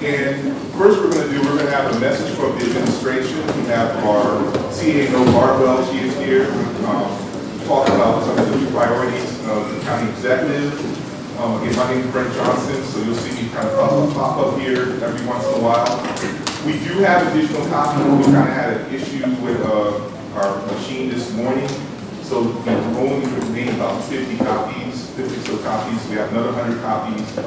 And first we're going to have a message from the administration. We have our CAO Barbell, she is here, talk about some of the new priorities of the county executive. Again, my name is Brent Johnson, so you'll see me kind of pop up here every once in a while. We do have additional copies. We kind of had an issue with our machine this morning, so we only made about 50 copies, 50 so copies. We have another 100 copies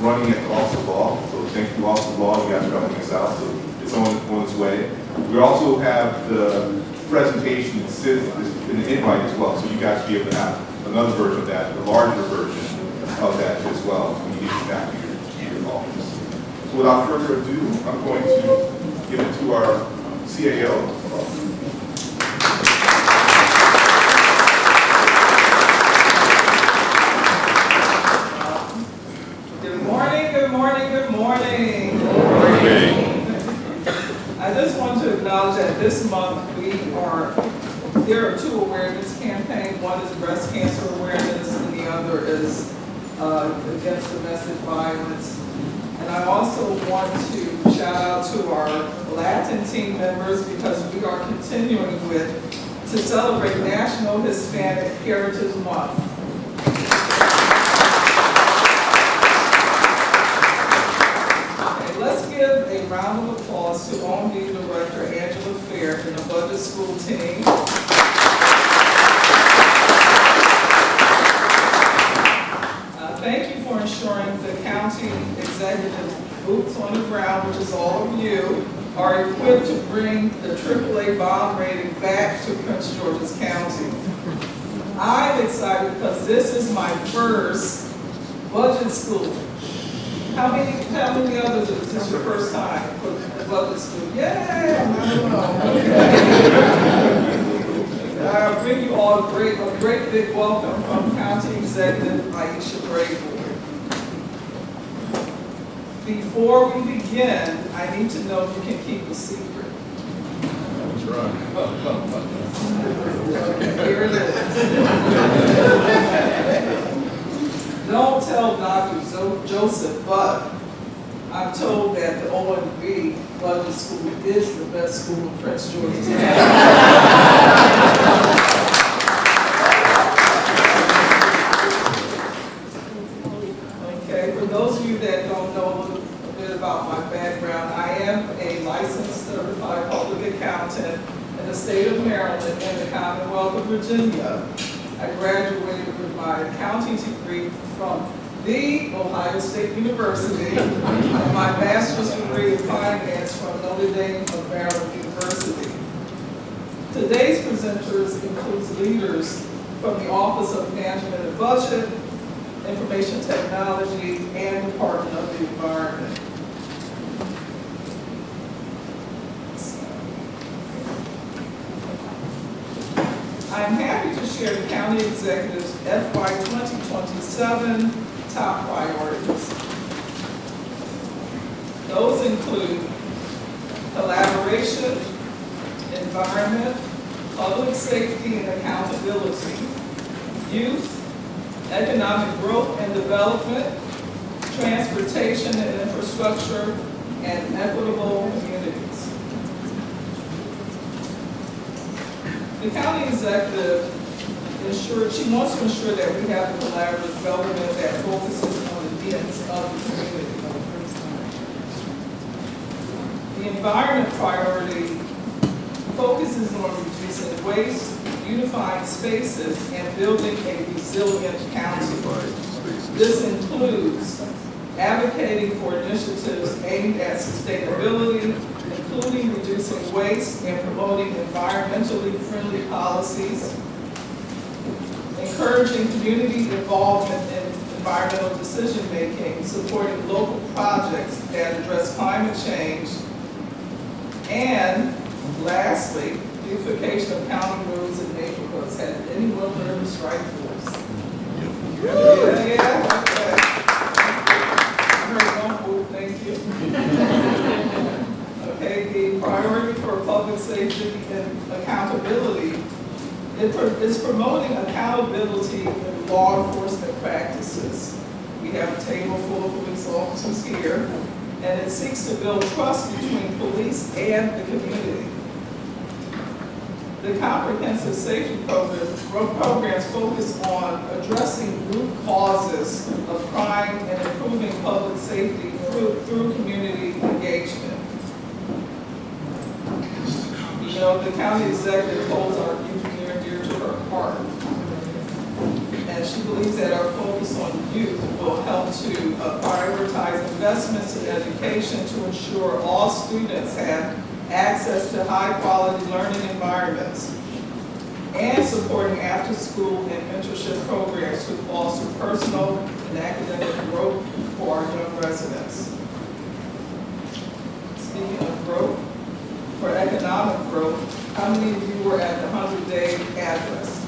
running at the Office of Law, so thank you, Office of Law, you guys are helping us out, so it's on its way. We also have the presentation in the invite as well, so you guys will be able to have another version of that, the larger version of that as well when you get back to your office. So without further ado, I'm going to give it to our CAO. I just want to acknowledge that this month there are two awareness campaigns. One is breast cancer awareness and the other is against domestic violence. And I also want to shout out to our Latin team members because we are continuing to celebrate National Hispanic Heritage Month. Give a round of applause to OMB Director Angela Fair and the Budget School team. Thank you for ensuring the county executive boots on the ground, which is all of you, are equipped to bring the AAA bond rating back to Prince George's County. I'm excited because this is my first budget school. How many others is this your first time for the budget school? Yay! I don't know. I bring you all a great big welcome from County Executive Aisha Brable. Before we begin, I need to know if you can keep a secret. That's right. Here it is. Don't tell Dr. Joseph, but I'm told that the OMB Budget School is the best school in Prince George's County. Okay, for those of you that don't know a bit about my background, I am a licensed certified public accountant in the state of Maryland and the Commonwealth of Virginia. I graduated with my accounting degree from the Ohio State University and my master's degree in finance from Notre Dame of Maryland University. Today's presenters includes leaders from the Office of Management and Budget, Information Technology, and Department of the Environment. I'm happy to share the County Executive's FY 2027 top priorities. Those include collaboration, environment, public safety and accountability, youth, economic growth and development, transportation and infrastructure, and equitable communities. The county executive she wants to ensure that we have a collaborative government that focuses on the needs of the community. The environment priority focuses on reducing waste, unifying spaces, and building a resilient county. This includes advocating for initiatives aimed at sustainability, including reducing waste and promoting environmentally friendly policies, encouraging community involvement in environmental decision-making, supporting local projects that address climate change, and lastly, beautification of county roads and neighborhoods. Has anyone heard of strike force? Yeah. Okay. I heard one move, thank you. Okay, the priority for public safety and accountability is promoting accountability in law enforcement practices. We have a table full of police officers here, and it seeks to build trust between police and the community. The comprehensive safety programs focus on addressing root causes of crime and improving public safety through community engagement. You know, the county executive holds our youth near and dear to her heart. And she believes that our focus on youth will help to prioritize investments in education to ensure all students have access to high-quality learning environments, and supporting after-school and mentorship programs to foster personal and academic growth for our young residents. Speaking of growth, for economic growth, how many of you were at the 100-day address?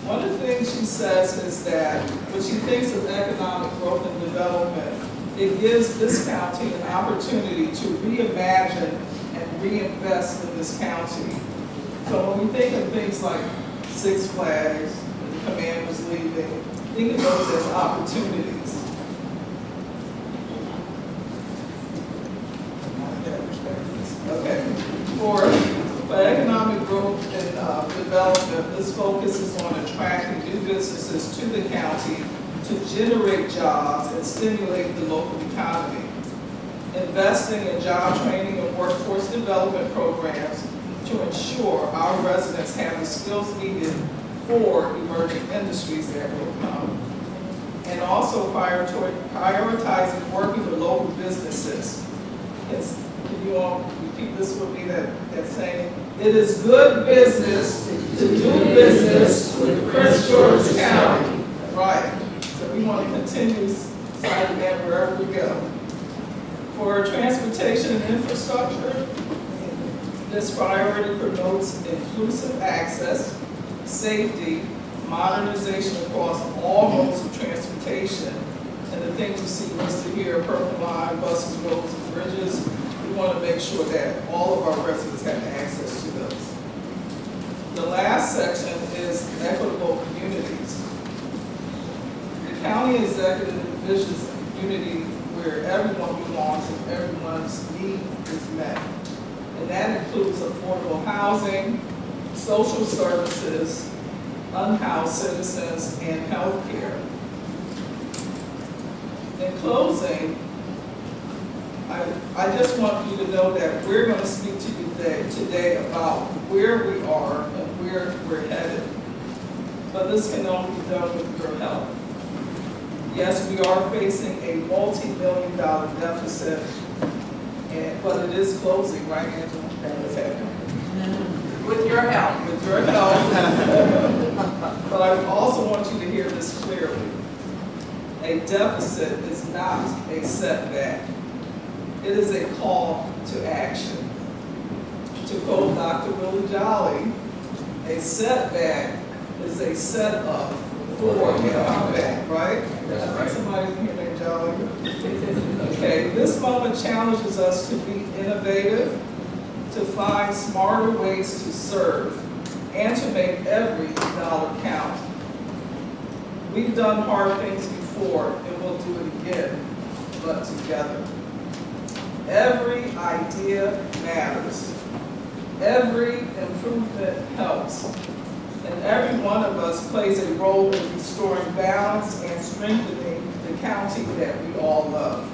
One of the things she says is that when she thinks of economic growth and development, it gives this county an opportunity to reimagine and reinvest in this county. So when we think of things like Six Flags, and the Commanders leaving, think of those as opportunities. Okay. For economic growth and development, this focuses on attracting new businesses to the county to generate jobs and stimulate the local economy. Investing in job training and workforce development programs to ensure our residents have the skills needed for emerging industries that will come. And also prioritizing working with local businesses. Can you all repeat this with me, that saying? It is good business to do business with Prince George's County. Right. So we want to continue citing that wherever we go. For transportation and infrastructure, this priority promotes inclusive access, safety, modernization across all modes of transportation, and the things you see listed here: purple line, buses, roads, and bridges. We want to make sure that all of our residents have access to those. The last section is equitable communities. The county executive envisions a community where everyone belongs and everyone's need is met. And that includes affordable housing, social services, unhoused citizens, and health care. In closing, I just want you to know that we're going to speak to you today about where we are and where we're headed. But this can only be done with your help. Yes, we are facing a multi-million-dollar deficit, but it is closing, right, Angela? What's happening? With your help. With your help. But I also want you to hear this clearly. A deficit is not a setback. It is a call to action. To quote Dr. Willie Jolly, a setback is a setup for a comeback, right? I think somebody's in here named Jolly. Okay, this moment challenges us to be innovative, to find smarter ways to serve, and to make every dollar count. We've done hard things before, and we'll do it again, but together. Every idea matters. Every improvement helps. And every one of us plays a role in restoring balance and strengthening the county that we all love.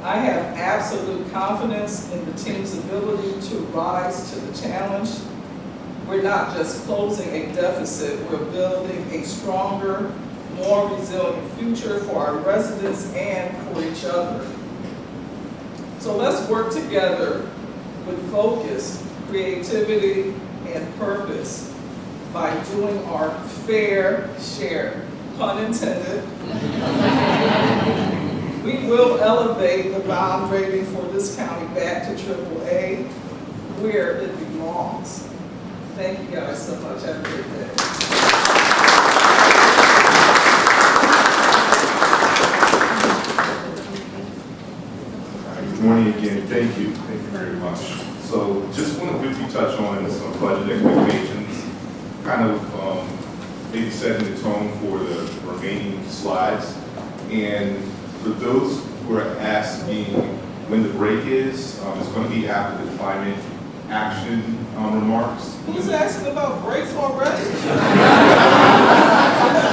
I have absolute confidence in the team's ability to rise to the challenge. We're not just closing a deficit, we're building a stronger, more resilient future for our residents and for each other. So let's work together with focus, creativity, and purpose by doing our fair share, pun intended. We will elevate the bond rating for this county back to AAA, where it belongs. Thank you guys so much. Have a great day. Good morning again. Thank you. Thank you very much. So just want to briefly touch on some budget expectations, kind of maybe setting the tone for the remaining slides. And for those who are asking when the break is, it's going to be after the climate action remarks. Who's asking about breaks already?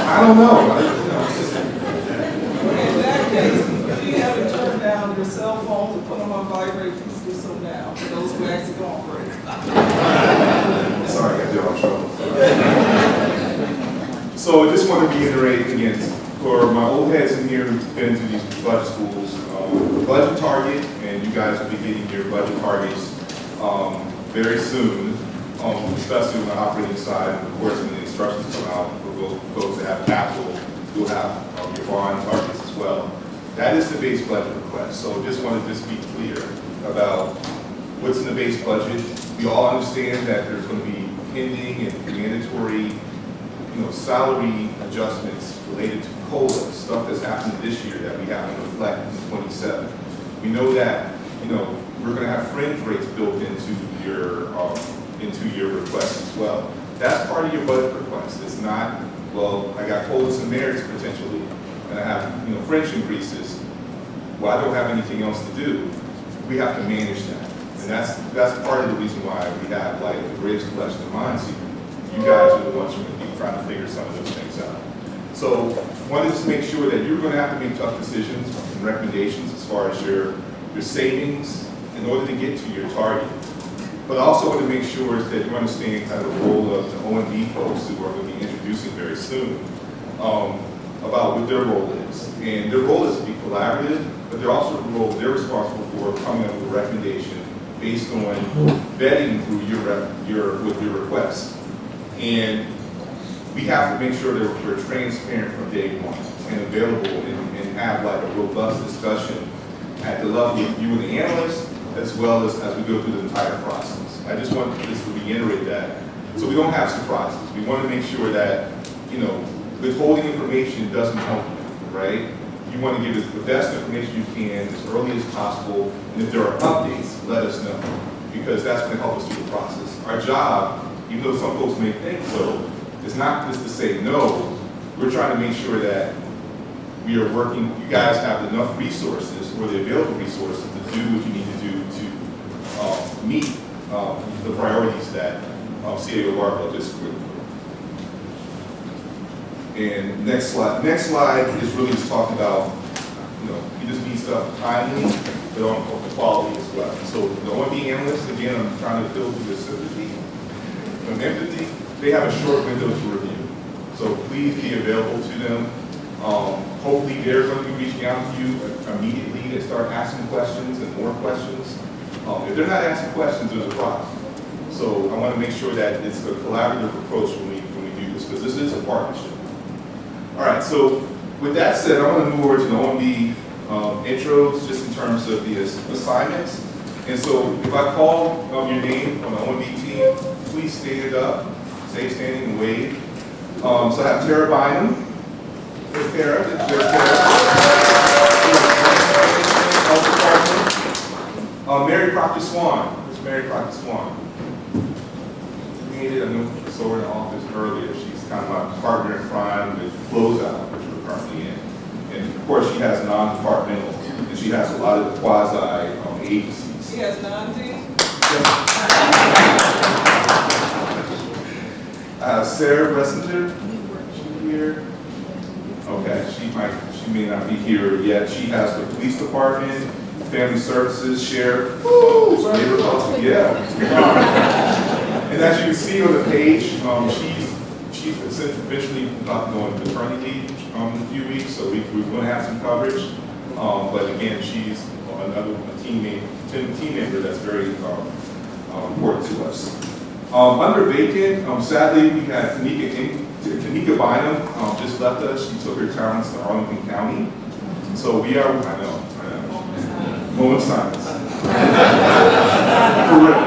I don't know. In that case, if you haven't turned down your cell phones and put them on vibrate, please do so now, for those who actually go on break. Sorry, I got you in trouble. So I just want to reiterate again, for my old heads in here who've been to these budget schools, the budget target, and you guys will be getting your budget targets very soon, especially on the operating side. Of course, when the instructions come out for those folks that have capital, you'll have your bond targets as well. That is the base budget request. So just want to be clear about what's in the base budget. We all understand that there's going to be pending and mandatory, salary adjustments related to COLA, stuff that's happened this year that we have to reflect in 27. We know that, we're going to have fringe rates built into your request as well. That's part of your budget request. It's not, well, I got COLAs and merits potentially, and I have, fringe increases. Well, I don't have anything else to do. We have to manage that. And that's part of the reason why we have like the greatest collection of minds here. You guys are the ones who are going to be trying to figure some of those things out. So wanted to make sure that you're going to have to make tough decisions and recommendations as far as your savings in order to get to your target. But I also want to make sure that you understand kind of the role of the O&D folks who are going to be introducing very soon about what their role is. And their role is to be collaborative, but they're also they're responsible for coming up with a recommendation based on vetting through your request. And we have to make sure that we're transparent from day one and available and have like a robust discussion at the level of you and the analyst, as well as we go through the entire process. I just want this to reiterate that. So we don't have surprises. We want to make sure that, withholding information doesn't help you, right? You want to give us the best information you can as early as possible. And if there are updates, let us know, because that's going to help us through the process. Our job, even though some folks may think so, is not just to say no. We're trying to make sure that we are working, you guys have enough resources or the available resources to do what you need to do to meet the priorities that CAO Barbell just put. And next slide is really just talking about, you just need stuff timely, but on the quality as well. So the O&D analysts, again, I'm trying to build through this sympathy and empathy. They have a short window to review. So please be available to them. Hopefully they're going to be reaching out to you immediately to start asking questions and more questions. If they're not asking questions, there's a problem. So I want to make sure that it's a collaborative approach when we do this, because this is a partnership. All right, so with that said, I want to move over to the O&D intros, just in terms of the assignments. And so if I call your name on the O&D team, please stand up, stay standing and wave. So I have Tara Bynum. There's Tara. Mary Proctor Swan. There's Mary Proctor Swan. I know I saw her in the office earlier. She's kind of my partner in crime with Closeout, which we're currently in. And of course, she has non-departmental, and she has a lot of the quasi-agencies. She has non-D? Sarah Ressinger, she here? Okay, she may not be here yet. She has the police department, family services, sheriff, labor policy, yeah. And as you can see on the page, she's eventually about to go on maternity leave in a few weeks, so we're going to have some coverage. But again, she's another team member that's very important to us. Under vacant, sadly, we had Tanika Bynum just left us. She took her talents to Arlington County. So we are, I know. Moment of silence. For real.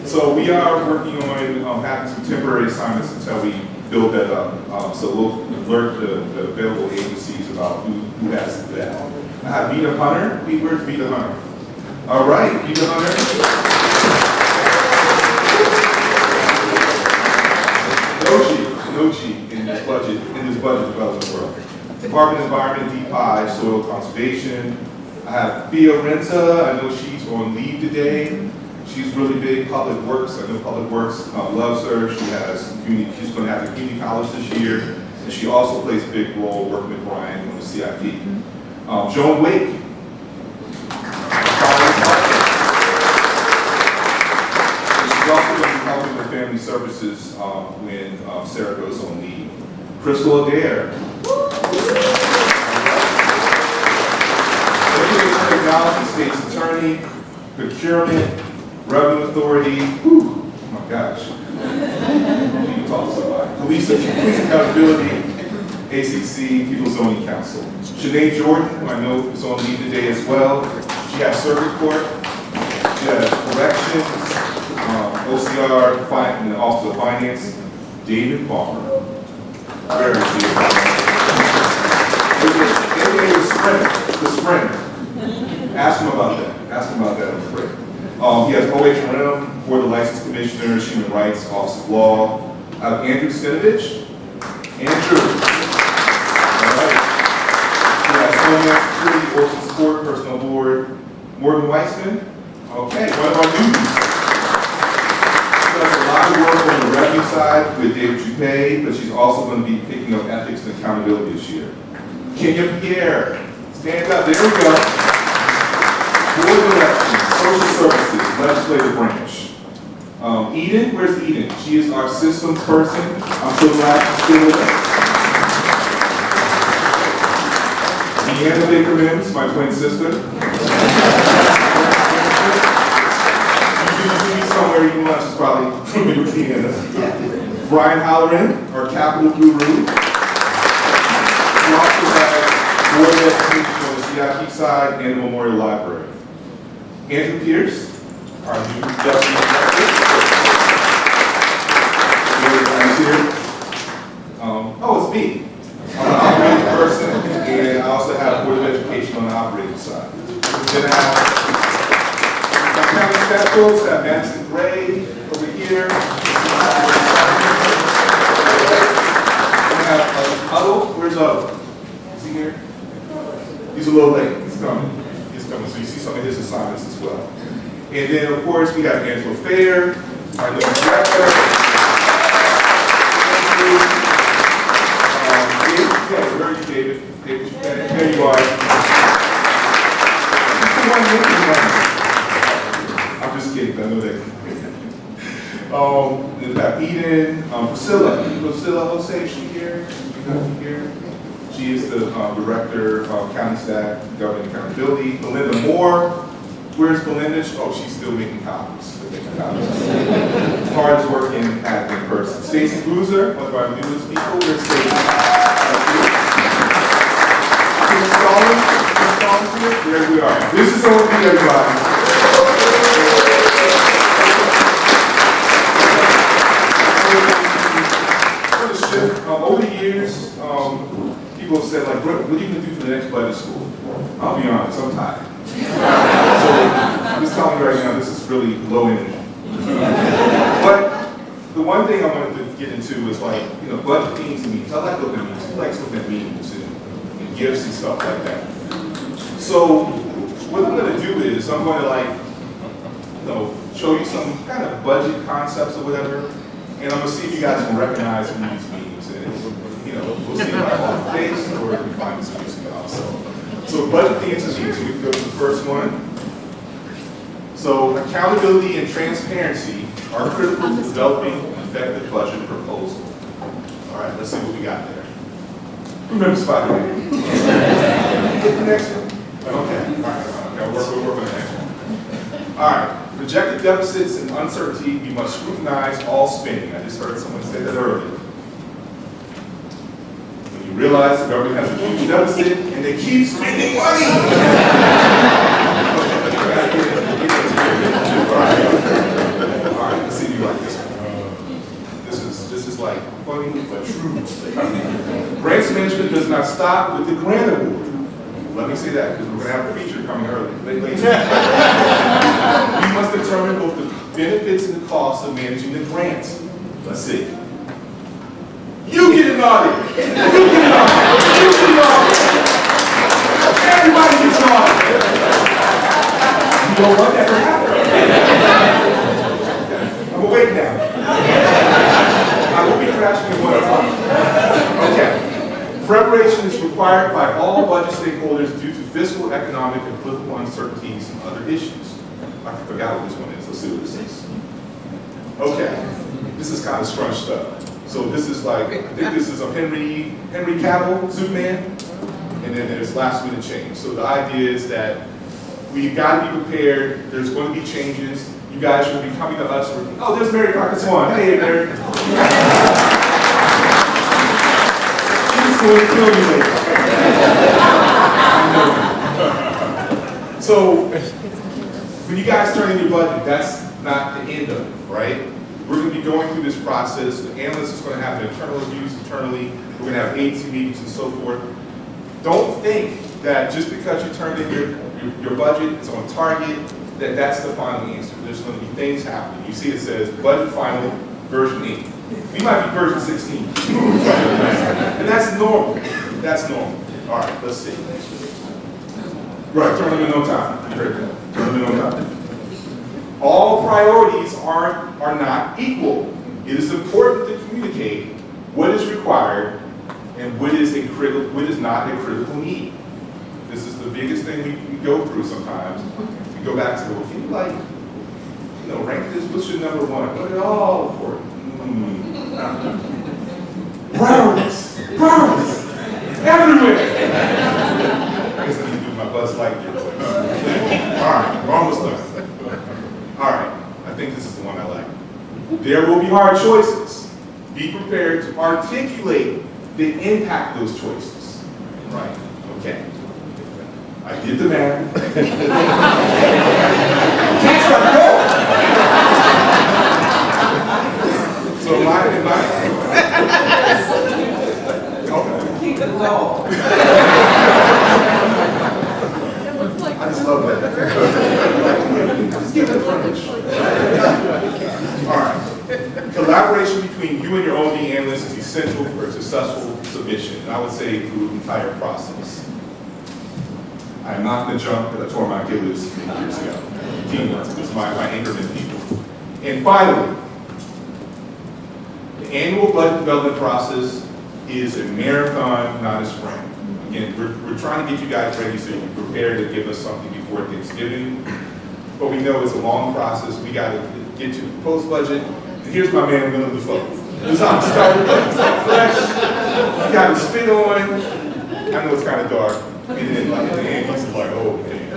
So we are working on having some temporary assignments until we build that up. So we'll alert the available agencies about who has that. I have Vita Hunter. Where's Vita Hunter? All right, Vita Hunter. No G in this budget budget, in this budget development world. Department of Environment, D5, Soil Conservation. I have Thea Renta, I know she's on leave today. She's really big, Public Works. I know Public Works loves her. She's going to have a community college this year. And she also plays a big role working with Brian on the CIP. Joan Wake. She's also going to be helping with family services when Sarah goes on leave. Crystal Adair. Technology, State's Attorney, Procurement, Revenue Authority, oh my gosh. You can talk to somebody. Police Accountability, ACC, People's Zoning Council. Sinead Jordan, who I know is on leave today as well. She has Circuit Court. She has Corrections, OCR, and the Office of Finance. David Palmer. Where is David Palmer? The Sprinter. Ask him about that. Ask him about that on the break. He has OHRM, Board of License Commissioners, Human Rights, Office of Law. I have Andrew Stinovich. Andrew. All right. He has Homeland Security, Ocean Sport, Personnel Board. Morgan Weissman. Okay, one of our newbies. She does a lot of work on the revenue side with David Juppé, but she's also going to be picking up ethics and accountability this year. Kenya Pierre. Stand up. There we go. Board of Elections, Social Services, Legislative Branch. Eden, where's Eden? She is our systems person. I'm so glad she's still with us. Deanna Baker Mims, my twin sister. You meet somewhere you lunch is probably familiar with Deanna. Brian Halloran, our capital guru. We also have Board of Education on the CIP side and the Memorial Library. Andrew Pierce, our new deputy director. Here. Oh, it's me. I'm an operating person, and I also have Board of Education on the operating side. Then I have my county staff folks, I have Madison Gray over here. I have Huddle. Where's Huddle? Is he here? He's a little late. He's coming. So you see some of his assignments as well. And then, of course, we have Angela Fair, our new director. Where are you, David? There you are. I'm just kidding. I know that. We have Eden, Priscilla Jose, is she here? She is the Director of County Staff, Government Accountability. Belinda Moore, where's Belinda? Oh, she's still making copies. Hardest working admin person. Stacy Boozer, one of our newest people. Where's Stacy? There we are. This is OP, everybody. Over the years, people have said, like, what are you going to do for the next budget school? I'll be honest, I'm tired. So I'm just telling you right now, this is really low energy. But the one thing I wanted to get into is budget themes and meetings. I like looking at meetings. Who likes looking at meetings and gifts and stuff like that? So what I'm going to do is I'm going to show you some kind of budget concepts or whatever, and I'm going to see if you guys can recognize some of these meetings. And we'll see if I call it face or if we find some music also. So budget themes and meetings. We can go to the first one. So accountability and transparency are critical to developing an effective budget proposal. All right, let's see what we got there. Remember Spider-Man? The next one. Okay, all right. We'll work on the next one. All right, projected deficits and uncertainty, we must scrutinize all spending. I just heard someone say that earlier. When you realize the government has a huge deficit and they keep spending money. All right, let's see if you like this one. This is like funny but true. Grants management does not stop with the grant award. Let me say that because we're going to have a feature coming early. We must determine both the benefits and the costs of managing the grants. Let's see. You get it naughty. You get off. You get off. Everybody gets off. You don't want that to happen. I'm awake now. I will be crashing at 1 o'clock. Okay. Preparation is required by all budget stakeholders due to fiscal, economic, and political uncertainties and other issues. I forgot what this one is. Let's see what this is. Okay. This is kind of scrunched up. So this is like, I think this is a Henry Cavill, Superman, and then there's last minute change. So the idea is that we've got to be prepared. There's going to be changes. You guys will be coming to us. Oh, there's Mary Parker Swan. Hey, Mary. She's going to kill you later. So when you guys turn in your budget, that's not the end of it, right? We're going to be going through this process. The analyst is going to have their internal reviews internally. We're going to have agency meetings and so forth. Don't think that just because you turned in your budget, it's on target, that's the final answer. There's going to be things happening. You see it says budget final version 8. We might be version 16. And that's normal. That's normal. All right, let's see. Right, turn them in no time. You heard that. Turn them in no time. All priorities are not equal. It is important to communicate what is required and what is not a critical need. This is the biggest thing we go through sometimes. We go back to, well, can you rank this? What's your number one? What are they all important? Priorities everywhere. I guess I need to do my Buzz Lightyear. All right, we're almost done. All right, I think this is the one I like. There will be hard choices. Be prepared to articulate the impact of those choices. Right, okay. I did the math. Can't stop going. So my okay. Keep it low. I just love that. Just give it a frontage. All right. Collaboration between you and your OD analyst is essential for a successful submission, and I would say through the entire process. I am not going to jump because I tore my Achilles 3 years ago. Teamwork is my anchorman people. And finally, the annual budget development process is a marathon, not a sprint. Again, we're trying to get you guys ready so you can prepare to give us something before Thanksgiving. But we know it's a long process. We got to get to the post-budget. And here's my man, Willem Dafoe. This is how I'm starting. It's fresh. You got to spit on. I know it's kind of dark. And then like at the end, he's like, oh man.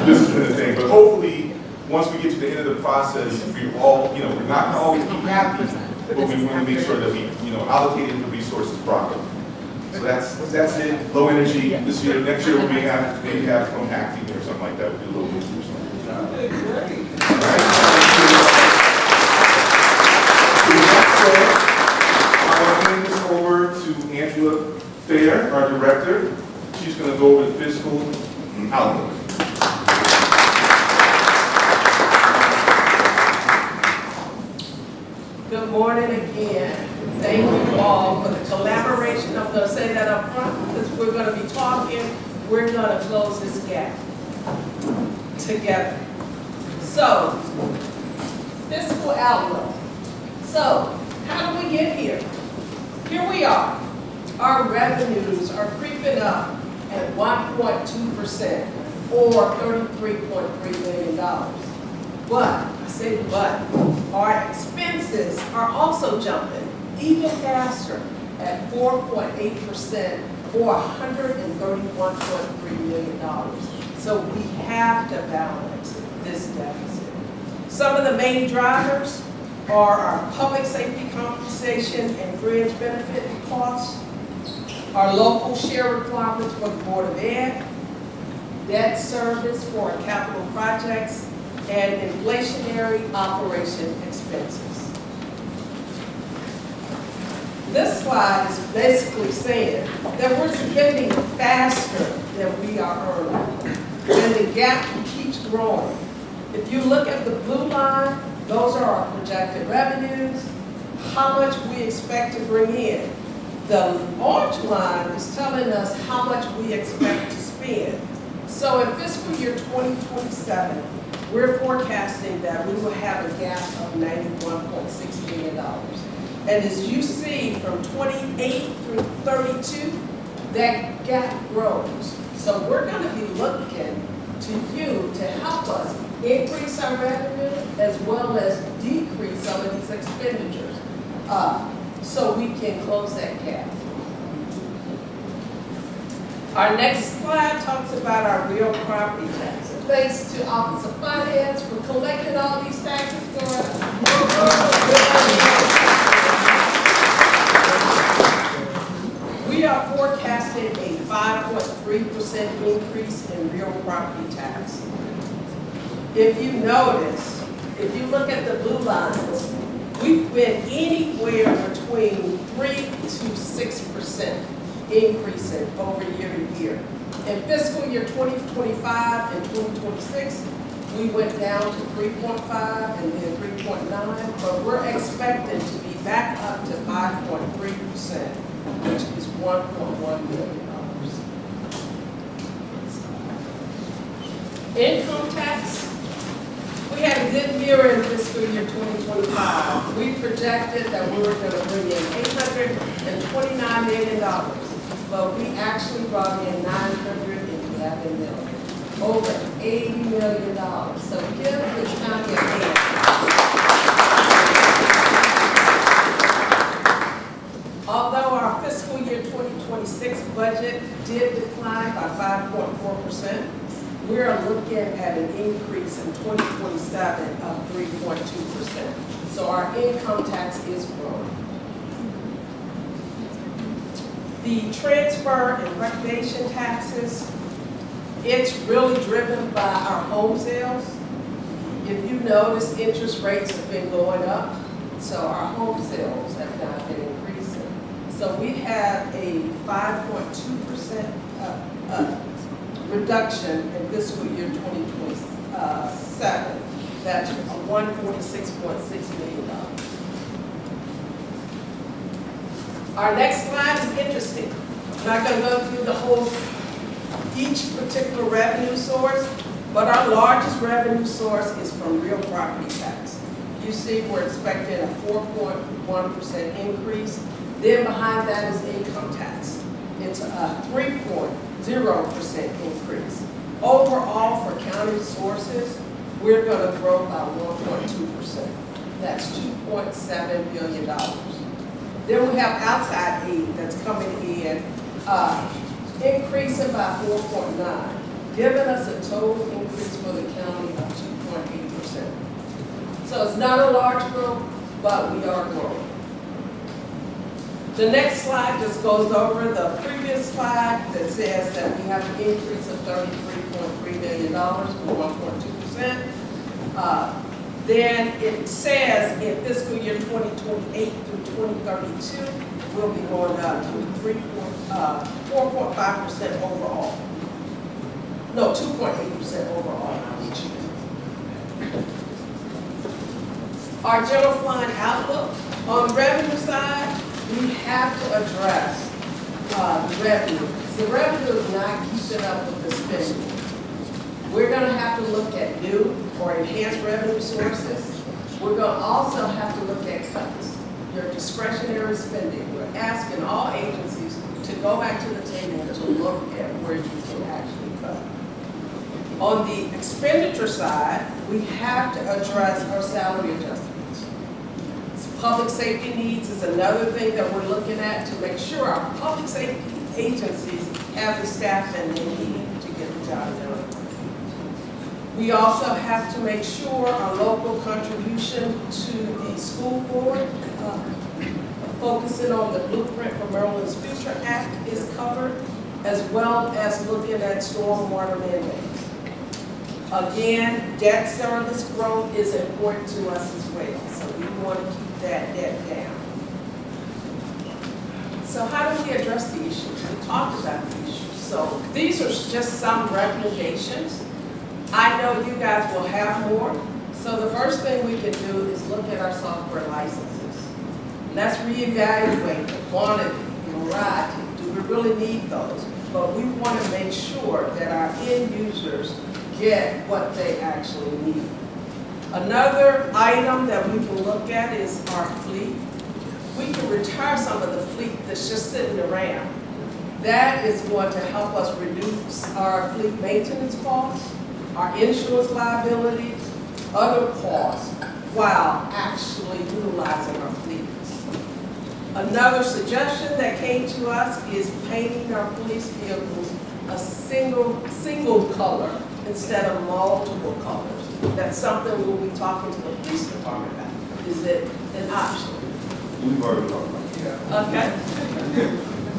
This has been the thing. But hopefully, once we get to the end of the process, we're all, we're not going to always be happy, but we want to make sure that we, allocated the resources properly. So that's it. Low energy this year. Next year we may have from acting or something like that. We'll do a little bit or something. Okay, great. All right. I'll hand this over to Angela Thayer, our director. She's going to go over the fiscal outlook. Good morning again. Thank you all for the collaboration. I'm going to say that up front because we're going to be talking. We're going to close this gap together. So, fiscal outlook. So, how do we get here? Here we are. Our revenues are creeping up at 1.2% or $33.3 million. But, I say but, our expenses are also jumping even faster at 4.8% or $131.3 million. So we have to balance this deficit. Some of the main drivers are our public safety compensation and fringe benefit costs, our local share requirements for the Board of Ed, debt service for our capital projects, and inflationary operation expenses. This slide is basically saying that we're spending faster than we are earning, and the gap keeps growing. If you look at the blue line, those are our projected revenues, how much we expect to bring in. The orange line is telling us how much we expect to spend. So in fiscal year 2027, we're forecasting that we will have a gap of $91.6 million. And as you see, from 28 through 32, that gap grows. So we're going to be looking to you to help us increase our revenue as well as decrease some of these expenditures so we can close that gap. Our next slide talks about our real property tax. And thanks to Office of Finance for collecting all these taxes for us. We are forecasting a 5.3% increase in real property tax. If you notice, if you look at the blue lines, we've been anywhere between 3 to 6% increasing over year to year. In fiscal year 2025 and 2026, we went down to 3.5 and then 3.9, but we're expecting to be back up to 5.3%, which is $1.1 million. Income tax. We had a good year in fiscal year 2025. We projected that we were going to bring in $829 million, but we actually brought in $911 million, over $80 million. So give the county a hand. Although our fiscal year 2026 budget did decline by 5.4%, we are looking at an increase in 2027 of 3.2%. So our income tax is growing. The transfer and recreation taxes, it's really driven by our home sales. If you notice, interest rates have been going up, so our home sales have not been increasing. So we have a 5.2% reduction in fiscal year 2027. That's $146.6 million. Our next slide is interesting. I'm not going to go through each particular revenue source, but our largest revenue source is from real property tax. You see we're expecting a 4.1% increase. Then behind that is income tax. It's a 3.0% increase. Overall, for county sources, we're going to grow by 1.2%. That's $2.7 billion. Then we have outside aid that's coming in, increasing by 4.9, giving us a total increase for the county of 2.8%. So it's not a large growth, but we are growing. The next slide just goes over the previous slide that says that we have an increase of $33.3 million, or 1.2%. Then it says in fiscal year 2028 through 2032, we'll be going up to 4.5% overall. No, 2.8% overall each year. Our general fund outlook. On the revenue side, we have to address the revenue. The revenue is not keeping up with the spending. We're going to have to look at new or enhanced revenue sources. We're going to also have to look at cuts, your discretionary spending. We're asking all agencies to go back to the table to look at where you can actually cut. On the expenditure side, we have to address our salary adjustments. Public safety needs is another thing that we're looking at to make sure our public safety agencies have the staff that they need to get the job done. We also have to make sure our local contribution to the school board, focusing on the Blueprint for Maryland's Future Act is covered, as well as looking at stormwater mandates. Again, debt service growth is important to us as well, so we want to keep that debt down. So how do we address the issues? We talked about the issues. So these are just some recommendations. I know you guys will have more. So the first thing we can do is look at our software licenses. Let's reevaluate the quantity and variety. Do we really need those? But we want to make sure that our end users get what they actually need. Another item that we can look at is our fleet. We can retire some of the fleet that's just sitting around. That is going to help us reduce our fleet maintenance costs, our insurance liabilities, other costs, while actually utilizing our fleets. Another suggestion that came to us is painting our police vehicles a single color instead of multiple colors. That's something we'll be talking to the police department about. Is it an option? We've already talked about it. Okay.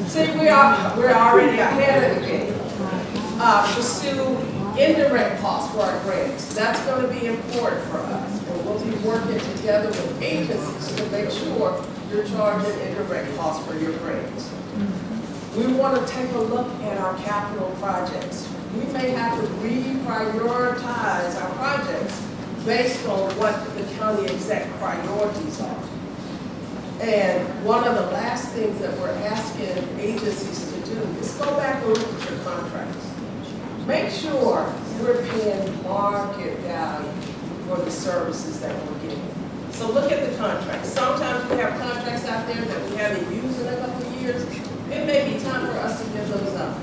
See, we're already ahead of the game. Pursue indirect costs for our grants. That's going to be important for us. And we'll be working together with agencies to make sure you're charging indirect costs for your grants. We want to take a look at our capital projects. We may have to reprioritize our projects based on what the county exec priorities are. And one of the last things that we're asking agencies to do is go back and look at your contracts. Make sure we're paying market value for the services that we're getting. So look at the contracts. Sometimes we have contracts out there that we haven't used in a couple of years. It may be time for us to give those up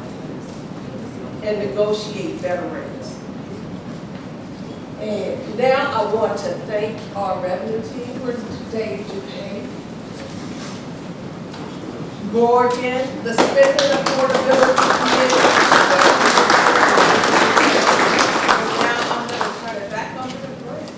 and negotiate better rates. And now I want to thank our revenue team for today to pay. Morgan, the Spending Affordability Committee. And now I'm going to turn it back over to Brent.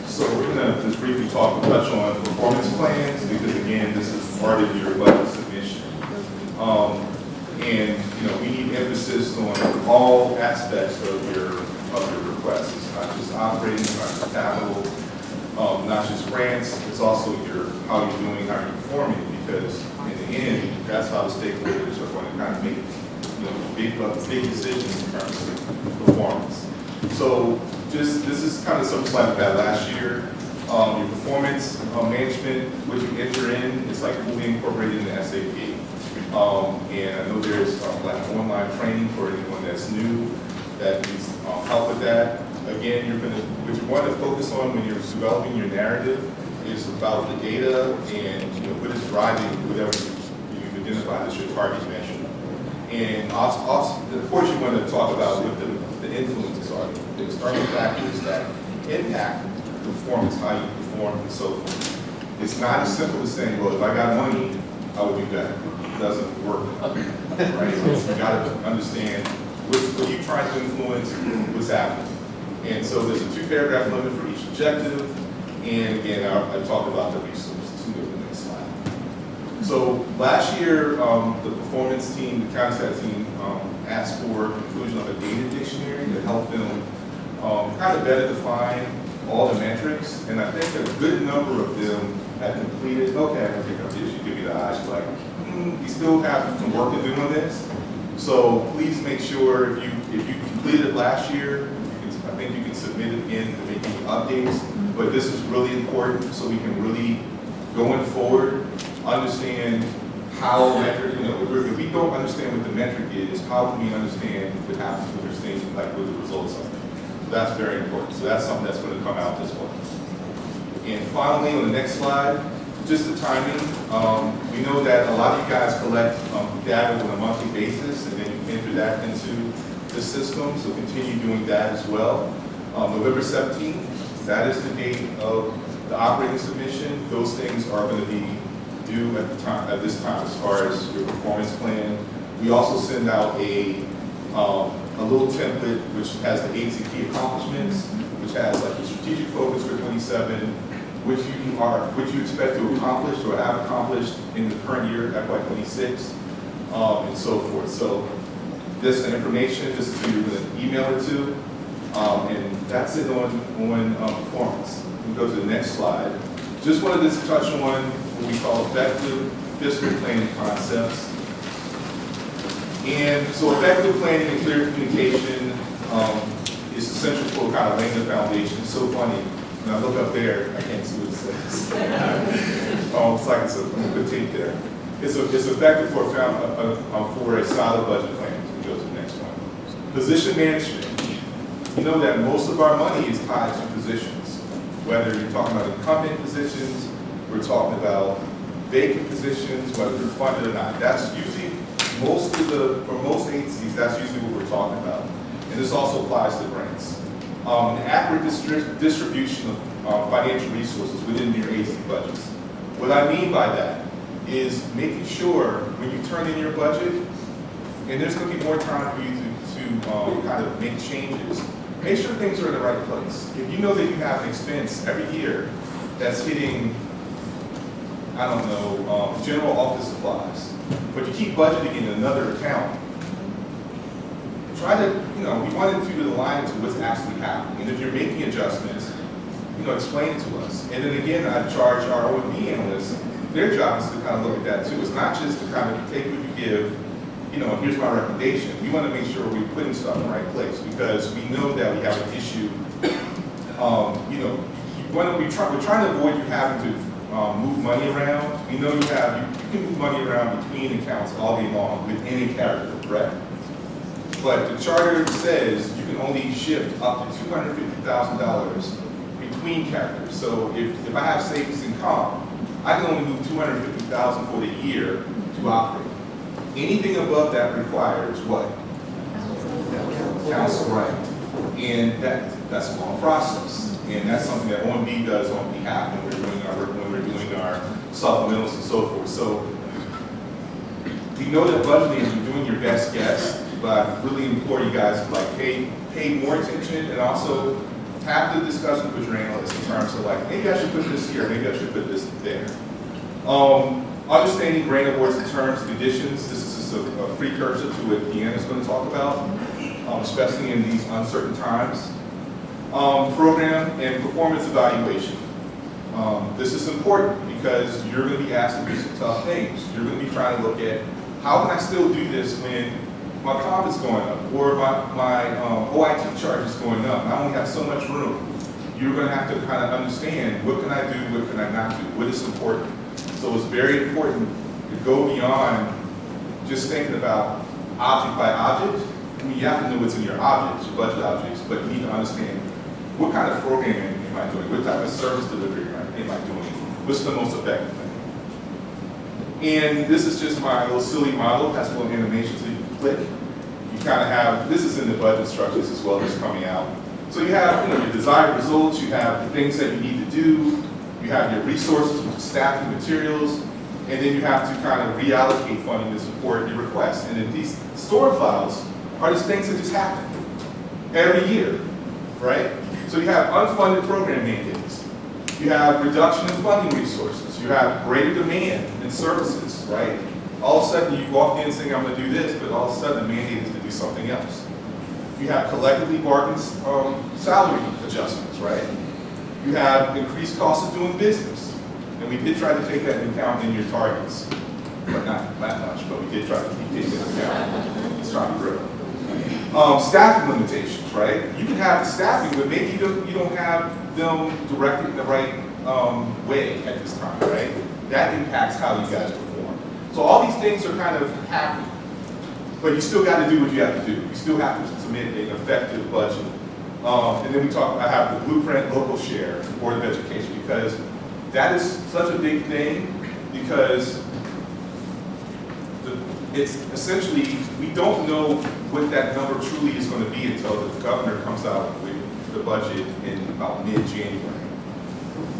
So we're going to just briefly touch on performance plans, because again, this is part of your budget submission. And we need emphasis on all aspects of your requests. It's not just operating, it's not just capital, not just grants. It's also how you're doing, how you're performing, because in the end, that's how the stakeholders are going to kind of make big decisions in terms of performance. So this is kind of something like that last year. Your performance management, what you enter in, is like fully incorporated in the SAP. And I know there's like online training for anyone that's new that needs help with that. Again, what you want to focus on when you're developing your narrative is about the data and what is driving whatever you've identified as your target measure. And also, of course, you want to talk about what the influences are, the external factors that impact performance, how you perform, and so forth. It's not as simple as saying, well, if I got money, I would be better. It doesn't work, right? So you got to understand what you're trying to influence, what's happening. And so there's a 2-paragraph limit for each objective. And again, I talked about the resources. Let's go to the next slide. So last year, the performance team, the county stat team, asked for inclusion of a data dictionary to help them kind of better define all the metrics. And I think a good number of them have completed. Okay, I can pick up this. You give me the eyes. Like, we still have some work to do on this. So please make sure if you completed it last year, I think you can submit it again to make any updates. But this is really important, so we can really, going forward, understand how metric, if we don't understand what the metric is, how can we understand what happens with those things, like what the results are? So that's very important. So that's something that's going to come out this fall. And finally, on the next slide, just the timing. We know that a lot of you guys collect data on a monthly basis, and then you enter that into the system, so continue doing that as well. November 17th, that is the date of the operating submission. Those things are going to be due at this time as far as your performance plan. We also send out a little template which has the agency key accomplishments, which has like the strategic focus for 27, which you expect to accomplish or have accomplished in the current year, FY26, and so forth. So this information, this is who you're going to email it to, and that's it on performance. We go to the next slide. Just wanted to touch on what we call effective fiscal planning concepts. And so effective planning and clear communication is essential for kind of laying the foundation. It's so funny. When I look up there, I can't see what it says. It's like it's a good tape there. It's effective for a solid budget plan. We go to the next one. Position management. You know that most of our money is tied to positions. Whether you're talking about incumbent positions, we're talking about vacant positions, whether they're funded or not. That's usually for most agencies, that's usually what we're talking about. And this also applies to grants. An accurate distribution of financial resources within your agency budgets. What I mean by that is making sure when you turn in your budget, and there's going to be more time for you to kind of make changes, make sure things are in the right place. If you know that you have an expense every year that's hitting, I don't know, general office supplies, but you keep budgeting in another account, try to, we wanted you to align to what's actually happening. And if you're making adjustments, explain it to us. And then again, I charge our O&B analysts, their job is to kind of look at that too. It's not just to kind of take what you give, here's my recommendation. We want to make sure we're putting stuff in the right place because we know that we have an issue. We're trying to avoid you having to move money around. We know you can move money around between accounts all day long with any character, correct? But the charter says you can only shift up to $250,000 between characters. So if I have savings and comp, I can only move $250,000 for the year to operate. Anything above that requires what? Council, right? And that's a long process, and that's something that OMB does on behalf when we're doing our supplementals and so forth. So we know that budgeting is you're doing your best guess, but I really implore you guys to pay more attention and also have the discussion with your analysts in terms of maybe I should put this here, maybe I should put this there. Understanding grant awards and terms and conditions. This is just a precursor to what Deanna's going to talk about, especially in these uncertain times. Program and performance evaluation. This is important because you're going to be asked to do some tough things. You're going to be trying to look at how can I still do this when my comp is going up or my OIT charge is going up and I only have so much room. You're going to have to kind of understand what can I do, what can I not do, what is important. So it's very important to go beyond just thinking about object by object. I mean, you have to know what's in your objects, your budget objects, but you need to understand what kind of programming am I doing, what type of service delivery am I doing, what's the most effective thing. And this is just my little silly model, has a little animation so you can click. You kind of have, this is in the budget structures as well as coming out. So you have your desired results, you have the things that you need to do, you have your resources, which is staffing, materials, and then you have to kind of reallocate funding to support your requests. And then these store files are just things that just happen every year, right? So you have unfunded program mandates. You have reduction in funding resources. You have greater demand in services, right? All of a sudden you walk in saying I'm going to do this, but all of a sudden the mandate is to do something else. You have collectively bargained salary adjustments, right? You have increased costs of doing business. And we did try to take that into account in your targets. But not that much, but we did try to keep taking it into account. It's trying to grow. Staffing limitations, right? You can have the staffing, but maybe you don't have them directed in the right way at this time, right? That impacts how you guys perform. So all these things are kind of happening, but you still got to do what you have to do. You still have to submit an effective budget. And then I have the blueprint local share, Board of Education, because that is such a big thing because it's essentially, we don't know what that number truly is going to be until the governor comes out with the budget in about mid-January.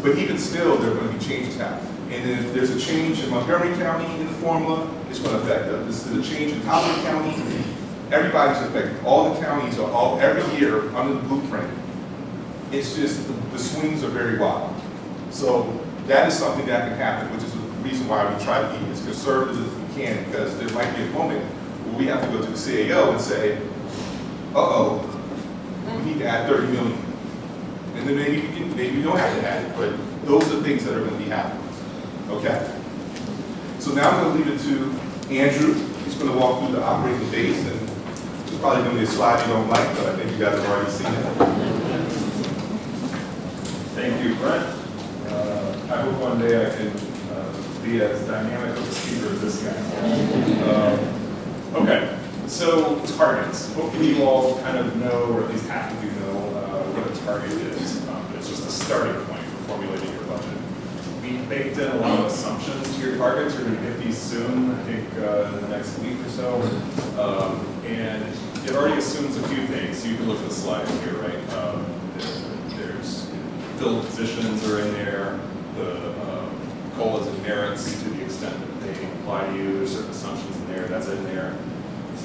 But even still, there are going to be changes happening. And then if there's a change in Montgomery County in the formula, it's going to affect us. If there's a change in Talbot County, everybody's affected. All the counties are every year under the blueprint. It's just the swings are very wild. So that is something that can happen, which is the reason why we try to be as conservative as we can, because there might be a moment where we have to go to the CAO and say, we need to add 30 million. And then maybe we don't have to add it, but those are things that are going to be happening. Okay? So now I'm going to leave it to Andrew. He's going to walk through the operating base and probably going to be a slide you don't like, but I think you guys have already seen it. Thank you, Brent. I hope one day I can be as dynamic of a speaker as this guy. Okay, so targets. Hopefully you all kind of know, or at least half of you know, what a target is. It's just a starting point for formulating your budget. We baked in a lot of assumptions to your targets. You're going to get these soon, I think in the next week or so. And it already assumes a few things. You can look at the slides here, right? There's filled positions are in there. The COLAs and merits to the extent that they apply to you. There's certain assumptions in there. That's in there.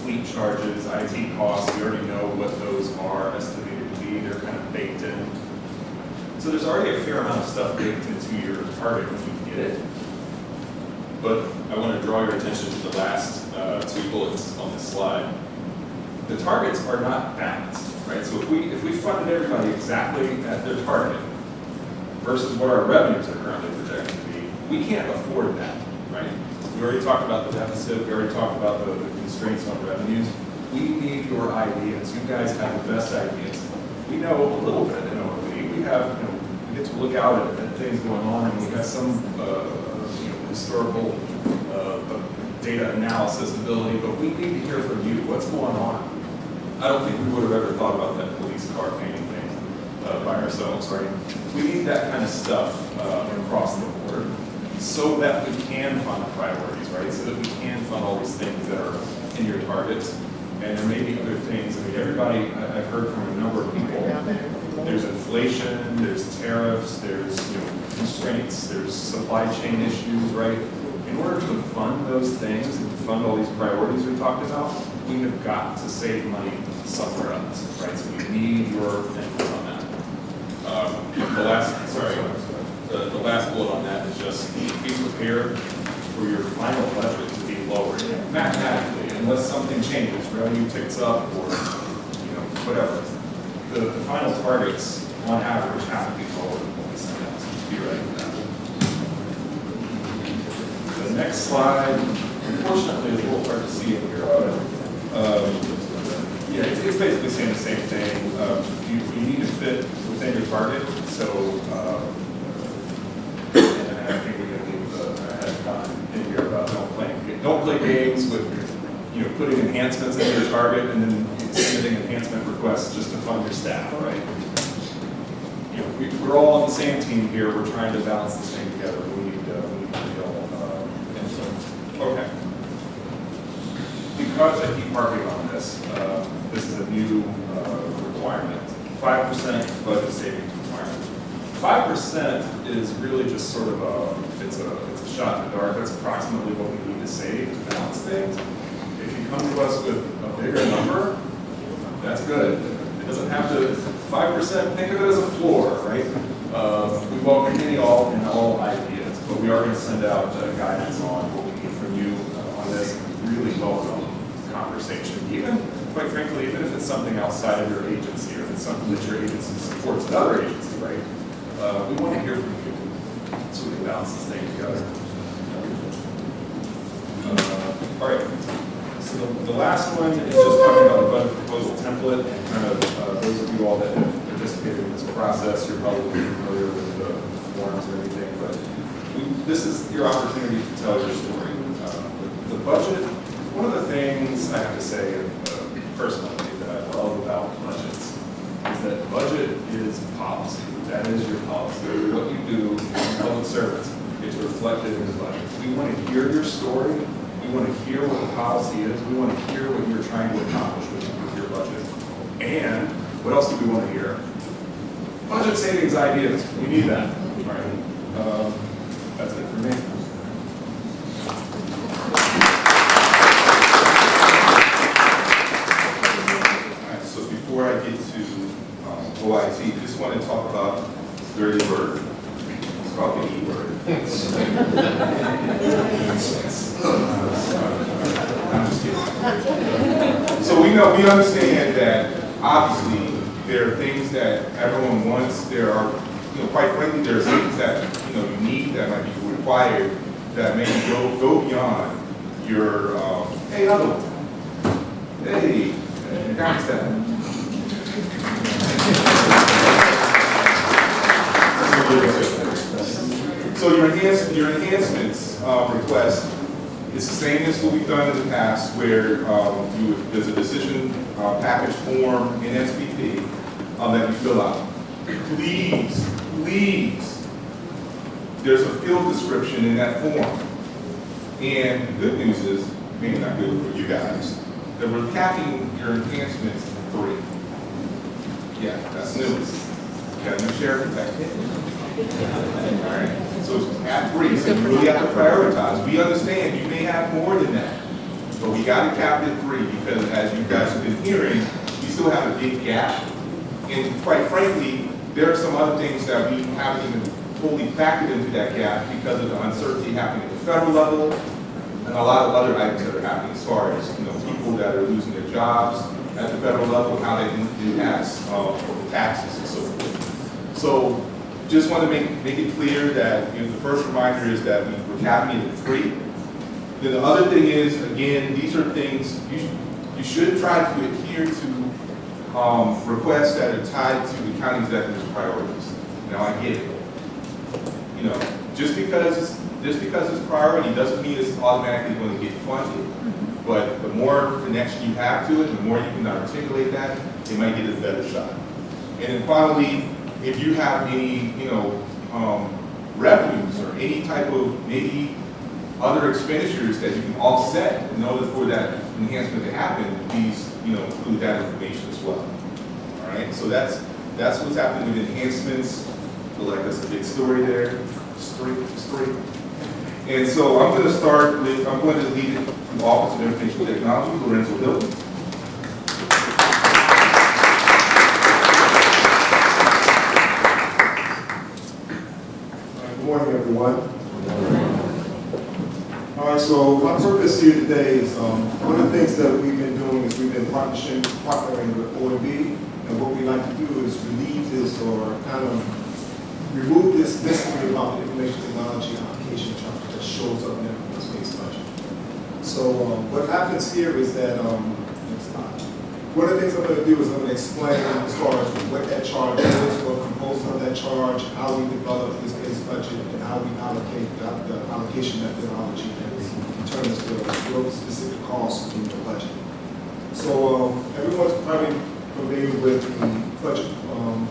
Fleet charges, IT costs, we already know what those are estimated to be. They're kind of baked in. So there's already a fair amount of stuff baked into your target when you get it. But I want to draw your attention to the last two bullets on this slide. The targets are not balanced, right? So if we funded everybody exactly at their target versus what our revenues are currently projected to be, we can't afford that, right? We already talked about the deficit. We already talked about the constraints on revenues. We need your ideas. You guys have the best ideas. We know a little bit in OOE. We have, we get to look out at things going on, and we have some, historical data analysis ability. But we need to hear from you. What's going on? I don't think we would have ever thought about that police car painting thing by ourselves, right? We need that kind of stuff across the board, so that we can fund the priorities, right? So that we can fund all these things that are in your targets. And there may be other things. I mean, everybody, I've heard from a number of people, there's inflation, there's tariffs, there's constraints, there's supply chain issues, right? In order to fund those things and to fund all these priorities we talked about, we have got to save money somewhere else, right? So we need your input on that. The last bullet on that is just be prepared for your final budget to be lower mathematically, unless something changes, revenue ticks up, or whatever. The final targets, on average, have to be lower than what we send out. So be ready for that. The next slide, unfortunately, is a little hard to see in here, but it's basically saying the same thing. You need to fit within your target, so. And I think we're going to leave ahead of time in here about don't play games with putting enhancements into your target and then submitting enhancement requests just to fund your staff, right? We're all on the same team here. We're trying to balance this thing together. We need to deal. Okay. Because I keep harping on this, this is a new requirement. 5% budget savings requirement. 5% is really just sort of it's a shot in the dark. That's approximately what we need to save to balance things. If you come to us with a bigger number, that's good. It doesn't have to, 5%, think of it as a floor, right? We welcome any and all ideas, but we are going to send out guidance on what we need from you on this. Really welcome conversation. Even, quite frankly, even if it's something outside of your agency, or if it's something that your agency supports another agency, right? We want to hear from you so we can balance this thing together. All right. So the last one is just talking about the budget proposal template, and kind of those of you all that have participated in this process, you're probably familiar with the forms and everything, but this is your opportunity to tell your story. The budget, one of the things I have to say personally that I love about budgets is that budget is policy. That is your policy. What you do in public service is reflected in the budget. We want to hear your story. We want to hear what the policy is. We want to hear what you're trying to accomplish with your budget. And what else do we want to hear? Budget savings ideas. We need that. All right. That's it for me. All right, so before I get to OIT, just want to talk about this dirty word. It's called the E word. I'm just kidding. So we understand that obviously there are things that everyone wants. There are, quite frankly, there are things that you need that might be required that maybe go beyond your hey, Got that. So your enhancements request is the same as what we've done in the past, where there's a decision package form in SPP that you fill out. Please, there's a field description in that form. And the good news is, maybe not good for you guys, that we're capping your enhancements to 3. Yeah, that's new. Got a new sheriff protection. All right, so it's at 3, so you really have to prioritize. We understand you may have more than that, but we got to cap it at 3 because, as you guys have been hearing, we still have a big gap. And quite frankly, there are some other things that we haven't even fully factored into that gap because of the uncertainty happening at the federal level and a lot of other items that are happening as far as people that are losing their jobs at the federal level and how they impacts the taxes and so forth. So just want to make it clear that the first reminder is that we're capping it at 3. Then the other thing is, again, these are things you should try to adhere to requests that are tied to the county executive's priorities. Now I get it. Just because it's priority doesn't mean it's automatically going to get funded. But the more connection you have to it, the more you can articulate that, it might get a better shot. And then finally, if you have any, revenues or any type of maybe other expenditures that you can offset in order for that enhancement to happen, please, include that information as well. All right, so that's what's happening with enhancements. I feel like that's a big story there. Straight. And so I'm going to lead it to the Office of Information Technology, Lorenzo Hill. Good morning, everyone. All right, so my purpose here today is one of the things that we've been doing is we've been partnering with OMB, and what we like to do is relieve this or kind of remove this mystery about the information technology application charge that shows up in everyone's base budget. So what happens here is that one of the things I'm going to do is I'm going to explain as far as what that charge is, what components of that charge, how we develop this base budget, and how we allocate the allocation methodology that determines the real specific costs in the budget. So everyone's probably familiar with the budget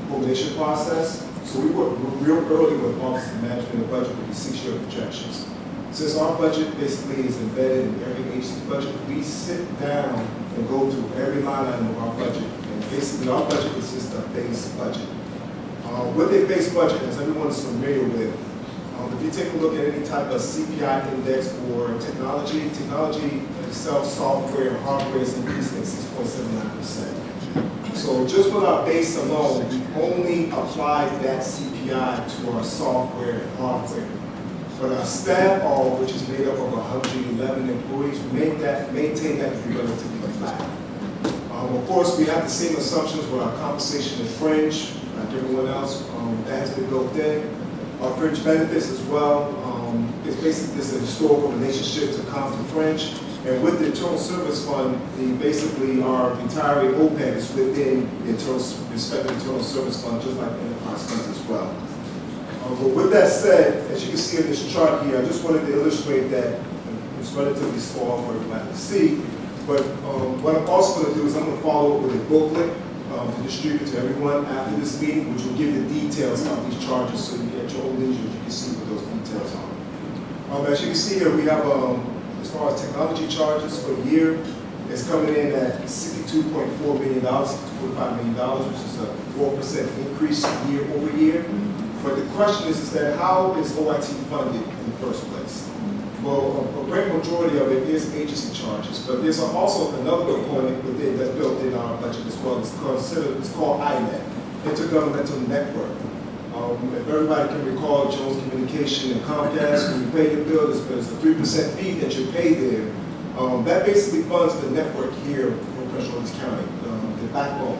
formulation process. So we work real early with Office of Management and Budget with the 6-year projections. Since our budget basically is embedded in every agency's budget, we sit down and go through every line item of our budget. And basically our budget consists of base budget. With a base budget, as everyone is familiar with, if you take a look at any type of CPI index for technology itself, software, and hardware is increasing at 6.79%. So just with our base alone, we only applied that CPI to our software and hardware. But our staff, which is made up of 111 employees, maintain that to be relatively flat. Of course, we have the same assumptions with our compensation and fringe, like everyone else. That has been built in. Our fringe benefits as well. It's basically just a historical relationship to comp and fringe. And with the Internal Service Fund, basically our retiree OPEB is within the respective Internal Service Fund, just like the enterprise funds as well. But with that said, as you can see in this chart here, I just wanted to illustrate that it's relatively small for everybody to see. But what I'm also going to do is I'm going to follow up with a booklet to distribute to everyone after this meeting, which will give the details of these charges so you at your own leisure you can see what those details are. As you can see here, we have as far as technology charges for the year, it's coming in at $62.4 million, $45 million, which is a 4% increase year over year. But the question is that how is OIT funded in the first place? Well, a great majority of it is agency charges, but there's also another component within that's built in our budget as well. It's called INET, Intergovernmental Network. If everybody can recall Jones Communication and Comcast, when you pay your bill, there's a 3% fee that you pay there. That basically funds the network here in Prince George's County, the backbone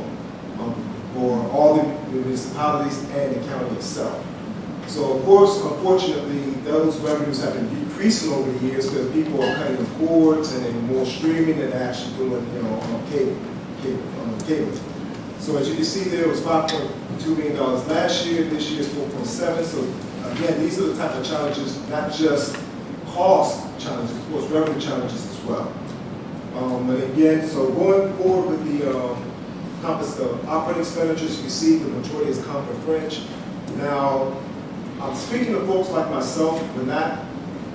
for all the municipalities and the county itself. So of course, unfortunately, those revenues have been decreasing over the years because people are cutting the cords and then more streaming than actually doing, on cable. cable. So as you can see, there was $5.2 million last year. This year is 4.7. So again, these are the type of challenges, not just cost challenges, of course, revenue challenges as well. And again, so going forward with the operating expenditures, you can see the majority is comp and fringe. Now, I'm speaking to folks like myself, we're not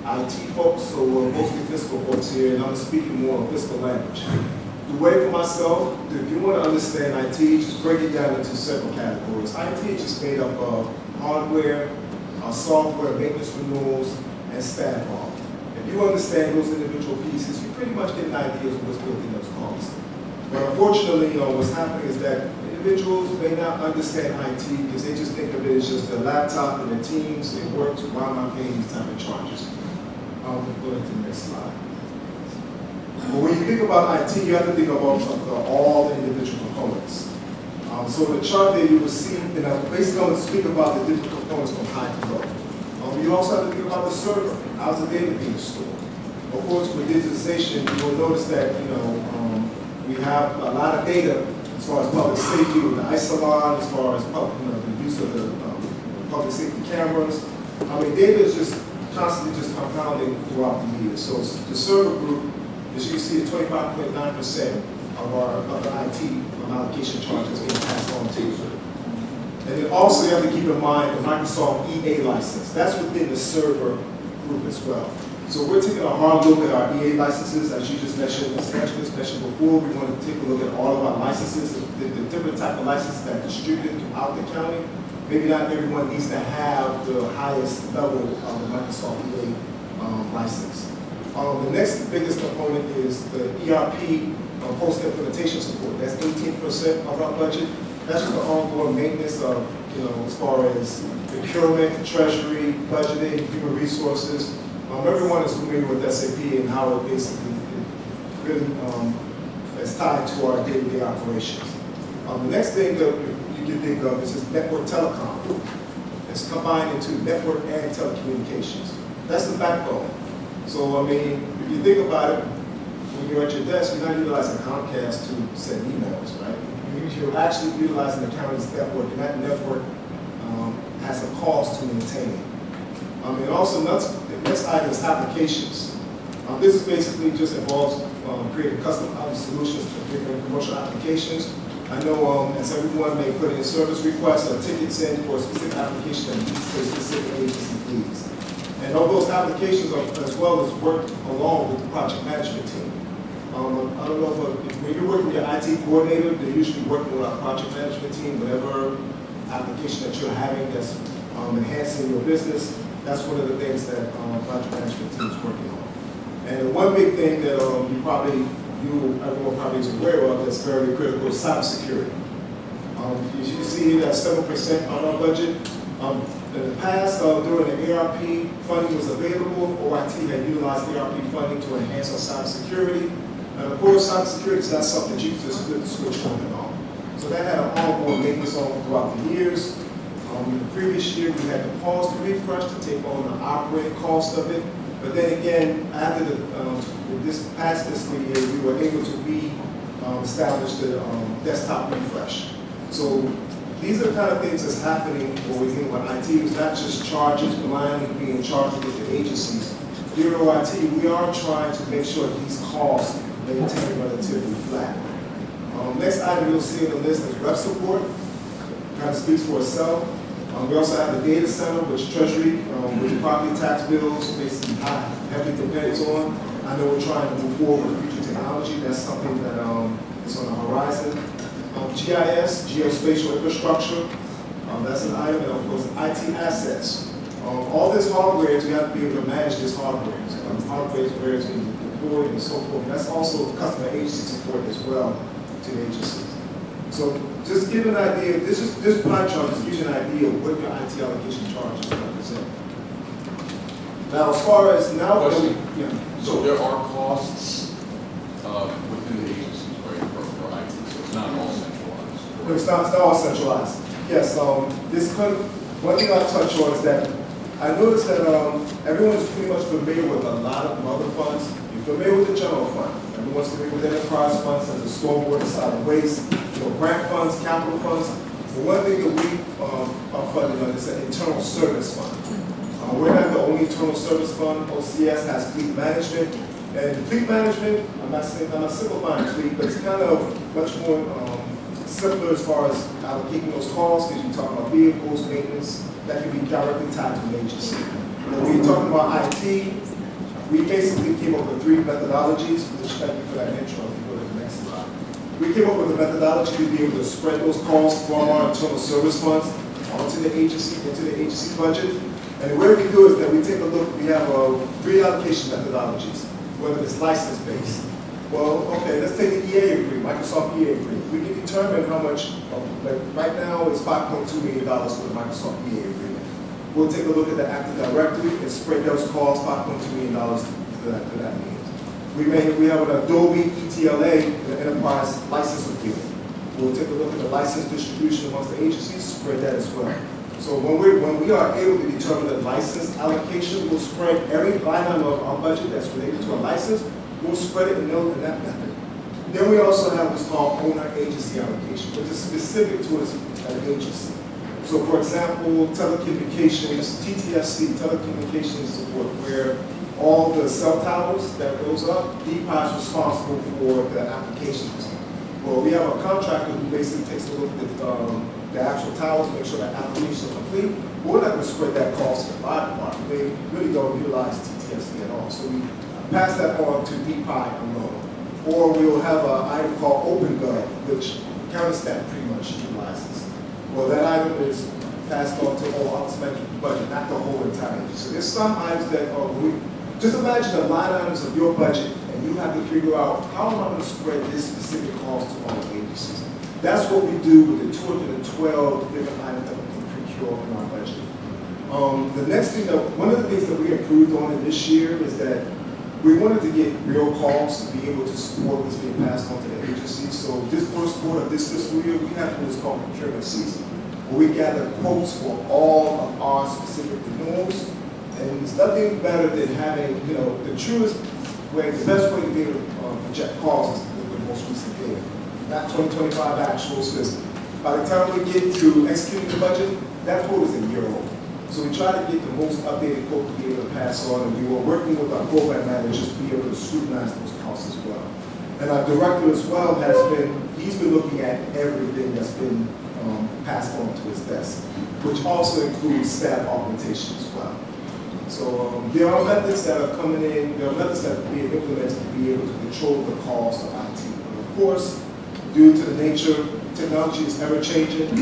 IT folks, so we're mostly fiscal folks here, and I'm speaking more on fiscal language. The way for myself, if you want to understand IT, just break it down into several categories. IT is just made up of hardware, software, maintenance renewals, and staff aug. If you understand those individual pieces, you pretty much get an idea of what's built in those costs. But unfortunately, what's happening is that individuals may not understand IT because they just think of it as just a laptop and the Teams, it works, why am I paying these type of charges? Go to the next slide. But when you think about IT, you have to think about all the individual components. So the chart there you will see, and I'm basically going to speak about the different components from high to low. You also have to think about the server. How's the data being stored? Of course, with digitization, you will notice that we have a lot of data as far as public safety with the ISOLON, as far as the use of the public safety cameras. I mean, data is just constantly just compounding throughout the years. So the server group, as you can see, is 25.9% of the IT allocation charges being passed on to you. And then also you have to keep in mind the Microsoft EA license. That's within the server group as well. So we're taking a hard look at our EA licenses, as you just mentioned, as Angela mentioned before. We want to take a look at all of our licenses, the different type of licenses that are distributed throughout the county. Maybe not everyone needs to have the highest level of the Microsoft EA license. The next biggest component is the ERP post-implementation support. That's 18% of our budget. That's just the ongoing maintenance of, as far as procurement, treasury, budgeting, human resources. Everyone is familiar with SAP and how it basically really is tied to our day-to-day operations. The next thing that you can think of is just network telecom. It's combined into network and telecommunications. That's the backbone. So, I mean, if you think about it, when you're at your desk, you're not utilizing Comcast to send emails, right? You're actually utilizing the county's network, and that network has a cost to maintain. And also, the next item is applications. This is basically just involves creating custom solutions for different commercial applications. I know as everyone may put in service requests or tickets in for a specific application that meets a specific agency needs. And all those applications are, as well as work along with the project management team. I don't know if when you're working with your IT coordinator, they're usually working with our project management team, whatever application that you're having that's enhancing your business. That's one of the things that project management team is working on. And one big thing that everyone probably is aware of that's very critical is cybersecurity. As you can see, that's 7% on our budget. In the past, during the ARP funding was available, OIT had utilized ARP funding to enhance our cybersecurity. And of course, cybersecurity is not something that you just flip the switch on and off. So that had an ongoing maintenance on throughout the years. In the previous year, we had to pause the refresh to take on the operating cost of it. But then again, after this past fiscal year, we were able to establish the desktop refresh. So these are the kind of things that's happening when we think about IT. It's not just charges, blindly being charged with the agencies. Here at OIT, we are trying to make sure that these costs maintain relatively flat. Next item you'll see on the list is rep support. Kind of speaks for itself. We also have the data center, which Treasury, which property tax bills basically heavily depends on. I know we're trying to move forward with future technology. That's something that is on the horizon. GIS, geospatial infrastructure, that's an item. And of course, IT assets. All this hardware, we have to be able to manage this hardware. Hardware is where it's being deployed and so forth. And that's also customer agency support as well to the agencies. So just give an idea, this pie chart is usually an idea of what your IT allocation charges represent. Now, as far as now, so there are costs within the agencies, right, for IT, so it's not all centralized. No, it's not all centralized. Yes, one thing I'll touch on is that I noticed that everyone is pretty much familiar with a lot of other funds. You're familiar with the general fund. Everyone's familiar with enterprise funds such as stormwater, solid waste, grant funds, capital funds. But one thing that we are funding on is an internal service fund. We're not the only internal service fund. OCS has fleet management. And fleet management, I'm not simplifying fleet, but it's kind of much more simpler as far as allocating those costs, because you talk about vehicles, maintenance, that can be directly tied to an agency. When we're talking about IT, we basically came up with 3 methodologies, which thank you for that intro. If you go to the next slide. We came up with a methodology to be able to spread those costs from our internal service funds onto the agency, into the agency budget. And the way we do is that we take a look, we have 3 allocation methodologies, whether it's license-based. Well, okay, let's take the EA agreement, Microsoft EA agreement. We can determine how much, like right now it's $5.2 million for the Microsoft EA agreement. We'll take a look at the Active Directory and spread those costs, $5.2 million to that means. We have an Adobe ETLA, the enterprise license agreement. We'll take a look at the license distribution amongst the agencies, spread that as well. So when we are able to determine the license allocation, we'll spread every line item of our budget that's related to a license, we'll spread it in that method. Then we also have what's called owner agency allocation, which is specific to an agency. So for example, telecommunications, TTFC, telecommunications support, where all the cell towers that goes up, DPI is responsible for the applications. Well, we have a contractor who basically takes a look at the actual towers, make sure that applications are complete. We're not going to spread that cost to the fire department. They really don't utilize TTFC at all. So we pass that on to DPI alone. Or we'll have an item called OpenGov, which county staff pretty much utilizes. Well, that item is passed on to all office management budget, not the whole entire agency. So there's some items that just imagine the line items of your budget, and you have to figure out how am I going to spread this specific cost to all agencies. That's what we do with the 212 different items that we can procure in our budget. The next thing, one of the things that we improved on in this year is that we wanted to get real costs to be able to support what's being passed on to the agencies. So this first quarter of this fiscal year, we have what's called procurement season, where we gather quotes for all of our specific renewals. And it's nothing better than having, the truest way, the best way to be able to project costs is with the most recent data. Not 2025 actuals, because by the time we get to executing the budget, that quote is a year old. So we try to get the most updated quote to be able to pass on, and we were working with our program managers to be able to scrutinize those costs as well. And our director as well he's been looking at everything that's been passed on to his desk, which also includes staff augmentation as well. So there are methods that are coming in, there are methods that are being implemented to be able to control the cost of IT. But of course, due to the nature, technology is ever changing.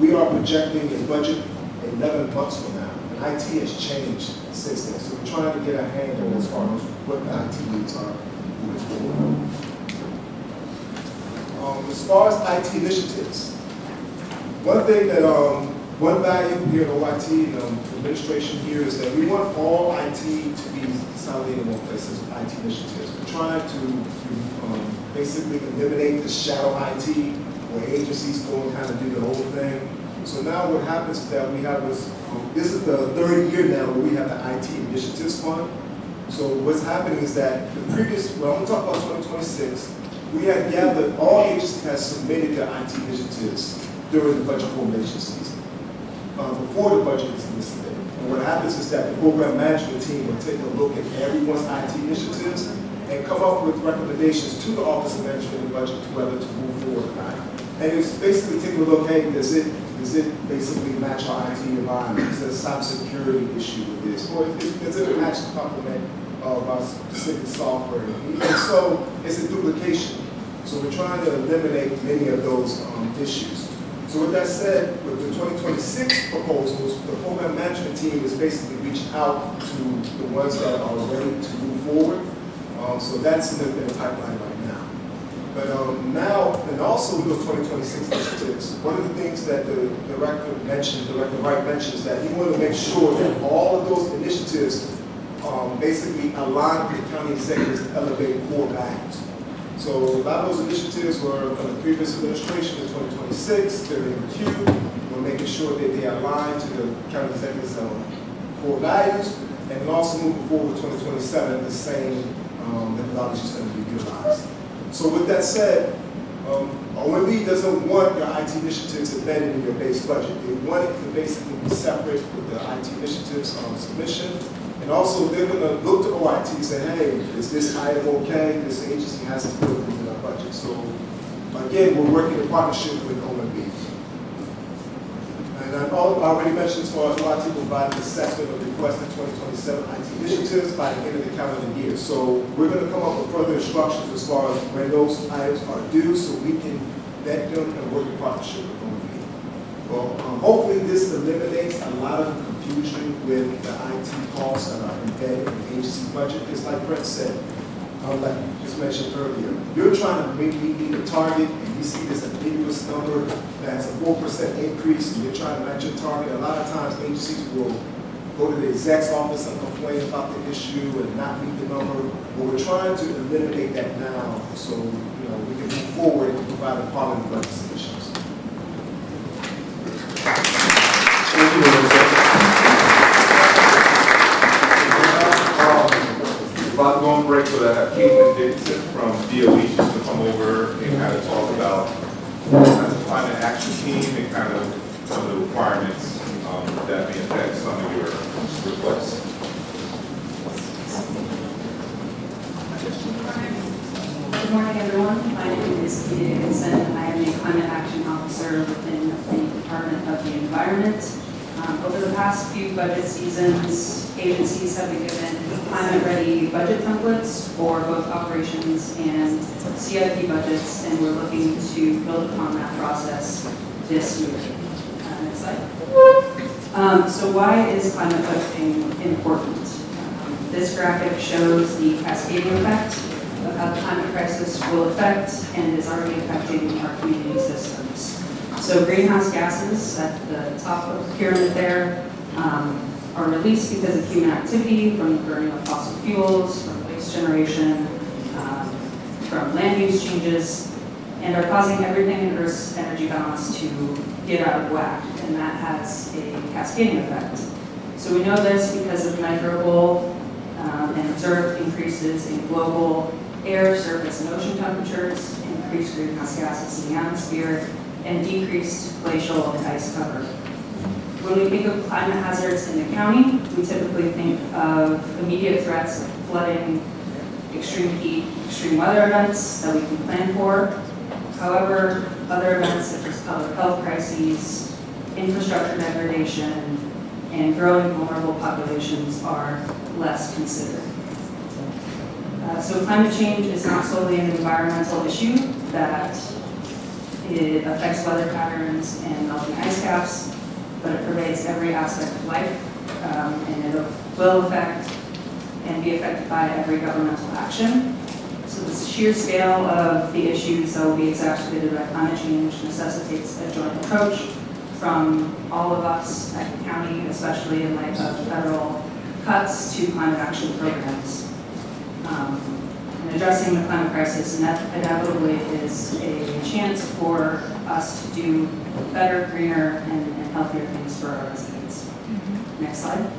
We are projecting a budget 11 months from now, and IT has changed since then. So we're trying to get a handle as far as what the IT needs are moving forward. As far as IT initiatives, one thing that one value here at OIT and administration here is that we want all IT to be consolidated in one place as IT initiatives. We're trying to basically eliminate the shadow IT where agencies go and kind of do the whole thing. So now what happens is that we have this is the third year now where we have the IT Initiatives Fund. So what's happening is that the previous, I'm going to talk about 2026, we had gathered, all agencies have submitted their IT initiatives during the budget formation season, before the budget is submitted. And what happens is that the program management team will take a look at everyone's IT initiatives and come up with recommendations to the Office of Management and Budget to whether to move forward or not. And it's basically taking a look, hey, does it basically match our IT environment? Is there a cybersecurity issue with this? Or does it match the complement of our specific software? And so it's a duplication. So we're trying to eliminate many of those issues. So with that said, with the 2026 proposals, the program management team is basically reaching out to the ones that are ready to move forward. So that's in the pipeline right now. But now, and also with those 2026 initiatives, one of the things that the Director Wright mentioned, is that he wanted to make sure that all of those initiatives basically align with the county executive's elevated core values. So a lot of those initiatives were from the previous administration in 2026, they're in the queue. We're making sure that they align to the county executive's core values. And also moving forward with 2027, the same methodology is going to be utilized. So with that said, OMB doesn't want your IT initiatives embedded in your base budget. They want it to basically be separate with the IT initiatives submission. And also, they're going to look to OIT and say, hey, is this item okay? This agency has to put it in our budget. So again, we're working in partnership with OMB. And I've already mentioned as far as OIT providing assessment of requested 2027 IT initiatives by the end of the calendar year. So we're going to come up with further instructions as far as when those items are due so we can vet them and work in partnership with OMB. Well, hopefully this eliminates a lot of confusion with the IT costs that are embedded in the agency budget. It's like Brett said, like just mentioned earlier, you're trying to meet a target and you see this ambiguous number that's a 4% increase and you're trying to match your target. A lot of times agencies will go to the exec's office and complain about the issue and not meet the number. But we're trying to eliminate that now so we can move forward and provide quality budget solutions. Thank you, Mr. About to go on break, so that I have Caitlin Dixon from DOE just to come over and kind of talk about the climate action team and kind of some of the requirements that may affect some of your requests. Good morning, everyone. My name is Edie Dickinson. I am a climate action officer within the Department of the Environment. Over the past few budget seasons, agencies have been given climate-ready budget templates for both operations and CIP budgets, and we're looking to build upon that process this year. Next slide. So why is climate budgeting important? This graphic shows the cascading effect of how the climate crisis will affect and is already affecting our community systems. So greenhouse gases at the top of the pyramid there are released because of human activity, from the burning of fossil fuels, from waste generation, from land use changes, and are causing everything in Earth's energy balance to get out of whack, and that has a cascading effect. So we know this because of measurable and observed increases in global air, surface, and ocean temperatures, increased greenhouse gases in the atmosphere, and decreased glacial and ice cover. When we think of climate hazards in the county, we typically think of immediate threats like flooding, extreme heat, extreme weather events that we can plan for. However, other events such as public health crises, infrastructure degradation, and growing vulnerable populations are less considered. So climate change is not solely an environmental issue that it affects weather patterns and melting ice caps, but it pervades every aspect of life, and it will affect and be affected by every governmental action. So the sheer scale of the issues that will be exacerbated by climate change necessitates a joint approach from all of us at the county, especially in light of federal cuts to climate action programs. And addressing the climate crisis inevitably is a chance for us to do better, greener, and healthier things for our residents. Next slide.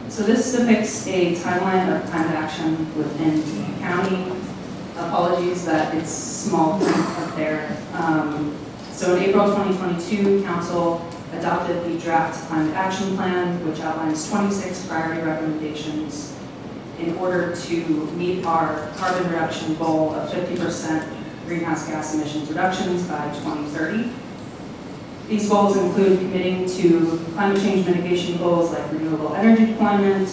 So this depicts a timeline of climate action within the county. Apologies that it's small print up there. So in April 2022, Council adopted the draft Climate Action Plan, which outlines 26 priority recommendations in order to meet our carbon reduction goal of 50% greenhouse gas emissions reductions by 2030. These goals include committing to climate change mitigation goals like renewable energy deployment,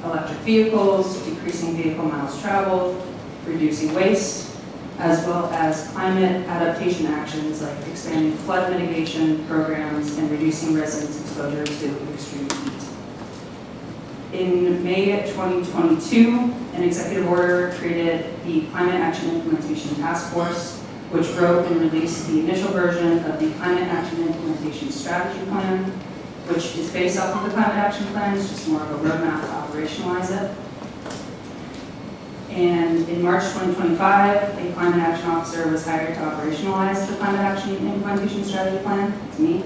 electric vehicles, decreasing vehicle miles traveled, reducing waste, as well as climate adaptation actions like expanding flood mitigation programs and reducing residents' exposure to extreme heat. In May 2022, an executive order created the Climate Action Implementation Task Force, which wrote and released the initial version of the Climate Action Implementation Strategy Plan, which is based off of the Climate Action Plan. It's just more of a roadmap to operationalize it. And in March 2025, a climate action officer was hired to operationalize the Climate Action Implementation Strategy Plan. It's me.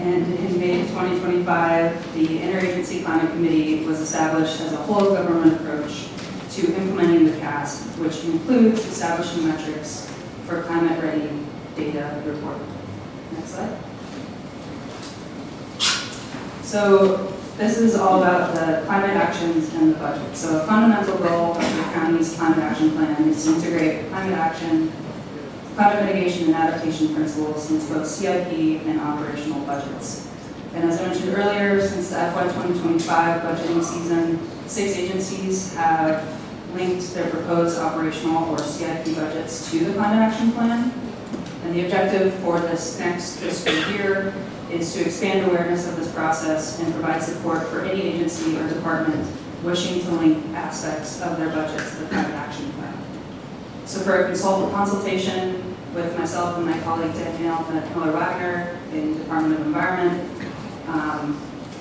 And in May of 2025, the Interagency Climate Committee was established as a whole government approach to implementing the CASP, which includes establishing metrics for climate-ready data reporting. Next slide. So this is all about the climate actions and the budget. So a fundamental goal of the county's climate action plan is to integrate climate action, climate mitigation and adaptation principles into both CIP and operational budgets. And as I mentioned earlier, since the FY 2025 budgeting season, 6 agencies have linked their proposed operational or CIP budgets to the climate action plan. And the objective for this next fiscal year is to expand awareness of this process and provide support for any agency or department wishing to link aspects of their budgets to the climate action plan. So for a consultation with myself and my colleague Danielle Miller-Wagner in the Department of Environment,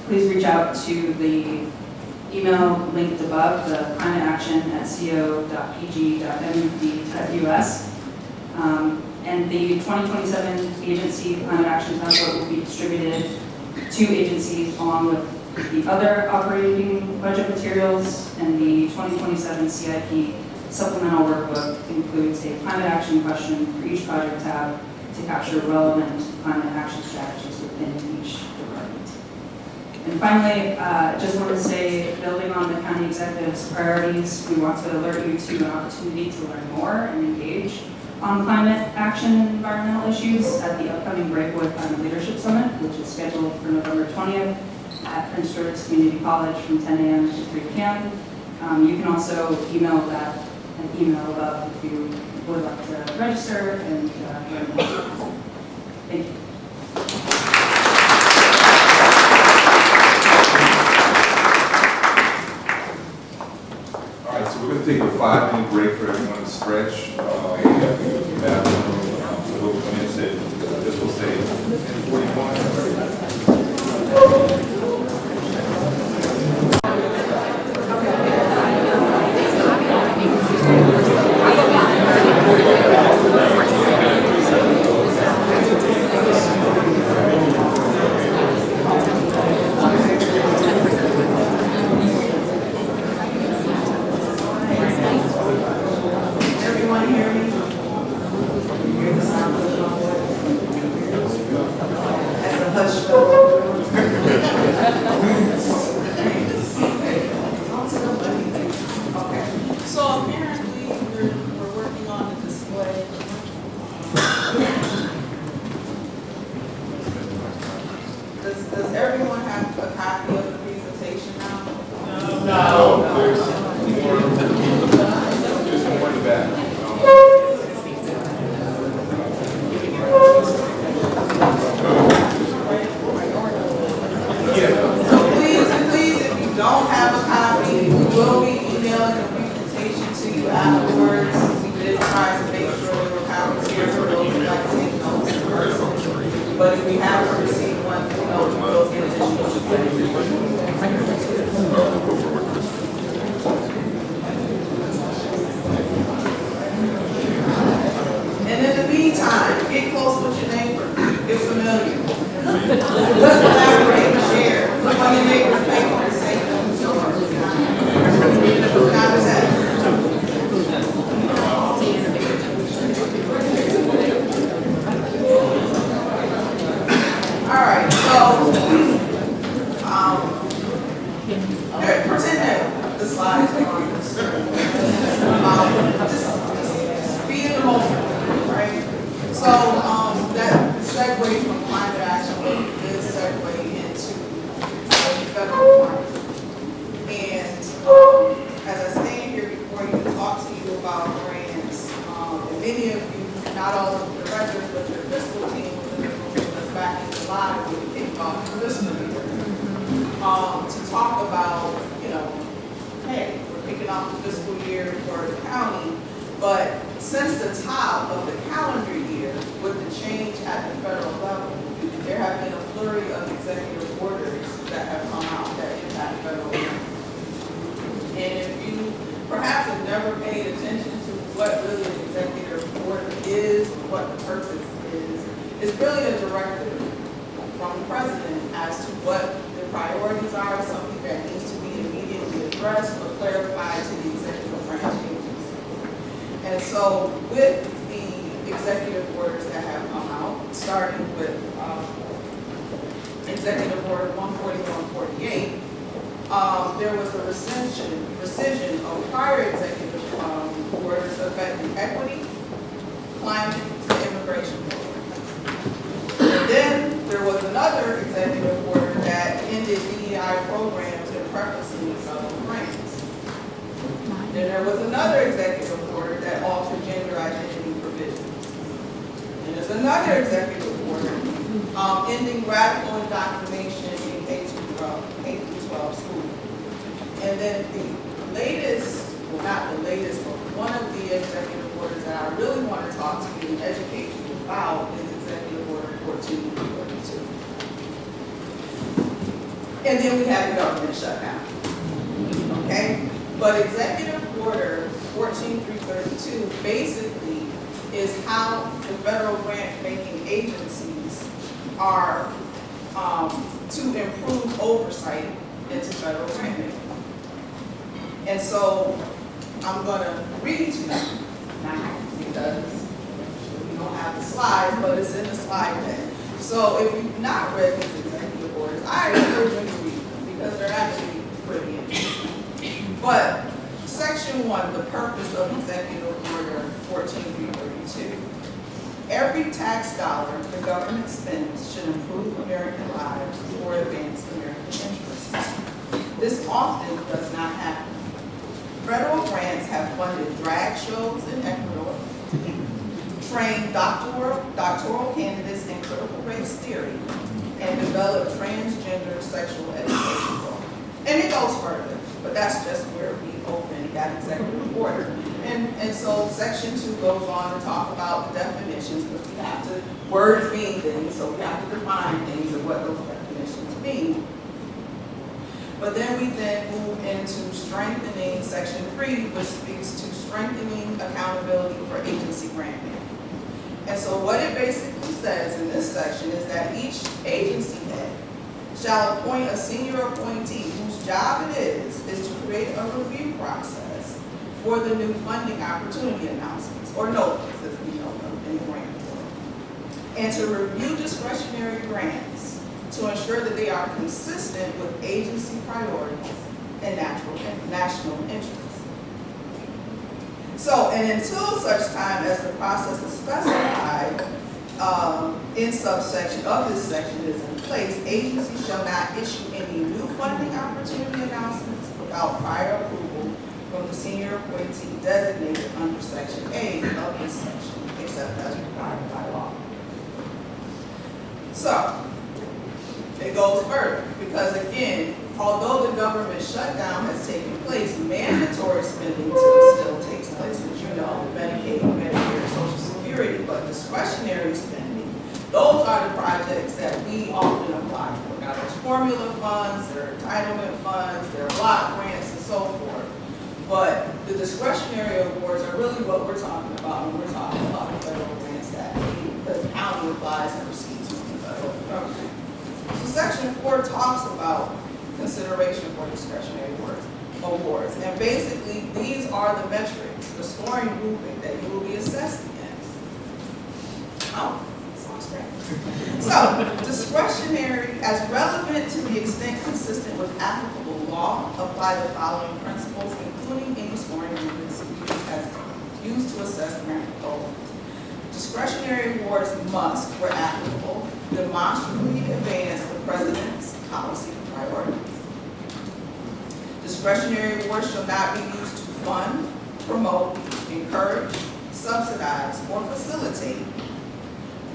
please reach out to the email linked above, the climateaction@co.pg.md.us. And the 2027 agency climate action template will be distributed to agencies along with the other operating budget materials, and the 2027 CIP supplemental workbook includes a climate action question for each project tab to capture relevant climate action strategies within each department. And finally, just want to say, building on the county executive's priorities, we want to alert you to an opportunity to learn more and engage on climate action and environmental issues at the upcoming Brakewood Climate Leadership Summit, which is scheduled for November 20th at Prince George's Community College from 10 a.m. to 3 p.m. You can also email that an email above if you would like to register and learn more. Thank you. All right, so we're going to take a 5-minute break for everyone to stretch. This will say 41. Everyone hear me? Hear the sound of the as a hush. Okay, so apparently we're working on the display. Does everyone have a copy of the presentation now? No, there's more in the back. So please, if you don't have a copy, we will be emailing the presentation to you afterwards. We did try to make sure there were copies here for those who like to take notes in person. But if we haven't received one, we know we will get additional. And in the meantime, get close with your neighbor, get familiar. Let's collaborate and share. Look on your neighbor's paper and say, contact. All right, so, pretend that the slides are on the screen. Just be in the moment, right? So, that segue from climate action is segue into federal climate. And as I stand here before you to talk to you about grants, and many of you, not all of the directors, but your fiscal team was in the room with us back in July when we kicked off the fiscal year, to talk about, hey, we're kicking off the fiscal year for the county, but since the top of the calendar year, with the change at the federal level, there have been a flurry of executive orders that have come out that impact federal government. And if you perhaps have never paid attention to what really an executive order is, what the purpose is, it's really a directive from the president priorities are, something that needs to be immediately addressed or clarified to the executive branch agency. And so with the executive orders that have come out, starting with Executive Order 14148, there was a rescission of prior executive orders affecting equity, climate, and immigration programs. And then there was another executive order that ended DEI programs and preferencing federal grants. Then there was another executive order that altered gender identity provisions. And there's another executive order ending radical indoctrination in K-12 schools. And then the latest, well not the latest, but one of the executive orders that I really want to talk to you and educate you about is Executive Order 1432. And then we had the government shutdown. Okay? But Executive Order 14332 basically is how the federal grant-making agencies are to improve oversight into federal grant making. And so I'm going to read to you now because we don't have the slides, but it's in the slide deck. So if you've not read these executive orders, I encourage you to read them because they're actually pretty interesting. But Section 1, the purpose of Executive Order 14332. Every tax dollar the government spends should improve American lives or advance American interests. This often does not happen. Federal grants have funded drag shows in Ecuador, trained doctoral candidates in critical race theory, and developed transgender sexual education programs. And it goes further, but that's just where we open that executive order. And so Section 2 goes on to talk about the definitions, because we have to, words mean things, so we have to define things and what those definitions mean. But then we move into strengthening Section 3, which speaks to strengthening accountability for agency grant making. And so what it basically says in this section is that each agency head shall appoint a senior appointee whose job it is to create a review process for the new funding opportunity announcements, or notice, as we know them in the grant world, and to review discretionary grants to ensure that they are consistent with agency priorities and national interests. So, and until such time as the process is specified in subsection of this section is in place, agencies shall not issue any new funding opportunity announcements without prior approval from the senior appointee designated under Section A of this section, except as required by law. So, it goes further, because again, although the government shutdown has taken place, mandatory spending still takes place, which you know, Medicaid, Medicare, Social Security, but discretionary spending, those are the projects that we often apply for. Now, there's formula funds, there are entitlement funds, there are block grants, and so forth. But the discretionary awards are really what we're talking about when we're talking about the federal grants that the county applies and receives from the federal government. So Section 4 talks about consideration for discretionary awards. And basically, these are the metrics, the scoring grouping that you will be assessed against. Oh, sounds great. So, discretionary, as relevant to the extent consistent with applicable law, apply the following principles, including any scoring groupings used to assess grant proposals. Discretionary awards must, where applicable, demonstrably advance the president's policy priorities. Discretionary awards shall not be used to fund, promote, encourage, subsidize, or facilitate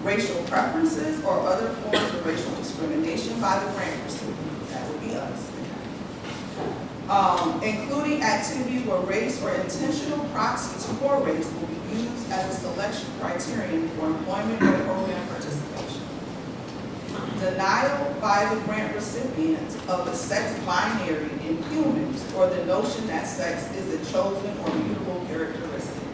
racial preferences or other forms of racial discrimination by the grant recipient. That would be us. Including activities where race or intentional proxies for race will be used as a selection criterion for employment or program participation. Denial by the grant recipient of the sex binary in humans, or the notion that sex is a chosen or mutable characteristic.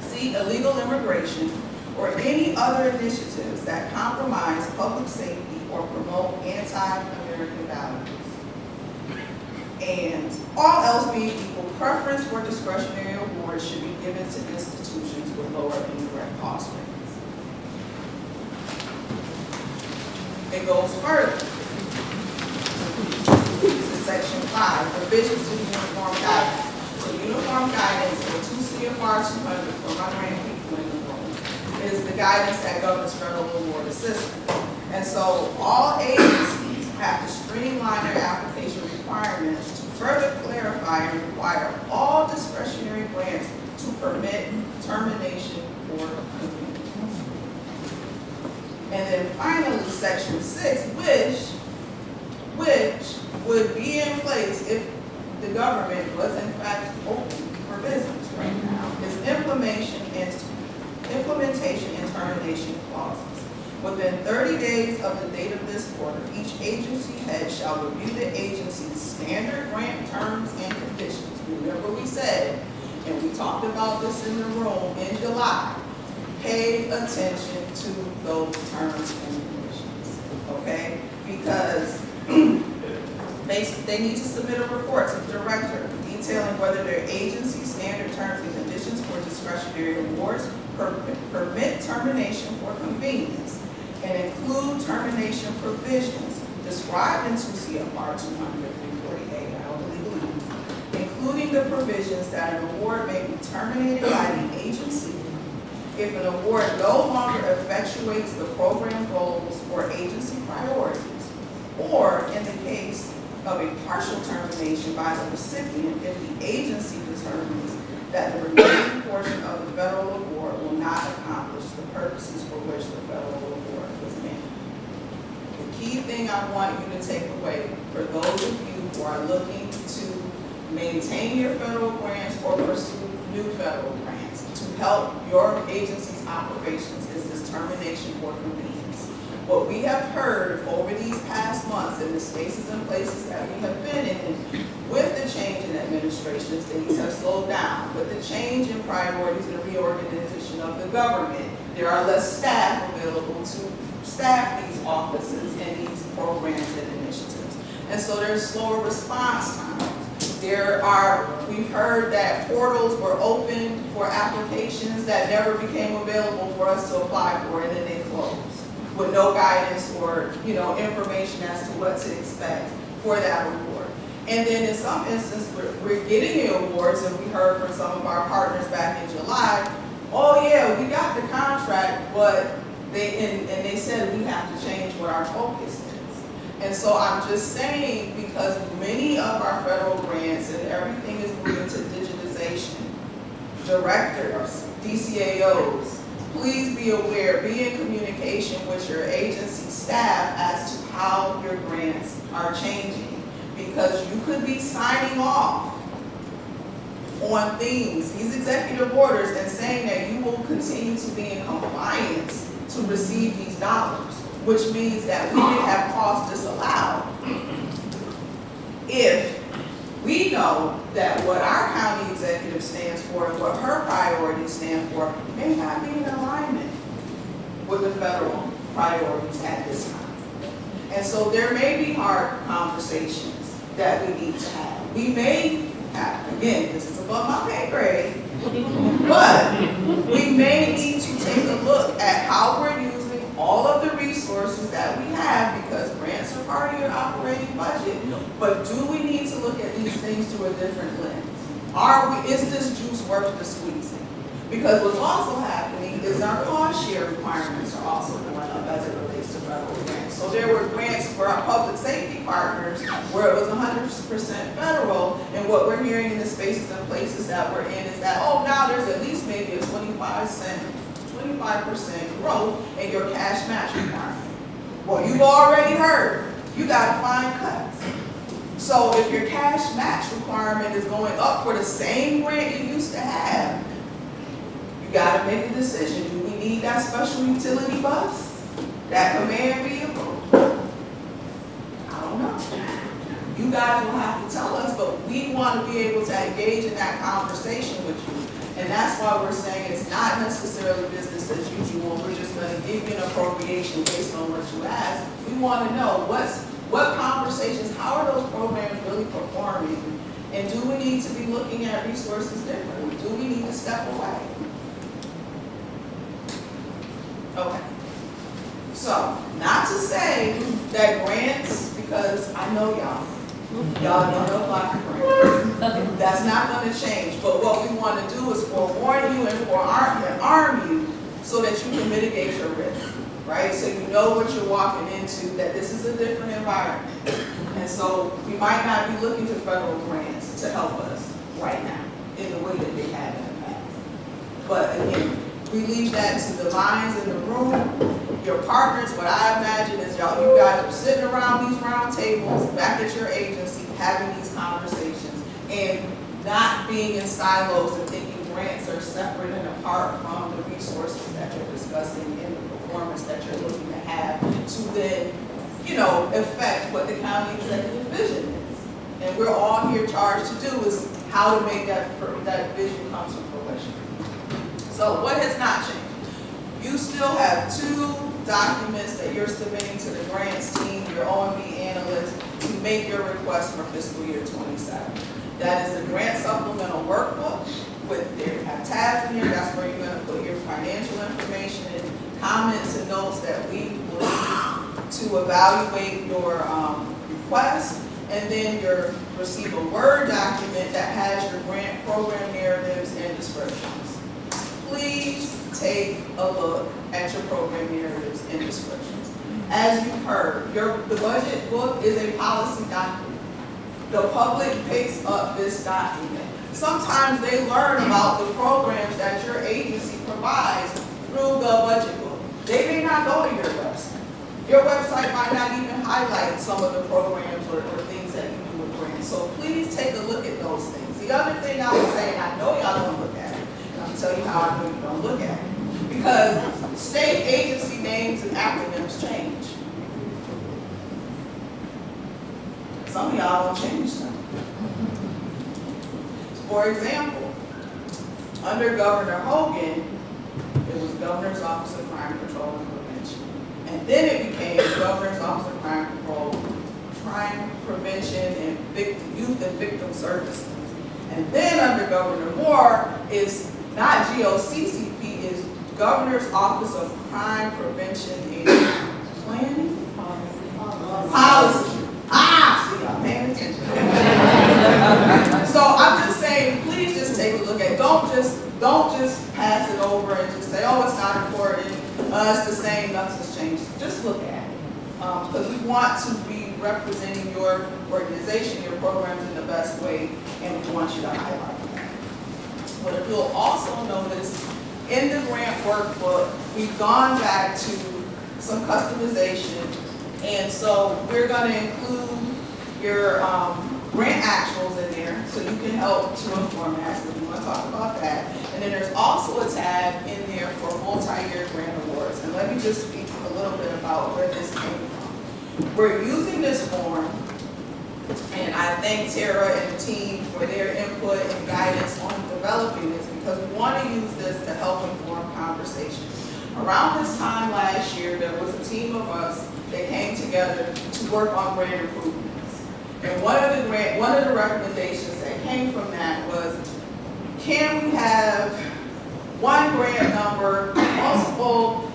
C, illegal immigration or any other initiatives that compromise public safety or promote anti-American values. And all else being equal, preference for discretionary awards should be given to institutions with lower indirect cost rates. It goes further. To Section 5, revisions to the uniform guidance. So uniform guidance for 2 CFR 200 for my grand people in the room is the guidance that governs federal award assistance. And so all agencies have to streamline their application requirements to further clarify and require all discretionary grants to permit termination for convenience. And then finally, Section 6, which would be in place if the government was in fact open for business right now, is implementation and termination clauses. Within 30 days of the date of this order, each agency head shall review the agency's standard grant terms and conditions. Remember we said, and we talked about this in the room in July, pay attention to those terms and conditions, okay? Because they need to submit a report to the director detailing whether their agency's standard terms and conditions for discretionary awards permit termination for convenience and include termination provisions described in 2 CFR 200-348, I don't believe, including the provisions that an award may be terminated by the agency if an award no longer effectuates the program goals or agency priorities, or in the case of a partial termination by the recipient if the agency determines that the remaining portion of the federal award will not accomplish the purposes for which the federal award was made. The key thing I want you to take away for those of you who are looking to maintain your federal grants or pursue new federal grants to help your agency's operations is this termination for convenience. What we have heard over these past months in the spaces and places that we have been in, with the change in administration, things have slowed down. With the change in priorities and reorganization of the government, there are less staff available to staff these offices and these programs and initiatives. And so there's slower response times. We've heard that portals were opened for applications that never became available for us to apply for, and then they closed with no guidance or, information as to what to expect for that award. And then in some instances, we're getting the awards, and we heard from some of our partners back in July, oh yeah, we got the contract, but they said we have to change what our focus is. And so I'm just saying, because many of our federal grants and everything is moving to digitization, directors, DCAOs, please be aware, be in communication with your agency staff as to how your grants are changing. Because you could be signing off on things, these executive orders, and saying that you will continue to be in compliance to receive these dollars, which means that we can have costs disallowed if we know that what our county executive stands for and what her priorities stand for may not be in alignment with the federal priorities at this time. And so there may be hard conversations that we need to have. We may have, again, this is above my pay grade, but we may need to take a look at how we're using all of the resources that we have, because grants are part of your operating budget. But do we need to look at these things through a different lens? Is this juice worth the squeezing? Because what's also happening is our cost share requirements are also going up as it relates to federal grants. So there were grants for our public safety partners where it was 100% federal, and what we're hearing in the spaces and places that we're in is that, oh, now there's at least maybe a 25% growth in your cash match requirement. Well, you've already heard, you got to find cuts. So if your cash match requirement is going up for the same grant you used to have, you got to make a decision. Do we need that special utility bus? That command vehicle? I don't know. You guys will have to tell us, but we want to be able to engage in that conversation with you. And that's why we're saying it's not necessarily business as usual. We're just gonna give you an appropriation based on what you asked. We wanna know what conversations, how are those programs really performing? And do we need to be looking at resources differently? Do we need to step away? Okay. So, not to say that grants, because I know y'all don't know about grants. That's not gonna change, but what we wanna do is forewarn you and arm you so that you can mitigate your risk, right? So you know what you're walking into, that this is a different environment. And so we might not be looking to federal grants to help us right now in the way that they have in the past. But again, we leave that to the minds in the room. Your partners, what I imagine is you guys are sitting around these round tables back at your agency having these conversations and not being in silos and thinking grants are separate and apart from the resources that you're discussing and the performance that you're looking to have to then, affect what the county executive vision is. And we're all here charged to do is how to make that vision come to fruition. So what has not changed? You still have 2 documents that you're submitting to the grants team, your OMB analyst, to make your request for fiscal year 27. That is the grant supplemental workbook there have tabs in here. That's where you're going to put your financial information and comments and notes that we will need to evaluate your request. And then you'll receive a Word document that has your grant program narratives and descriptions. Please take a look at your program narratives and descriptions. As you've heard, the budget book is a policy document. The public picks up this document. Sometimes they learn about the programs that your agency provides through the budget book. They may not go to your website. Your website might not even highlight some of the programs or things that you do with grants. So please take a look at those things. The other thing I would say, and I know y'all don't look at it, and I'll tell you how I know you don't look at it. Because state agency names and acronyms change. Some of y'all don't change them. For example, under Governor Hogan, it was Governor's Office of Crime Control and Prevention. And then it became Governor's Office of Crime Prevention and Youth and Victim Services. And then under Governor Moore is not GOCCP, is Governor's Office of Crime Prevention and Planning? Policy. See, I'm paying attention. So I'm just saying, please just take a look at it. Don't just pass it over and just say, oh, it's not important. It's the same, nothing's changed. Just look at it. Because we want to be representing your organization, your programs in the best way, and we want you to highlight that. But you'll also notice in the grant workbook, we've gone back to some customization. And so we're going to include your grant actuals in there so you can help to inform that. So we want to talk about that. And then there's also a tab in there for multi-year grant awards. And let me just speak a little bit about where this came from. We're using this form, and I thank Tara and the team for their input and guidance on developing this because we want to use this to help inform conversations. Around this time last year, there was a team of us that came together to work on grant improvements. And one of the recommendations that came from that was, can we have one grant number, multiple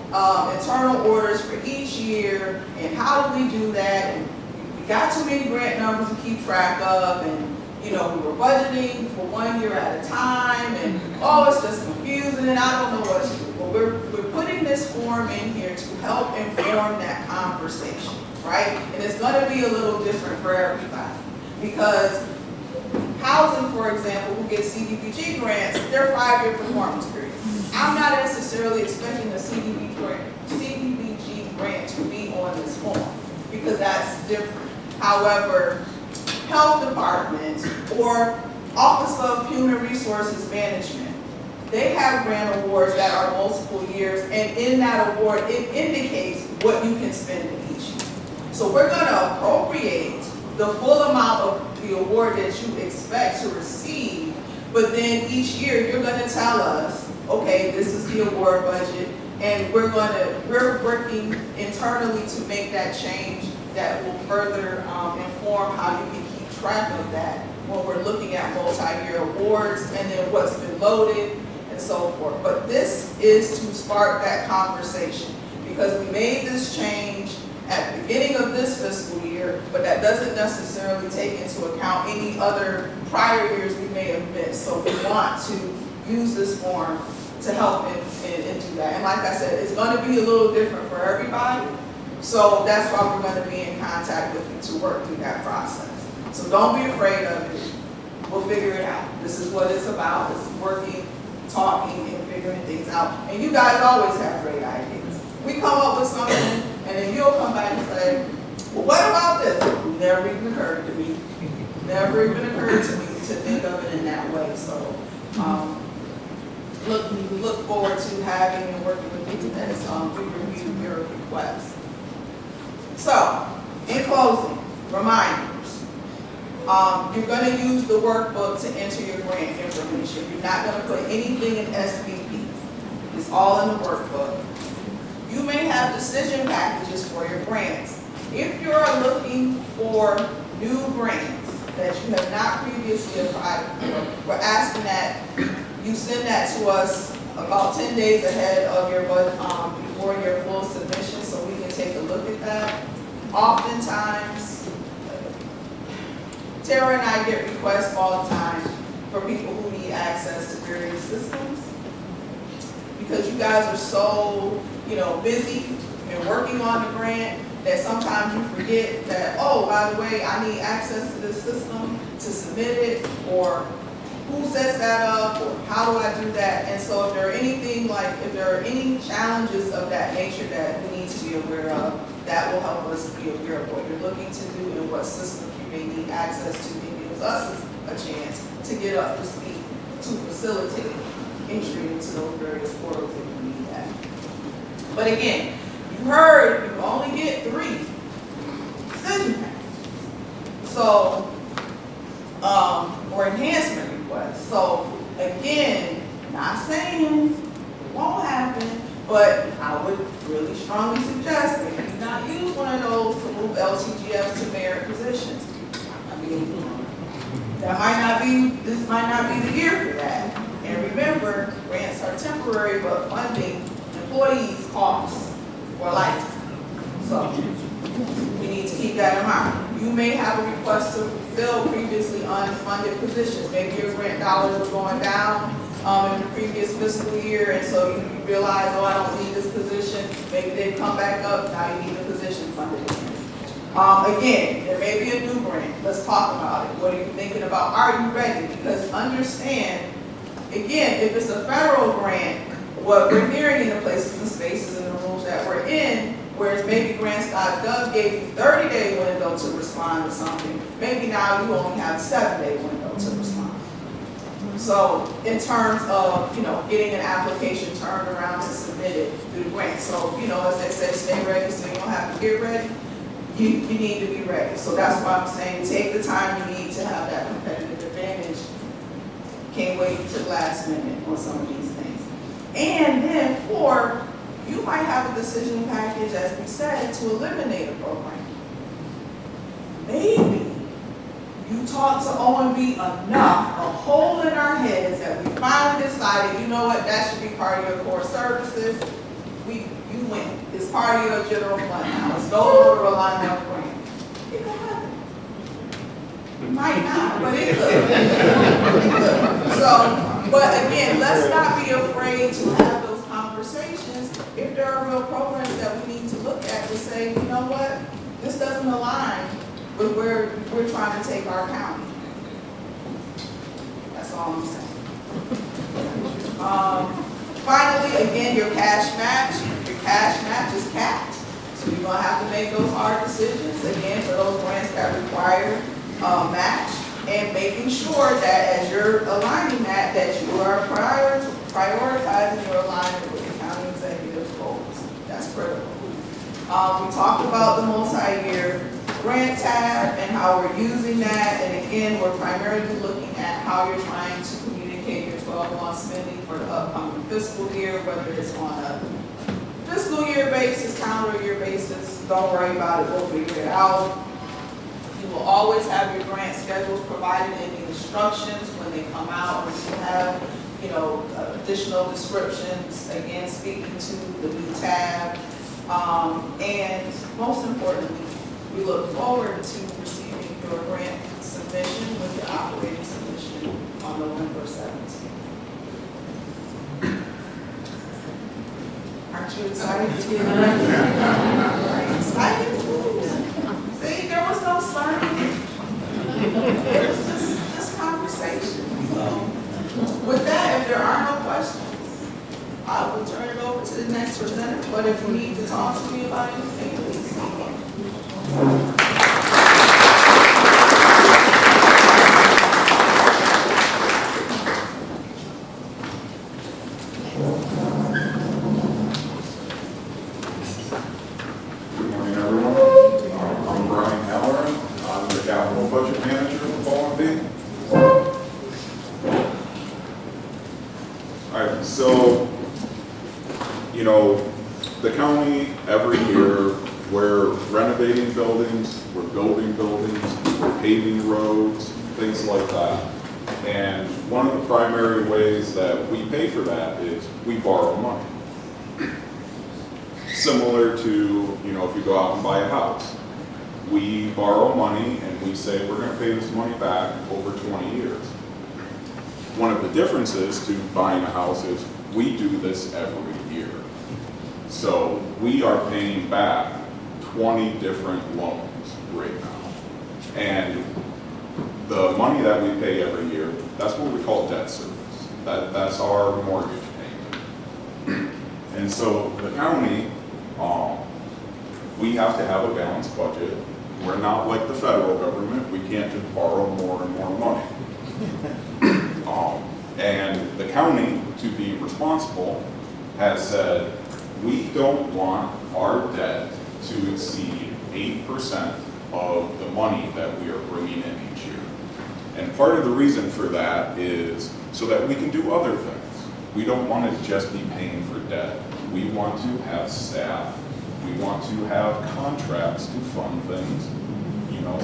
internal orders for each year, and how do we do that? And we got too many grant numbers to keep track of, and we were budgeting for 1 year at a time, and it's just confusing, and I don't know what to do. Well, we're putting this form in here to help inform that conversation, right? And it's going to be a little different for everybody because housing, for example, who gets CDBG grants, they're 5-year performance periods. I'm not necessarily expecting a CDBG grant to be on this form because that's different. However, health department or Office of Human Resources Management, they have grant awards that are multiple years, and in that award, it indicates what you can spend in each year. So we're going to appropriate the full amount of the award that you expect to receive, But then each year, you're gonna tell us, okay, this is the award budget, and we're working internally to make that change that will further inform how you can keep track of that when we're looking at multi-year awards and then what's been loaded and so forth. But this is to spark that conversation because we made this change at the beginning of this fiscal year, but that doesn't necessarily take into account any other prior years we may have missed. So we want to use this form to help and do that. And like I said, it's going to be a little different for everybody. So that's why we're going to be in contact with you to work through that process. So don't be afraid of it. We'll figure it out. This is what it's about. It's working, talking, and figuring things out. And you guys always have great ideas. We come up with something, and then you'll come back and say, well, what about this? Never even occurred to me. Never even occurred to me to think of it in that way. So we look forward to having and working with you as we review your requests. So, in closing, reminders. You're going to use the workbook to enter your grant information. You're not going to put anything in SVP. It's all in the workbook. You may have decision packages for your grants. If you're looking for new grants that you have not previously applied for, we're asking that you send that to us about 10 days ahead of your before your full submission so we can take a look at that. Oftentimes, Tara and I get requests all the time for people who need access to various systems because you guys are so, busy and working on the grant that sometimes you forget that, oh, by the way, I need access to this system to submit it, or who sets that up, or how do I do that? And so if there are any challenges of that nature that we need to be aware of, that will help us be aware of what you're looking to do and what systems you may need access to, and gives us a chance to get up to speed to facilitate entry into those various portals if you need that. But again, you heard you only get 3 decision packages. So, or enhancement requests. So again, not saying it won't happen, but I would really strongly suggest that you not use one of those to move LTGFs to merit positions. I mean, this might not be the year for that. And remember, grants are temporary, but funding employees costs for life. So we need to keep that in mind. You may have a request to fill previously unfunded positions. Maybe your grant dollars were going down in the previous fiscal year, and so you realize, oh, I don't need this position. Maybe they come back up, now you need a position funded again. Again, there may be a new grant. Let's talk about it. What are you thinking about? Are you ready? Because understand, again, if it's a federal grant, what we're hearing in the places and spaces and the rooms that we're in, whereas maybe grants.gov gave you 30-day window to respond to something, maybe now you only have a 7-day window to respond. So in terms of, getting an application turned around and submitted through the grant. So, as they say, stay ready so you don't have to get ready. You need to be ready. So that's why I'm saying take the time you need to have that competitive advantage. Can't wait till the last minute on some of these things. And then 4, you might have a decision package, as we said, to eliminate a program. Maybe you talk to OMB enough, a hole in our heads that we finally decided, you know what, that should be part of your core services. You win. It's part of your general fund now. It's no longer relying on grant. It could happen. It might not, but it could. So, but again, let's not be afraid to have those conversations. If there are real programs that we need to look at to say, you know what, this doesn't align with where we're trying to take our county. That's all I'm saying. Finally, again, your cash match. Your cash match is capped. So you're going to have to make those hard decisions, again, for those grants that require match, and making sure that as you're aligning that you are prioritizing your alignment with the county executive's goals. That's critical. We talked about the multi-year grant tab and how we're using that, and again, we're primarily looking at how you're trying to communicate allocate your 12-month spending for the upcoming fiscal year, whether it's on a fiscal year basis, calendar year basis. Don't worry about it, we'll figure it out. You will always have your grant schedules provided in the instructions when they come out, or you have, additional descriptions, again, speaking to the new tab. And most importantly, we look forward to receiving your grant submission with your operating submission on November 17th. Aren't you excited to get it? Excited? See, there was no slurring. It was just conversation. So, with that, if there are no questions, I will turn it over to the next presenter. But if you need to talk to me about anything, please speak up. The county, every year, we're renovating buildings, we're building buildings, we're paving roads, things like that. And one of the primary ways that we pay for that is we borrow money. Similar to, if you go out and buy a house. We borrow money and we say we're going to pay this money back over 20 years. One of the differences to buying a house is we do this every year. So we are paying back 20 different loans right now. And the money that we pay every year, that's what we call debt service. That's our mortgage payment. And so the county, we have to have a balanced budget. We're not like the federal government. We can't just borrow more and more money. And the county, to be responsible, has said, we don't want our debt to exceed 8% of the money that we are bringing in each year. And part of the reason for that is so that we can do other things. We don't want to just be paying for debt. We want to have staff. We want to have contracts to fund things.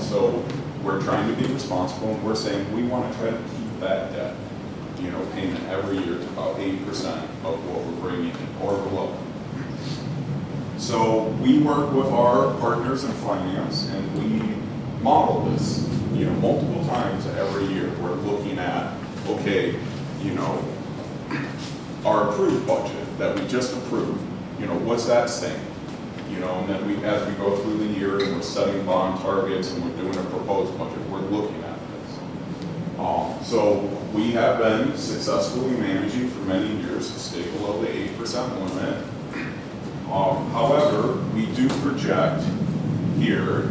So we're trying to be responsible, and we're saying we want to try to keep that debt, payment every year to about 8% of what we're bringing in or below. So we work with our partners in finance, and we model this, multiple times every year. We're looking at, our approved budget that we just approved, what's that saying? And then as we go through the year and we're setting bond targets and we're doing a proposed budget, we're looking at this. So we have been successfully managing for many years to stay below the 8% limit. However, we do project here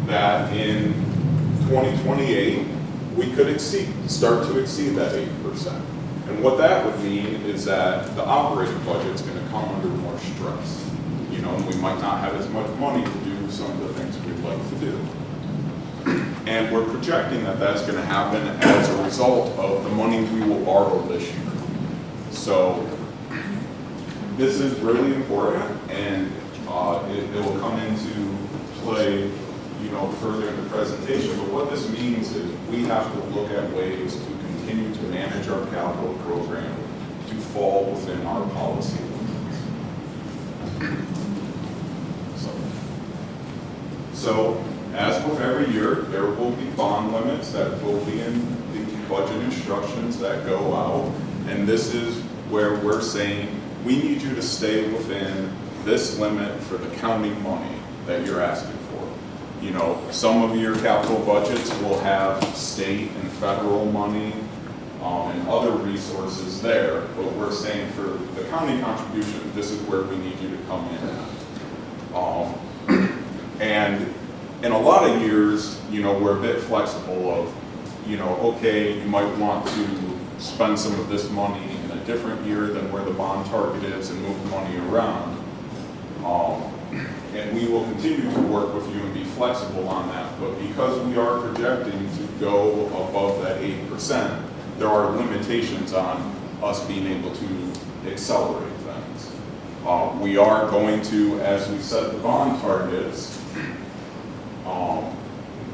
that in 2028, we could start to exceed that 8%. And what that would mean is that the operating budget is going to come under more stress. And we might not have as much money to do some of the things we'd like to do. And we're projecting that that's going to happen as a result of the money we will borrow this year. So this is really important, and it will come into play, further in the presentation. But what this means is we have to look at ways to continue to manage our capital program to fall within our policy. So, as with every year, there will be bond limits that will be in the budget instructions that go out. And this is where we're saying, we need you to stay within this limit for the county money that you're asking for. Some of your capital budgets will have state and federal money and other resources there. But we're saying for the county contribution, this is where we need you to come in at. And in a lot of years, we're a bit flexible of, okay, you might want to spend some of this money in a different year than where the bond target is and move the money around. And we will continue to work with you and be flexible on that. But because we are projecting to go above that 8%, there are limitations on us being able to accelerate things. We are going to, as we set the bond targets,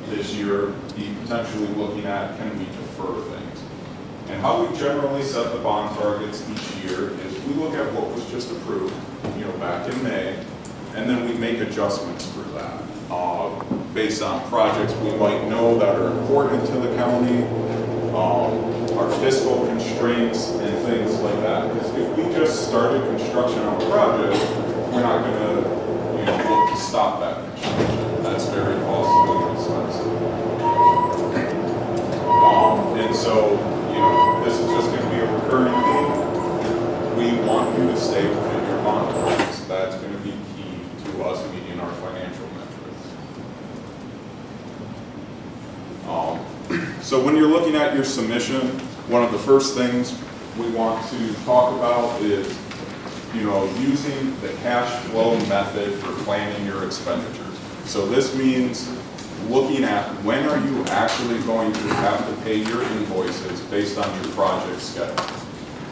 this year, be potentially looking at, can we defer things? And how we generally set the bond targets each year is we look at what was just approved, back in May, and then we make adjustments for that, based on projects we might know that are important to the county, our fiscal constraints and things like that. Because if we just started construction on a project, we're not going to look to stop that construction. That's very costly and expensive. And so, this is just going to be a recurring theme. We want you to stay within your bond targets. That's going to be key to us meeting our financial metrics. So when you're looking at your submission, one of the first things we want to talk about is, using the cash flow method for planning your expenditures. So this means looking at when are you actually going to have to pay your invoices based on your project schedule.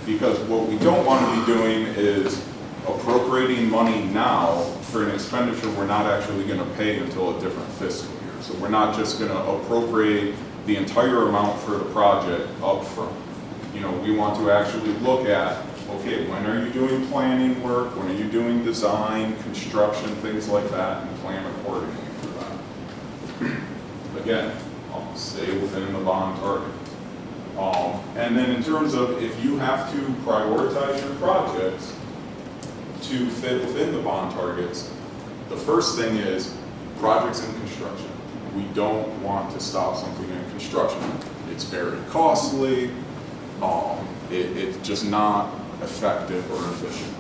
Because what we don't want to be doing is appropriating money now for an expenditure we're not actually going to pay until a different fiscal year. So we're not just going to appropriate the entire amount for the project up front. We want to actually look at, okay, when are you doing planning work? When are you doing design, construction, things like that, and plan accordingly for that. Again, stay within the bond target. And then in terms of if you have to prioritize your projects to fit within the bond targets, the first thing is projects in construction. We don't want to stop something in construction. It's very costly. It's just not effective or efficient.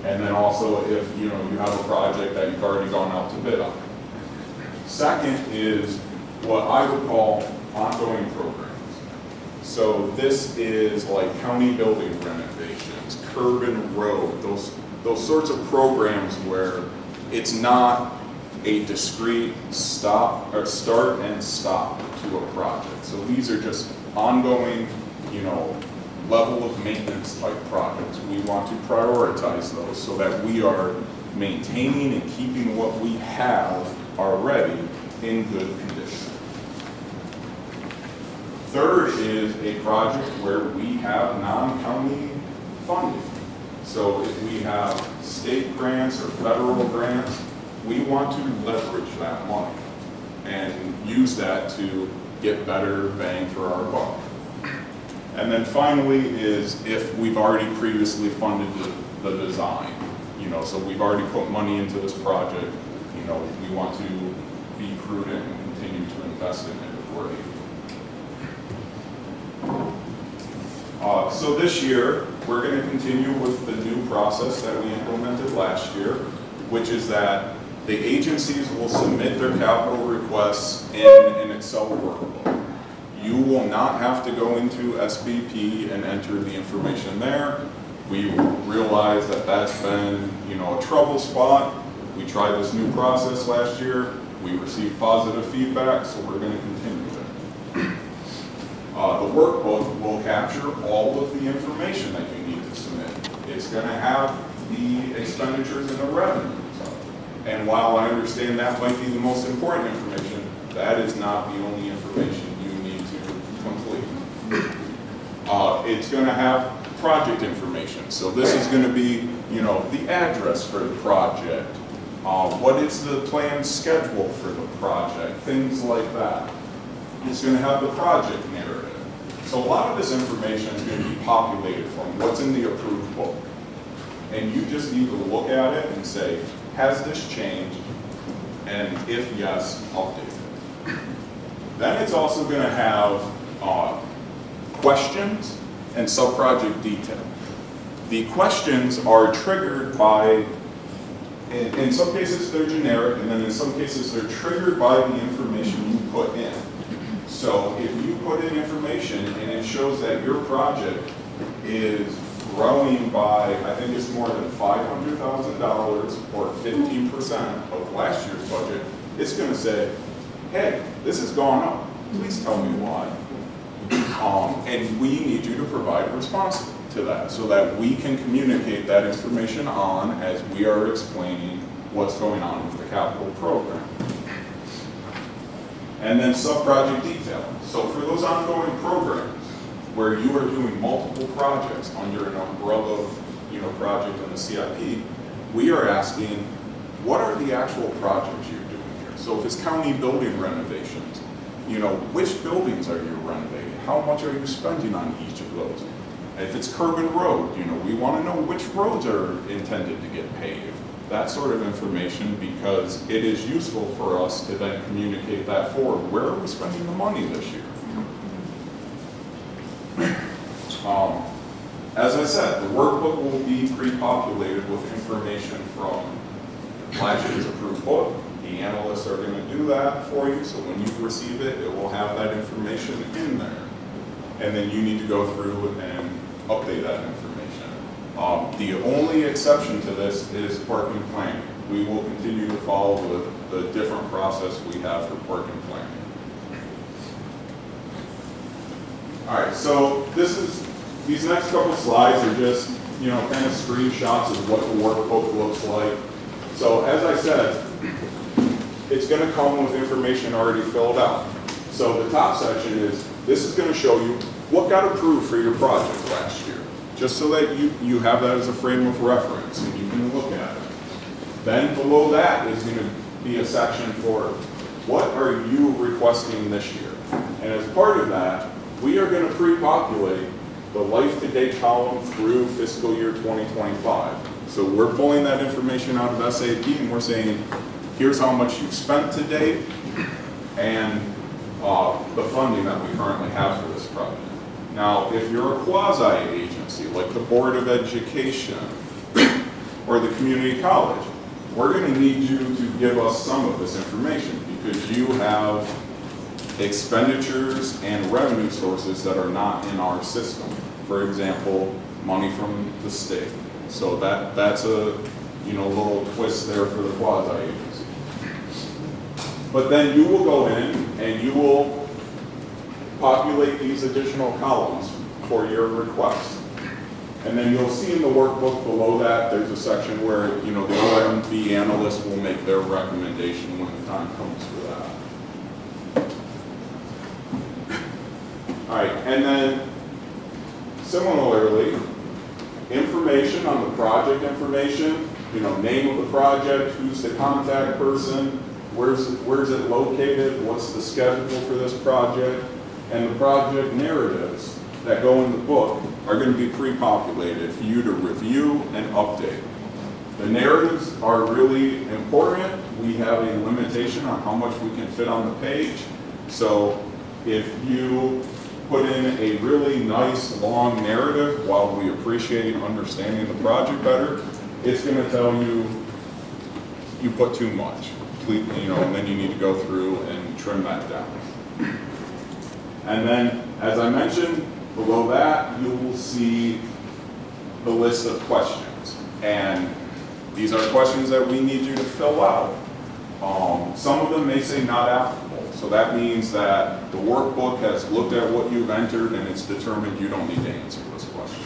And then also if you have a project that you've already gone out to bid on. Second is what I would call ongoing programs. So this is like county building renovations, curb and road, those sorts of programs where it's not a discrete start and stop to a project. So these are just ongoing, level of maintenance type projects. We want to prioritize those so that we are maintaining and keeping what we have already in good condition. Third is a project where we have non-county funding. So if we have state grants or federal grants, we want to leverage that money and use that to get better bang for our buck. And then finally is if we've already previously funded the design, so we've already put money into this project, we want to be prudent and continue to invest in it accordingly. So this year, we're going to continue with the new process that we implemented last year, which is that the agencies will submit their capital requests in an Excel workbook. You will not have to go into SBP and enter the information there. We realize that that's been, a trouble spot. We tried this new process last year. We received positive feedback, so we're going to continue it. The workbook will capture all of the information that you need to submit. It's going to have the expenditures and the revenues. And while I understand that might be the most important information, that is not the only information you need to complete. It's going to have project information. So this is going to be, the address for the project, what is the planned schedule for the project, things like that. It's going to have the project narrative. So a lot of this information is going to be populated from what's in the approved book. And you just need to look at it and say, has this changed? And if yes, update it. Then it's also going to have questions and sub-project detail. The questions are triggered by, in some cases they're generic, and then in some cases they're triggered by the information you put in. So if you put in information and it shows that your project is growing by, I think it's more than $500,000 or 15% of last year's budget, it's going to say, hey, this has gone up. Please tell me why. And we need you to provide a response to that so that we can communicate that information on as we are explaining what's going on with the capital program. And then sub-project detailing. So for those ongoing programs where you are doing multiple projects under an umbrella, project in the CIP, we are asking, what are the actual projects you're doing here? So if it's county building renovations, which buildings are you renovating? How much are you spending on each of those? If it's curb and road, we want to know which roads are intended to get paved. That sort of information, because it is useful for us to then communicate that forward. Where are we spending the money this year? As I said, the workbook will be pre-populated with information from last year's approved book. The analysts are going to do that for you, so when you receive it, it will have that information in there. And then you need to go through and update that information. The only exception to this is parking planning. We will continue to follow the different process we have for parking planning. All right, so these next couple slides are just, kind of screenshots of what the workbook looks like. So as I said, it's going to come with information already filled out. So the top section this is going to show you what got approved for your project last year, just so that you have that as a frame of reference and you can look at it. Then below that is going to be a section for what are you requesting this year. And as part of that, we are going to pre-populate the life-to-date column through fiscal year 2025. So we're pulling that information out of SAP and we're saying, here's how much you've spent to date and the funding that we currently have for this project. Now, if you're a quasi-agency, like the Board of Education or the community college, we're going to need you to give us some of this information because you have expenditures and revenue sources that are not in our system. For example, money from the state. So that's a little twist there for the quasi-agency. But then you will go in and you will populate these additional columns for your request. And then you'll see in the workbook below that, there's a section where, the OMB analyst will make their recommendation when the time comes for that. All right, and then similarly, information on the project information, name of the project, who's the contact person, where's it located, what's the schedule for this project, and the project narratives that go in the book are going to be pre-populated for you to review and update. The narratives are really important. We have a limitation on how much we can fit on the page. So if you put in a really nice long narrative while we appreciate understanding the project better, it's going to tell you put too much, and then you need to go through and trim that down. And then, as I mentioned, below that, you will see the list of questions. And these are questions that we need you to fill out. Some of them may say not applicable. So that means that the workbook has looked at what you've entered and it's determined you don't need to answer this question.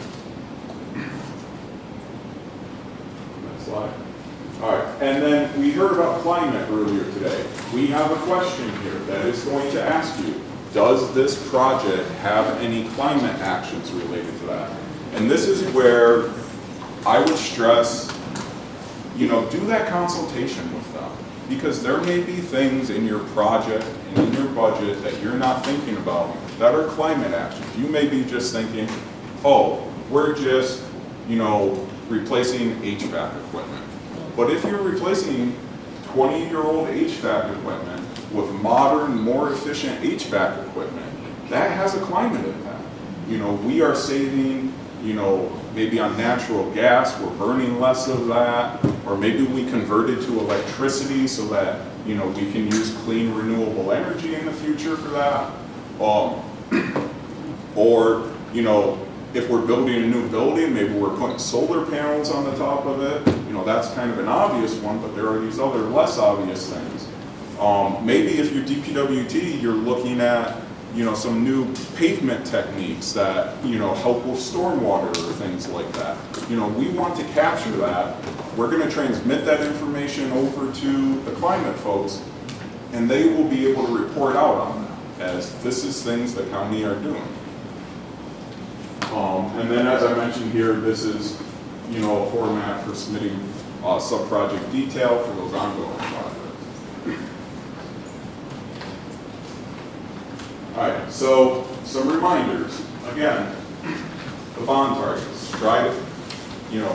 Next slide. All right, and then we heard about climate earlier today. We have a question here that is going to ask you, does this project have any climate actions related to that? And this is where I would stress, do that consultation with them. Because there may be things in your project and in your budget that you're not thinking about that are climate actions. You may be just thinking, oh, we're just, replacing HVAC equipment. But if you're replacing 20-year-old HVAC equipment with modern, more efficient HVAC equipment, that has a climate impact. We are saving, maybe on natural gas, we're burning less of that, or maybe we converted to electricity so that, we can use clean, renewable energy in the future for that. Or, if we're building a new building, maybe we're putting solar panels on the top of it. That's kind of an obvious one, but there are these other less obvious things. Maybe if you're DPWT, you're looking at, some new pavement techniques that, help with stormwater or things like that. We want to capture that. We're going to transmit that information over to the climate folks, and they will be able to report out on that, as this is things the county are doing. And then, as I mentioned here, this is, a format for submitting sub-project detail for those ongoing projects. All right, so some reminders. Again, the bond targets. Try to, you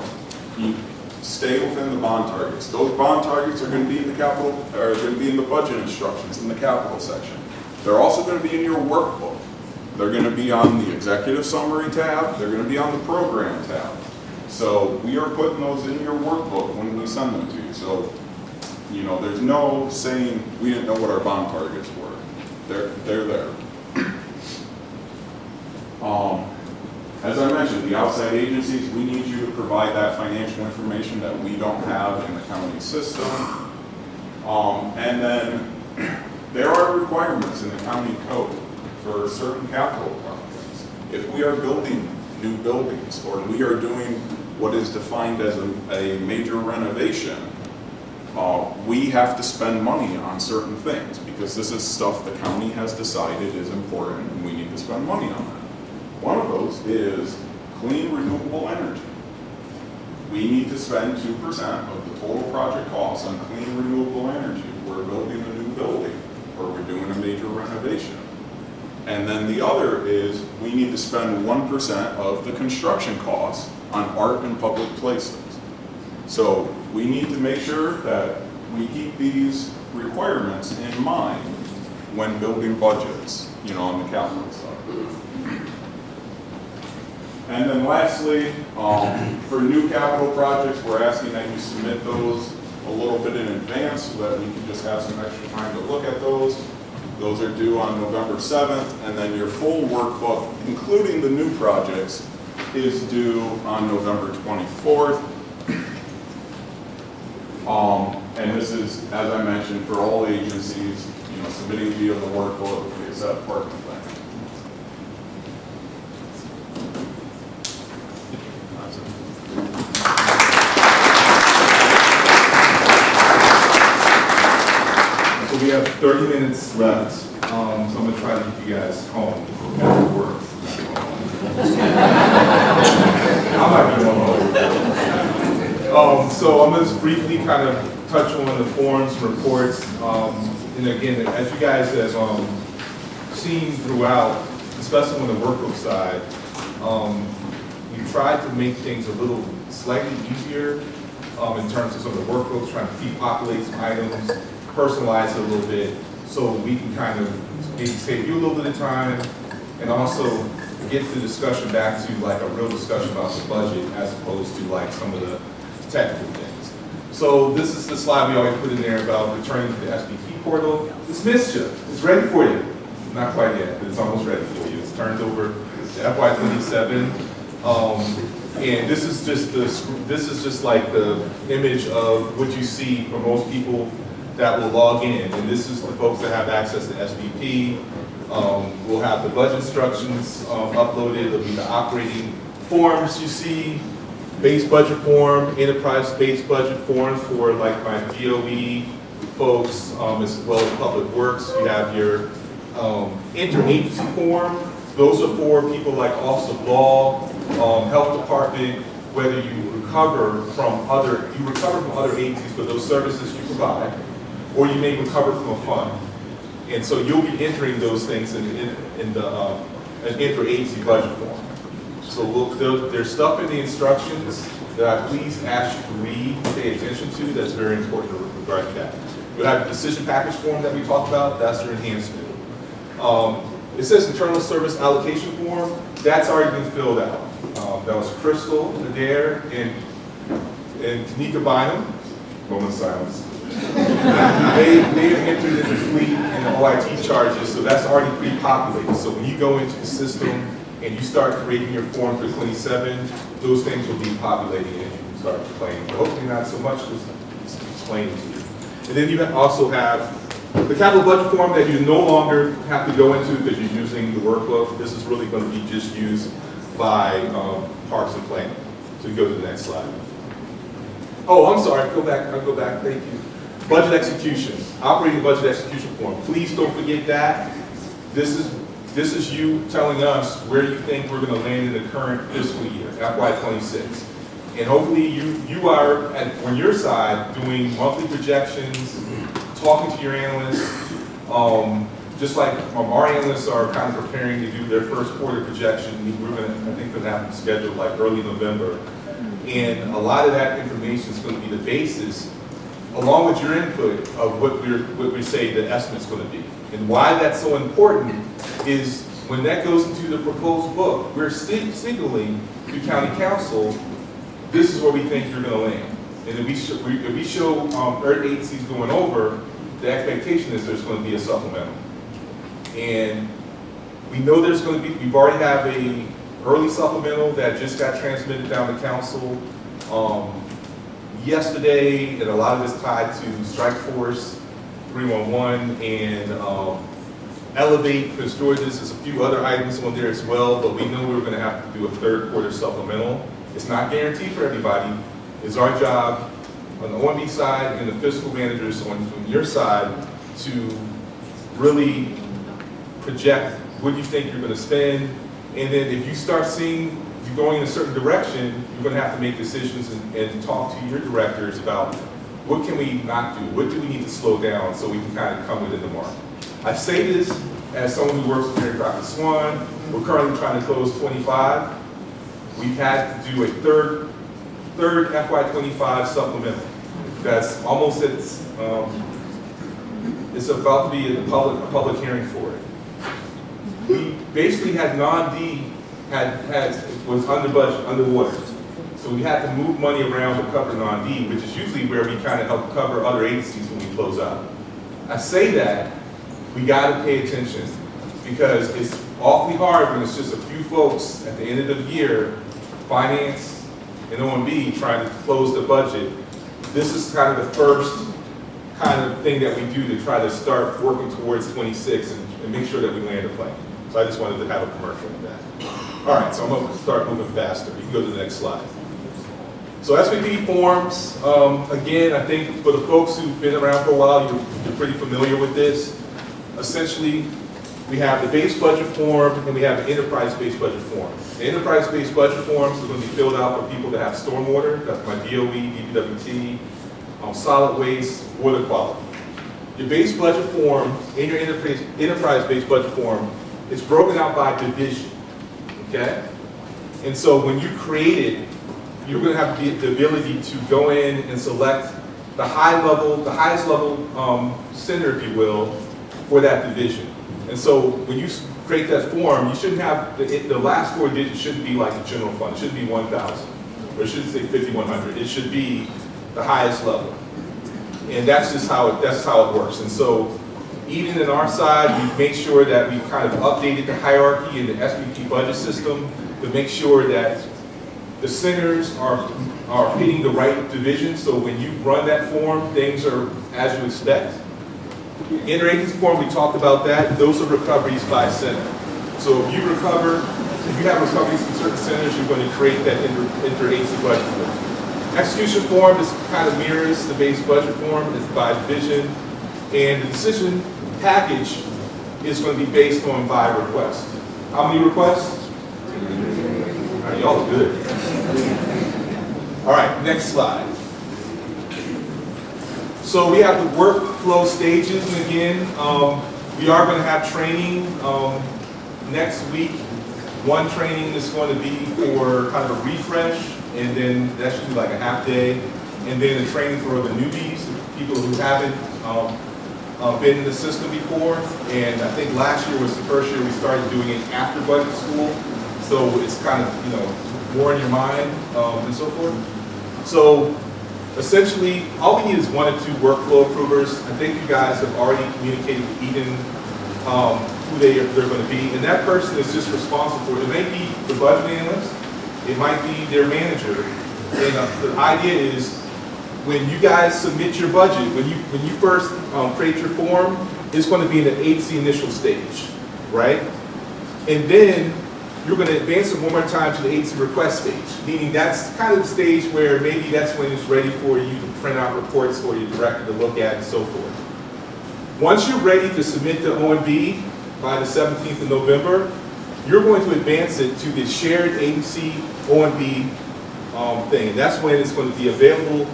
stay within the bond targets. Those bond targets are going to be in the capital, or going to be in the budget instructions in the capital section. They're also going to be in your workbook. They're going to be on the executive summary tab. They're going to be on the program tab. So we are putting those in your workbook when we send them to you. So, there's no saying we didn't know what our bond targets were. They're there. As I mentioned, the outside agencies, we need you to provide that financial information that we don't have in the county system. And then there are requirements in the county code for certain capital projects. If we are building new buildings, or we are doing what is defined as a major renovation, we have to spend money on certain things, because this is stuff the county has decided is important, and we need to spend money on that. One of those is clean renewable energy. We need to spend 2% of the total project costs on clean renewable energy. We're building a new building, or we're doing a major renovation. And then the other is we need to spend 1% of the construction costs on art in public places. So we need to make sure that we keep these requirements in mind when building budgets, on the capital side. And then lastly, for new capital projects, we're asking that you submit those a little bit in advance so that we can just have some extra time to look at those. Those are due on November 7th, and then your full workbook, including the new projects, is due on November 24th. And this is, as I mentioned, for all agencies, submitting via the workbook, except parking plan. So we have 30 minutes left, so I'm going to try to get you guys home after work. I'm not going home. So I'm going to just briefly kind of touch on the forms, reports, and again, as you guys have seen throughout, especially on the workbook side, we tried to make things a little slightly easier in terms of some of the workbooks, trying to depopulate some items, personalize it a little bit, so we can kind of maybe save you a little bit of time, and also get the discussion back to like a real discussion about the budget as opposed to like some of the technical things. So this is the slide we always put in there about returning to the SPP portal. It's missed you. It's ready for you. Not quite yet, but it's almost ready for you. It's turned over to FY27. And this is just like the image of what you see for most people that will log in. And this is the folks that have access to SPP. We'll have the budget instructions uploaded. There'll be the operating forms you see, base budget form, enterprise base budget forms for like my DOE folks, as well as public works. You have your interagency form. Those are for people like Office of Law, Health Department, whether you recover from other agencies for those services you provide, or you may recover from a fund. And so you'll be entering those things in the interagency budget form. So there's stuff in the instructions that I please ask you to read, pay attention to, that's very important regarding that. You'll have the decision package form that we talked about, that's your enhancement. It says internal service allocation form, that's already been filled out. That was Crystal, Adair, and Tanika Bynum, moment of silence. They have entered in the fleet and the OIT charges, so that's already pre-populated. So when you go into the system and you start creating your form for 27, those things will be populating and you can start complaining. But hopefully not so much, just explaining to you. And then you also have The capital budget form that you no longer have to go into because you're using the workbook, this is really going to be just used by Parks and Planning. So you go to the next slide. Oh, I'm sorry, go back, thank you. Budget execution, operating budget execution form. Please don't forget that. This is you telling us where you think we're going to land in the current fiscal year, FY26. And hopefully you are, on your side, doing monthly projections, talking to your analysts, just like our analysts are kind of preparing to do their first quarter projection. I think we're going to have them scheduled like early November. And a lot of that information is going to be the basis, along with your input, of what we say the estimate's going to be. And why that's so important is when that goes into the proposed book, we're signaling to county council, this is where we think you're going to land. And if we show Earth agencies going over, the expectation is there's going to be a supplemental. And we know there's going to be, we've already have a early supplemental that just got transmitted down to council yesterday, and a lot of it's tied to Strike Force 311 and Elevate, Prince George's. There's a few other items on there as well, but we know we were going to have to do a third quarter supplemental. It's not guaranteed for everybody. It's our job on the OMB side and the fiscal managers on your side to really project what you think you're going to spend. And then if you start seeing you going in a certain direction, you're going to have to make decisions and talk to your directors about what can we not do? What do we need to slow down so we can kind of come within the mark? I say this as someone who works with Mary Crockett Swan. We're currently trying to close 25. We've had to do a third FY25 supplemental. That's almost it's about to be a public hearing for it. We basically had non-D was under budget, underwater. So we had to move money around to cover non-D, which is usually where we kind of help cover other agencies when we close out. I say that, we got to pay attention because it's awfully hard when it's just a few folks at the end of the year, finance and OMB trying to close the budget. This is kind of the first kind of thing that we do to try to start working towards 26 and make sure that we land a plane. So I just wanted to have a commercial on that. All right, so I'm going to start moving faster. You can go to the next slide. So SVP forms, again, I think for the folks who've been around for a while, you're pretty familiar with this. Essentially, we have the base budget form and we have the enterprise-based budget form. The enterprise-based budget forms are going to be filled out for people that have stormwater, that's my DOE, DPWT, solid waste, water quality. Your base budget form and your enterprise-based budget form is broken out by division, okay? And so when you create it, you're going to have the ability to go in and select the highest level center, if you will, for that division. And so when you create that form, you shouldn't have, the last four digits shouldn't be like the general fund. It shouldn't be 1,000, or it shouldn't say 5,100. It should be the highest level. And that's just how it works. And so even in our side, we make sure that we kind of updated the hierarchy in the SVP budget system to make sure that the centers are hitting the right division. So when you run that form, things are as you expect. Interagency form, we talked about that. Those are recoveries by center. So if you have recoveries in certain centers, you're going to create that interagency budget form. Execution form is kind of mirrors the base budget form. It's by division. And the decision package is going to be based on by request. How many requests? All right, y'all are good. All right, next slide. So we have the workflow stages, and again, we are going to have training next week. One training is going to be for kind of a refresh, and then that should be like a half day, and then a training for the newbies, people who haven't been in the system before. And I think last year was the first year we started doing it after budget school, so it's kind of more in your mind and so forth. So essentially, all we need is 1 or 2 workflow approvers. I think you guys have already communicated with Eden who they're going to be, and that person is just responsible for it. It may be the budget analyst, it might be their manager, and the idea is when you guys submit your budget, when you first create your form, it's going to be in the agency initial stage, right? And then you're going to advance it one more time to the agency request stage, meaning that's kind of the stage where maybe that's when it's ready for you to print out reports for your director to look at and so forth. Once you're ready to submit the OMB by the 17th of November, you're going to advance it to the shared agency OMB thing. And that's when it's going to be available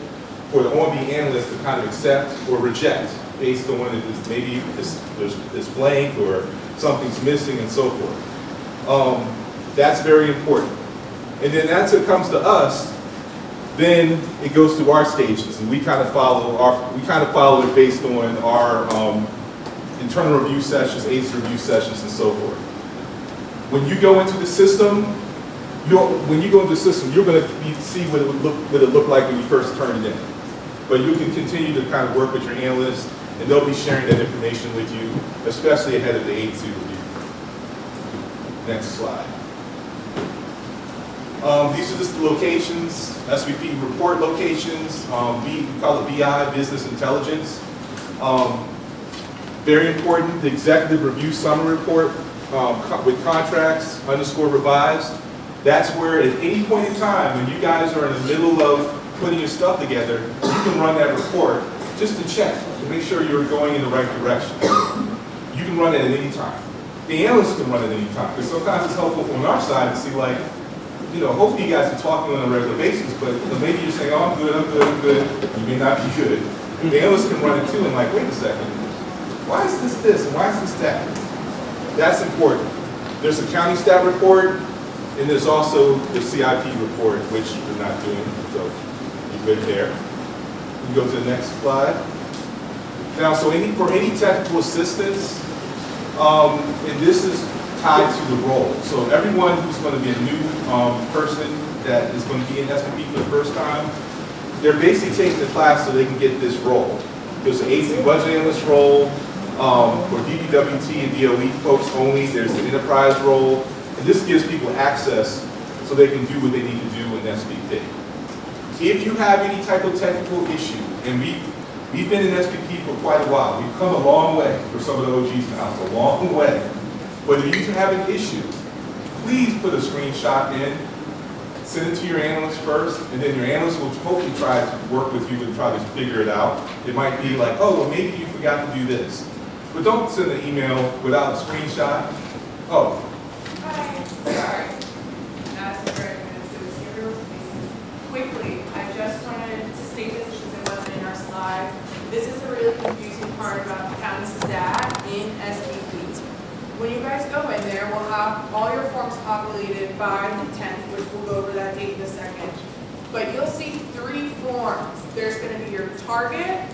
for the OMB analyst to kind of accept or reject based on whether maybe it's blank or something's missing and so forth. That's very important. And then as it comes to us, then it goes through our stages, and we kind of follow it based on our internal review sessions, agency review sessions, and so forth. When you go into the system, you're going to see what it look like when you first turn it in. But you can continue to kind of work with your analysts, and they'll be sharing that information with you, especially ahead of the agency review. Next slide. These are just the locations, SVP report locations. We call it BI, Business Intelligence. Very important, the Executive Review Summary Report with contracts, _revised. That's where at any point in time, when you guys are in the middle of putting your stuff together, you can run that report just to check, to make sure you're going in the right direction. You can run it at any time. The analysts can run it at any time, because sometimes it's helpful from our side to see, like, hopefully you guys are talking on a regular basis, but maybe you're saying, oh, I'm good. You may not be good. The analysts can run it too, and like, wait a second, why is this, and why is this that? That's important. There's a county stat report, and there's also the CIP report, which we're not doing, so you're good there. We can go to the next slide. Now, so for any technical assistance, and this is tied to the role. So everyone who's going to be a new person that is going to be in SVP for the first time, they're basically taking the class so they can get this role. There's an agency budget analyst role, for DDWT and DOE folks only. There's the enterprise role, and this gives people access so they can do what they need to do in SVP. If you have any type of technical issue, and we've been in SVP for quite a while, we've come a long way for some of the OGs in the house, a long way. But if you have an issue, please put a screenshot in, send it to your analyst first, and then your analyst will hopefully try to work with you and try to figure it out. It might be like, oh, well, maybe you forgot to do this. But don't send an email without a screenshot. Oh. Hi, sorry. That's very good. Quickly, I just wanted to state this because it wasn't in our slide. This is a really confusing part about county stat in SVP. When you guys go in there, we'll have all your forms populated by the 10th, which we'll go over that date in a second. But you'll see 3 forms. There's going to be your target,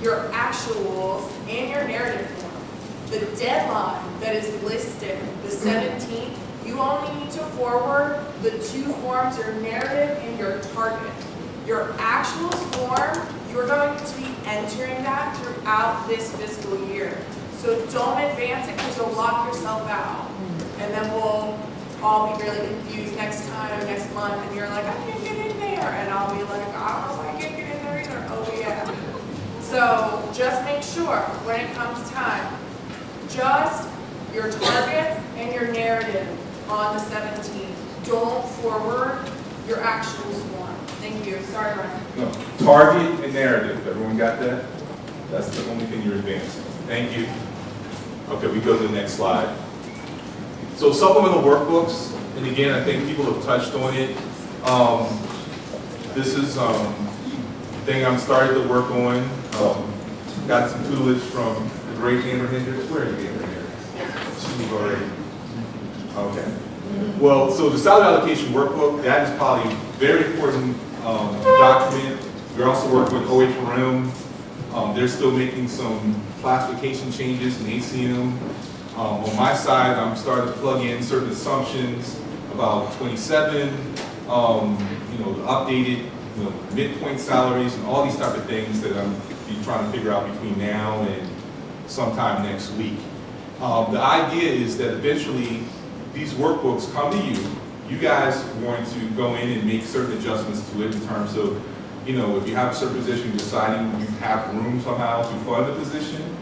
your actuals, and your narrative form. The deadline that is listed, the 17th, you only need to forward the 2 forms, your narrative and your target. Your actuals form, you're going to be entering that throughout this fiscal year. So don't advance it because you'll lock yourself out. And then we'll all be really confused next time or next month, and you're like, I can't get in there. And I'll be like, I don't know if I can't get in there either. Oh yeah. So just make sure when it comes time, just your targets and your narrative on the 17th. Don't forward your actuals form. Thank you. Sorry, Ryan. No, target and narrative. Everyone got that? That's the only thing you're advancing. Thank you. Okay, we go to the next slide. So supplemental workbooks, and again, I think people have touched on it. This is thing I'm starting to work on. Got some tutelage from the great Amber Hendricks. Where is Amber Hendricks? She's already. Okay. Well, so the salary allocation workbook, that is probably a very important document. We're also working with OHRM. They're still making some classification changes in ACM. On my side, I'm starting to plug in certain assumptions about 27, the updated midpoint salaries and all these type of things that I'm trying to figure out between now and sometime next week. The idea is that eventually these workbooks come to you. You guys are going to go in and make certain adjustments to it in terms of you know, if you have a certain position, you're deciding you have room somehow to fund the position,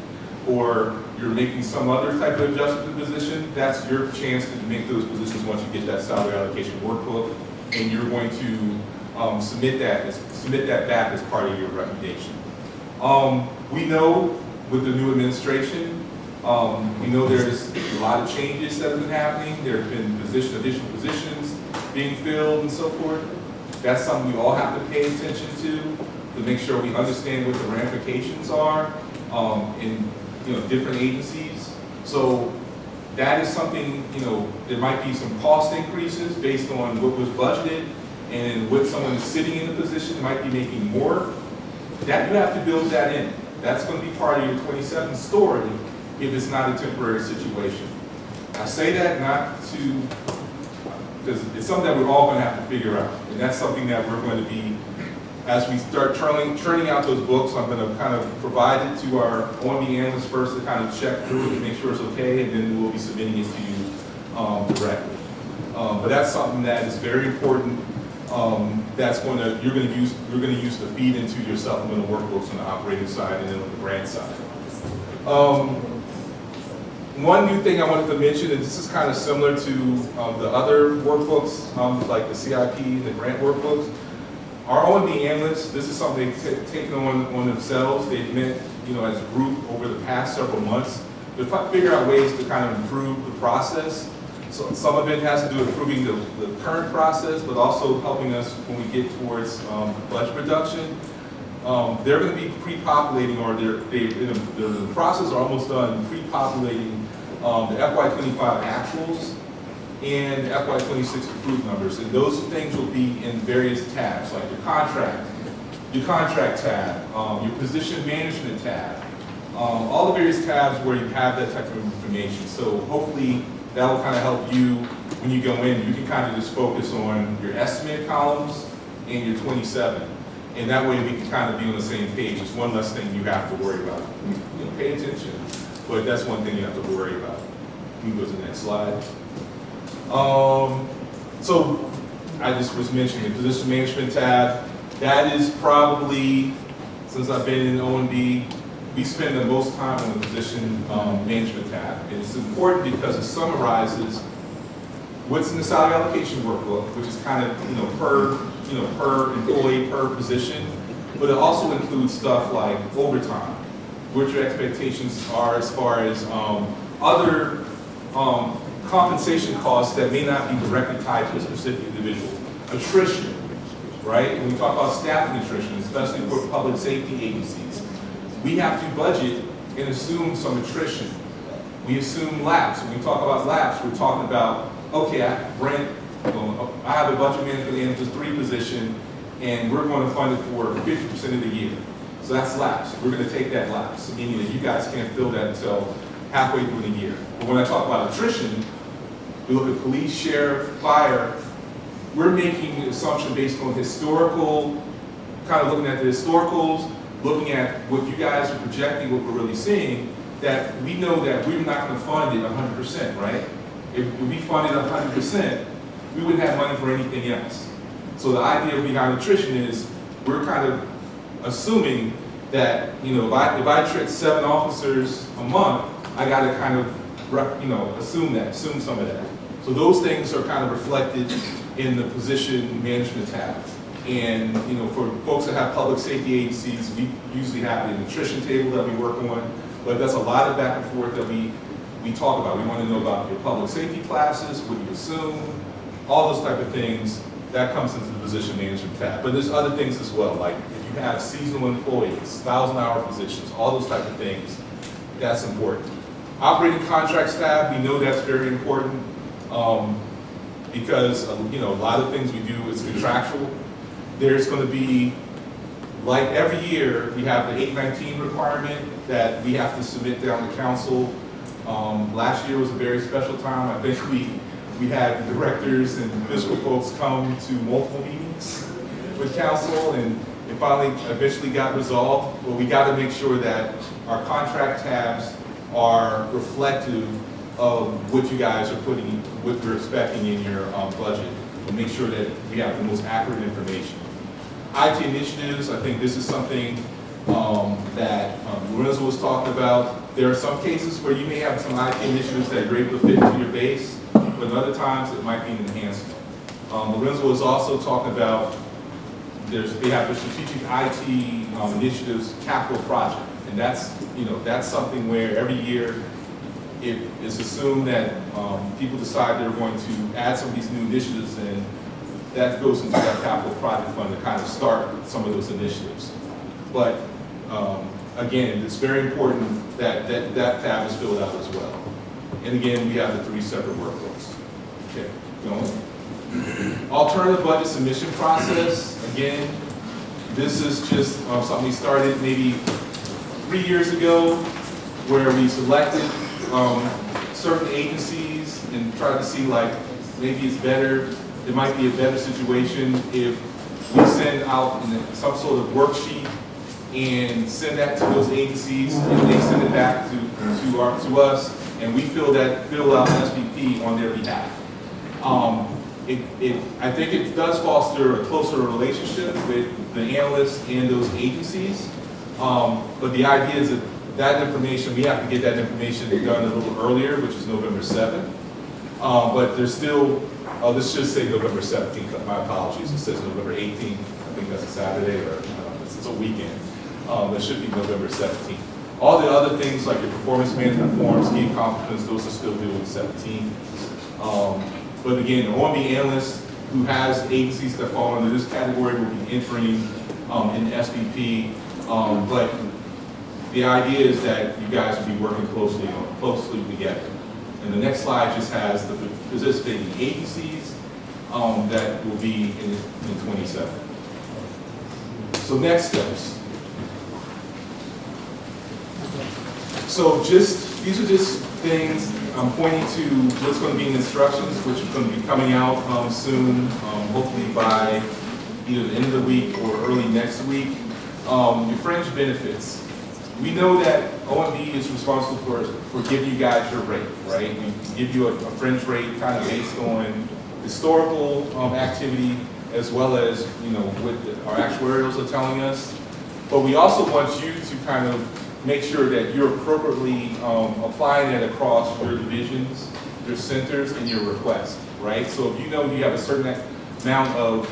or you're making some other type of adjustment to the position, that's your chance to make those positions once you get that salary allocation workbook, and you're going to submit that back as part of your recommendation. We know with the new administration, we know there's a lot of changes that have been happening. There have been additional positions being filled and so forth. That's something we all have to pay attention to make sure we understand what the ramifications are in different agencies. So that is something, there might be some cost increases based on what was budgeted, and with someone sitting in the position might be making more. That you have to build that in. That's going to be part of your 27 story if it's not a temporary situation. I say that not to, because it's something that we're all going to have to figure out. And that's something that we're going to be, as we start churning out those books, I'm going to kind of provide it to our OMB analysts first to kind of check through it and make sure it's okay, and then we'll be submitting it to you directly. But that's something that is very important. You're going to use to feed into your supplemental workbooks on the operating side and then on the grant side. One new thing I wanted to mention, and this is kind of similar to the other workbooks, like the CIP and the grant workbooks. Our O&D analysts, this is something they've taken on themselves. They've met, as a group over the past several months to figure out ways to kind of improve the process. So some of it has to do with improving the current process, but also helping us when we get towards budget reduction. They're going to be pre-populating, or the process are almost done pre-populating the FY25 actuals and the FY26 approved numbers. And those things will be in various tabs, like your contract tab, your position management tab, all the various tabs where you have that type of information. So hopefully that will kind of help you when you go in. You can kind of just focus on your estimate columns and your 27. And that way we can kind of be on the same page. It's one less thing you have to worry about. Pay attention, but that's one thing you have to worry about. We can go to the next slide. So I just was mentioning the position management tab. That is probably, since I've been in O&B, we spend the most time on the position management tab. And it's important because it summarizes what's in the salary allocation workbook, which is kind of per employee, per position, but it also includes stuff like overtime, what your expectations are as far as other compensation costs that may not be directly tied to a specific individual. Attrition, right? When we talk about staffing attrition, especially for public safety agencies, we have to budget and assume some attrition. We assume lapse. When we talk about lapse, we're talking about, okay, I have a budget management analyst 3 position, and we're going to fund it for 50% of the year. So that's lapse. We're going to take that lapse, meaning that you guys can't fill that until halfway through the year. But when I talk about attrition, we look at police, sheriff, fire. We're making an assumption based on historical, kind of looking at the historicals, looking at what you guys are projecting, what we're really seeing, that we know that we're not going to fund it 100%, right? If we funded 100%, we wouldn't have money for anything else. So the idea behind attrition is we're kind of assuming that, if I treat 7 officers a month, I got to kind of, assume some of that. So those things are kind of reflected in the position management tab. And, for folks that have public safety agencies, we usually have an attrition table that we work on, but that's a lot of back and forth that we talk about. We want to know about your public safety classes, what you assume, all those type of things. That comes into the position management tab. But there's other things as well, like if you have seasonal employees, 1,000-hour positions, all those type of things, that's important. Operating contracts tab, we know that's very important because, a lot of things we do is contractual. There's going to be, like every year, we have the 819 requirement that we have to submit down to council. Last year was a very special time. I think we had directors and fiscal folks come to multiple meetings with council, and it finally eventually got resolved. But we got to make sure that our contract tabs are reflective of what you guys are putting, what you're expecting in your budget, and make sure that we have the most accurate information. IT initiatives, I think this is something that Lorenzo was talking about. There are some cases where you may have some IT initiatives that you're able to fit into your base, but in other times it might be an enhancement. Lorenzo was also talking about they have the strategic IT initiatives capital project, and that's something where every year it's assumed that people decide they're going to add some of these new initiatives, and that goes into that capital project fund to kind of start some of those initiatives. But again, it's very important that that tab is filled out as well. And again, we have the 3 separate workbooks. Okay, going. Alternative budget submission process. Again, this is just something we started maybe 3 years ago, where we selected certain agencies and tried to see like maybe it's better. It might be a better situation if we send out some sort of worksheet and send that to those agencies, and they send it back to us, and we fill out SPP on their behalf. I think it does foster a closer relationship with the analysts and those agencies, but the idea is that information, we have to get that information done a little earlier, which is November 7th. But there's still, let's just say November 17th, my apologies, it says November 18th, I think that's a Saturday, or it's a weekend. It should be November 17th. All the other things like your performance management forms, key accomplishments, those are still due on the 17th. But again, the OMB analyst who has agencies that fall under this category will be entering in SPP. But the idea is that you guys will be working closely together. And the next slide just has the participating agencies that will be in 27. So next steps. So these are just things I'm pointing to what's going to be in instructions, which is going to be coming out soon, hopefully by either the end of the week or early next week. Your fringe benefits. We know that OMB is responsible for giving you guys your rate, right? We give you a fringe rate kind of based on historical activity, as well as what our actuarials are telling us. But we also want you to kind of make sure that you're appropriately applying it across your divisions, your centers, and your request, right? So if you know you have a certain amount of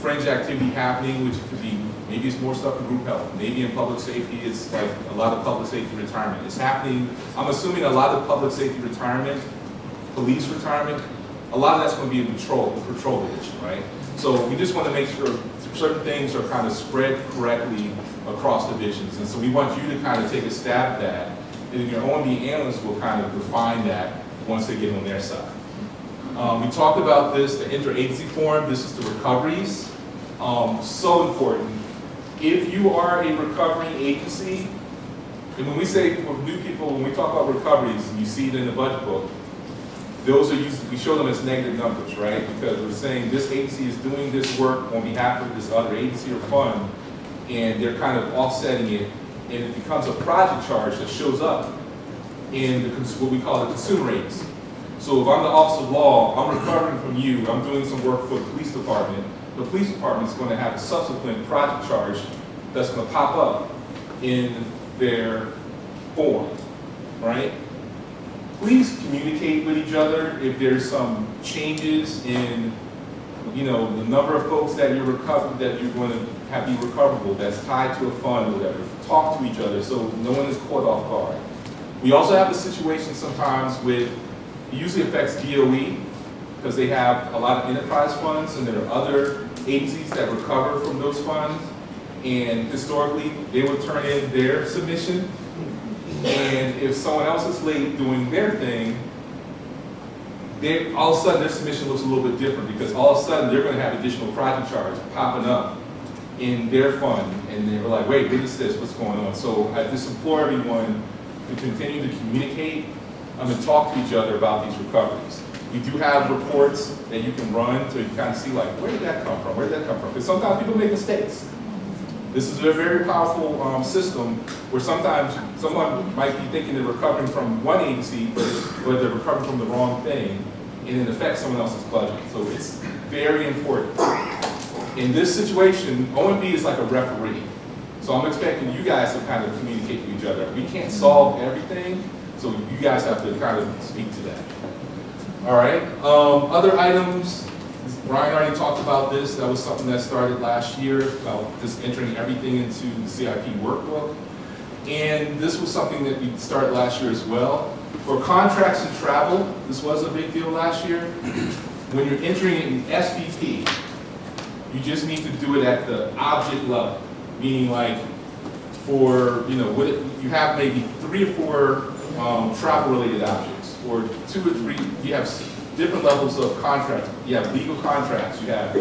fringe activity happening, which could be, maybe it's more stuff in group health, maybe in public safety, it's like a lot of public safety retirement. It's happening, I'm assuming a lot of public safety retirement, police retirement, a lot of that's going to be in the patrol division, right? So we just want to make sure certain things are kind of spread correctly across divisions. And so we want you to kind of take a stab at that, and your OMB analysts will kind of refine that once they get on their side. We talked about this, the interagency form. This is the recoveries. So important. If you are a recovery agency, and when we say for new people, when we talk about recoveries, and you see it in the budget book, those are we show them as negative numbers, right? Because we're saying this agency is doing this work on behalf of this other agency or fund, and they're kind of offsetting it, and it becomes a project charge that shows up in what we call the consumer agency. So if I'm the Office of Law, I'm recovering from you, I'm doing some work for the police department is going to have a subsequent project charge that's going to pop up in their form, right? Please communicate with each other if there's some changes in, the number of folks that you're going to have be recoverable that's tied to a fund or whatever. Talk to each other so no one is caught off guard. We also have a situation sometimes it usually affects DOE because they have a lot of enterprise funds, and there are other agencies that recover from those funds, and historically they would turn in their submission, and if someone else is late doing their thing, all of a sudden their submission looks a little bit different, because all of a sudden they're going to have additional project charge popping up in their fund, and they're like, wait, what is this, what's going on? So I just implore everyone to continue to communicate and talk to each other about these recoveries. We do have reports that you can run to kind of see, like, where did that come from? Where did that come from? Because sometimes people make mistakes. This is a very powerful system where sometimes someone might be thinking they're recovering from one agency, but they're recovering from the wrong thing, and it affects someone else's budget. So it's very important. in this situation, OMB is like a referee. So I'm expecting you guys to kind of communicate with each other. We can't solve everything, so you guys have to kind of speak to that. All right, other items, Ryan already talked about this. That was something that started last year, about just entering everything into the CIP workbook. And this was something that we started last year as well. For contracts and travel, this was a big deal last year. When you're entering it in SPP, you just need to do it at the object level, meaning like for, you have maybe 3 or 4 travel-related objects, or 2 or 3, you have different levels of contracts. You have legal contracts, you have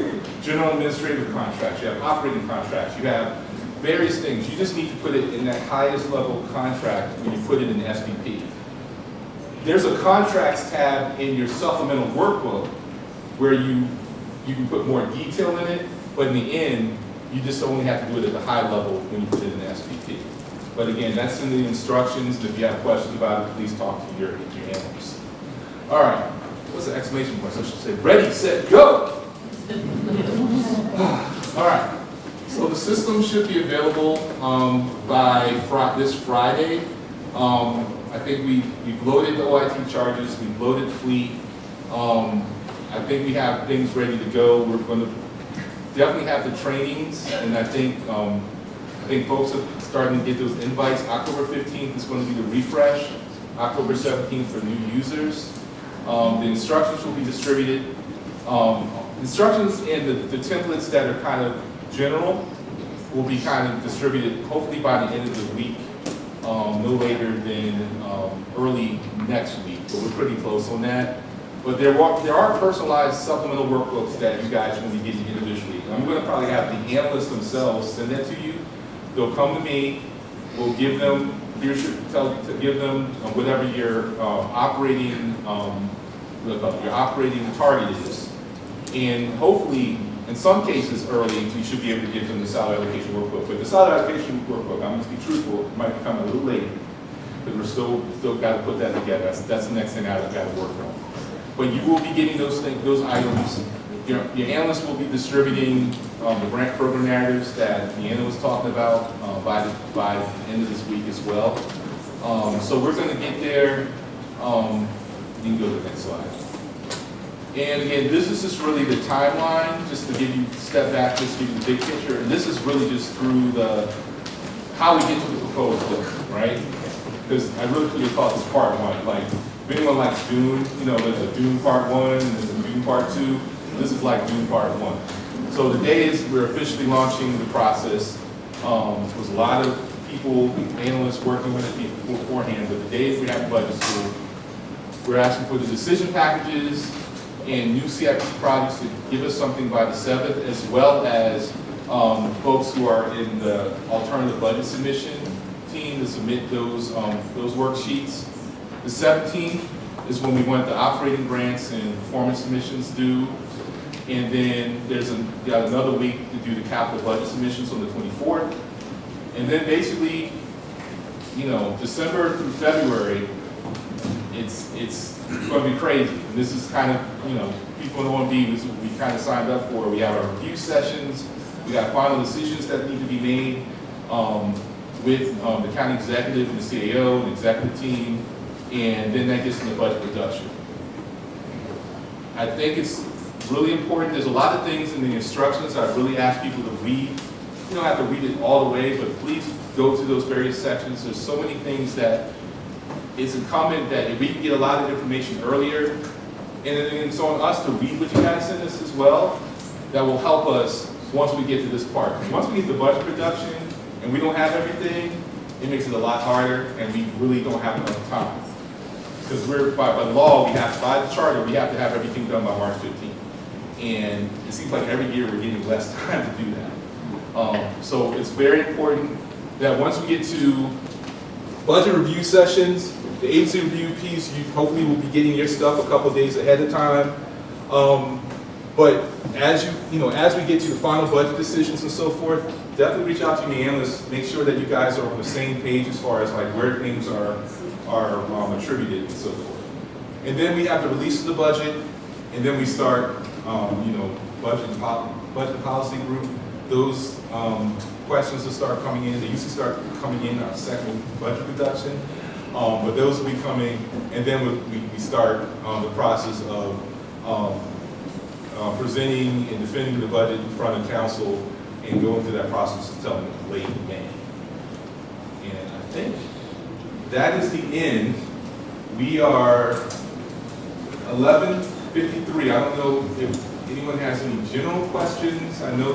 general administrative contracts, you have operating contracts, you have various things. You just need to put it in that highest level contract when you put it in the SPP. There's a contracts tab in your supplemental workbook where you can put more detail in it, but in the end, you just only have to do it at the high level when you put it in the SPP. But again, that's in the instructions, and if you have questions about it, please talk to your analyst. All right, what's the exclamation point? So I should say, ready, set, go! All right, so the system should be available by this Friday. I think we've loaded the OIT charges, we've loaded fleet. I think we have things ready to go. We're going to definitely have the trainings, and I think folks are starting to get those invites. October 15th is going to be the refresh. October 17th for new users. The instructions will be distributed. Instructions and the templates that are kind of general will be kind of distributed hopefully by the end of the week, no later than early next week. So we're pretty close on that. But there are personalized supplemental workbooks that you guys will be getting individually. I'm going to probably have the analysts themselves send that to you. They'll come to me. We'll give them whatever your operating target is, and hopefully, in some cases early, we should be able to give them the salary allocation workbook. But the salary allocation workbook, I'm going to be truthful, it might become a little later because we're still got to put that together. That's the next thing I've got to work on. But you will be getting those items. Your analysts will be distributing the grant program narratives that Deanna was talking about by the end of this week as well. So we're going to get there. You can go to the next slide. And again, this is just really the timeline, just to give you a step back, just to give you the big picture. And this is really just through how we get to the proposed book, right? Because I really feel call this part 1. Like, if anyone likes Dune, there's a Dune part 1 and there's a Dune part 2. This is like Dune part 1. So the day is we're officially launching the process. There's a lot of people, analysts working with it beforehand, but the day we have budget school, we're asking for the decision packages and new CIP projects to give us something by the 7th, as well as folks who are in the alternative budget submission team to submit those worksheets. The 17th is when we want the operating grants and performance submissions due. And then we got another week to do the capital budget submissions on the 24th. And then basically, December through February, it's going to be crazy. And this is kind of, people in OMB, we kind of signed up for. We have our review sessions. We got final decisions that need to be made with the county executive and the CAO and the executive team. And then that gets into budget reduction. I think it's really important. There's a lot of things in the instructions I really ask people to read. You don't have to read it all the way, but please go to those various sections. There's so many things that it's incumbent that if we can get a lot of information earlier, and it's on us to read what you guys send us as well, that will help us once we get to this part. Once we get the budget reduction and we don't have everything, it makes it a lot harder, and we really don't have enough time. Because by law, by the charter, we have to have everything done by March 15th. And it seems like every year we're getting less time to do that. So it's very important that once we get to budget review sessions, the agency review piece, you hopefully will be getting your stuff a couple days ahead of time. But as we get to the final budget decisions and so forth, definitely reach out to the analysts, make sure that you guys are on the same page as far as like where things are attributed and so forth. budget, and then we start, budget budget policy group, those questions will start coming in. They usually start coming in our second budget reduction, but those will be coming, and then we start the process of presenting and defending the budget in front of council and going through that process until late May. And I think that is the end. We are 11:53. I don't know if anyone has any general questions. I know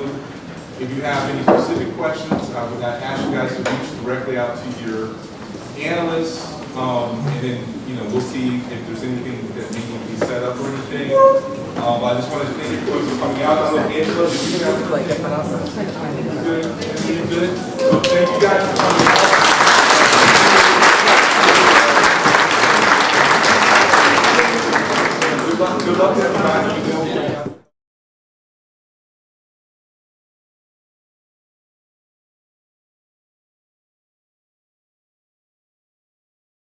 if you have any specific questions, I would ask you guys to reach directly out to your analysts, and then we'll see if there's anything that needs to be set up or anything. I just wanted to thank everyone for coming out. I don't know, Angela, did you have anything? Good? Everything good? So thank you guys for coming out. Good luck to everybody.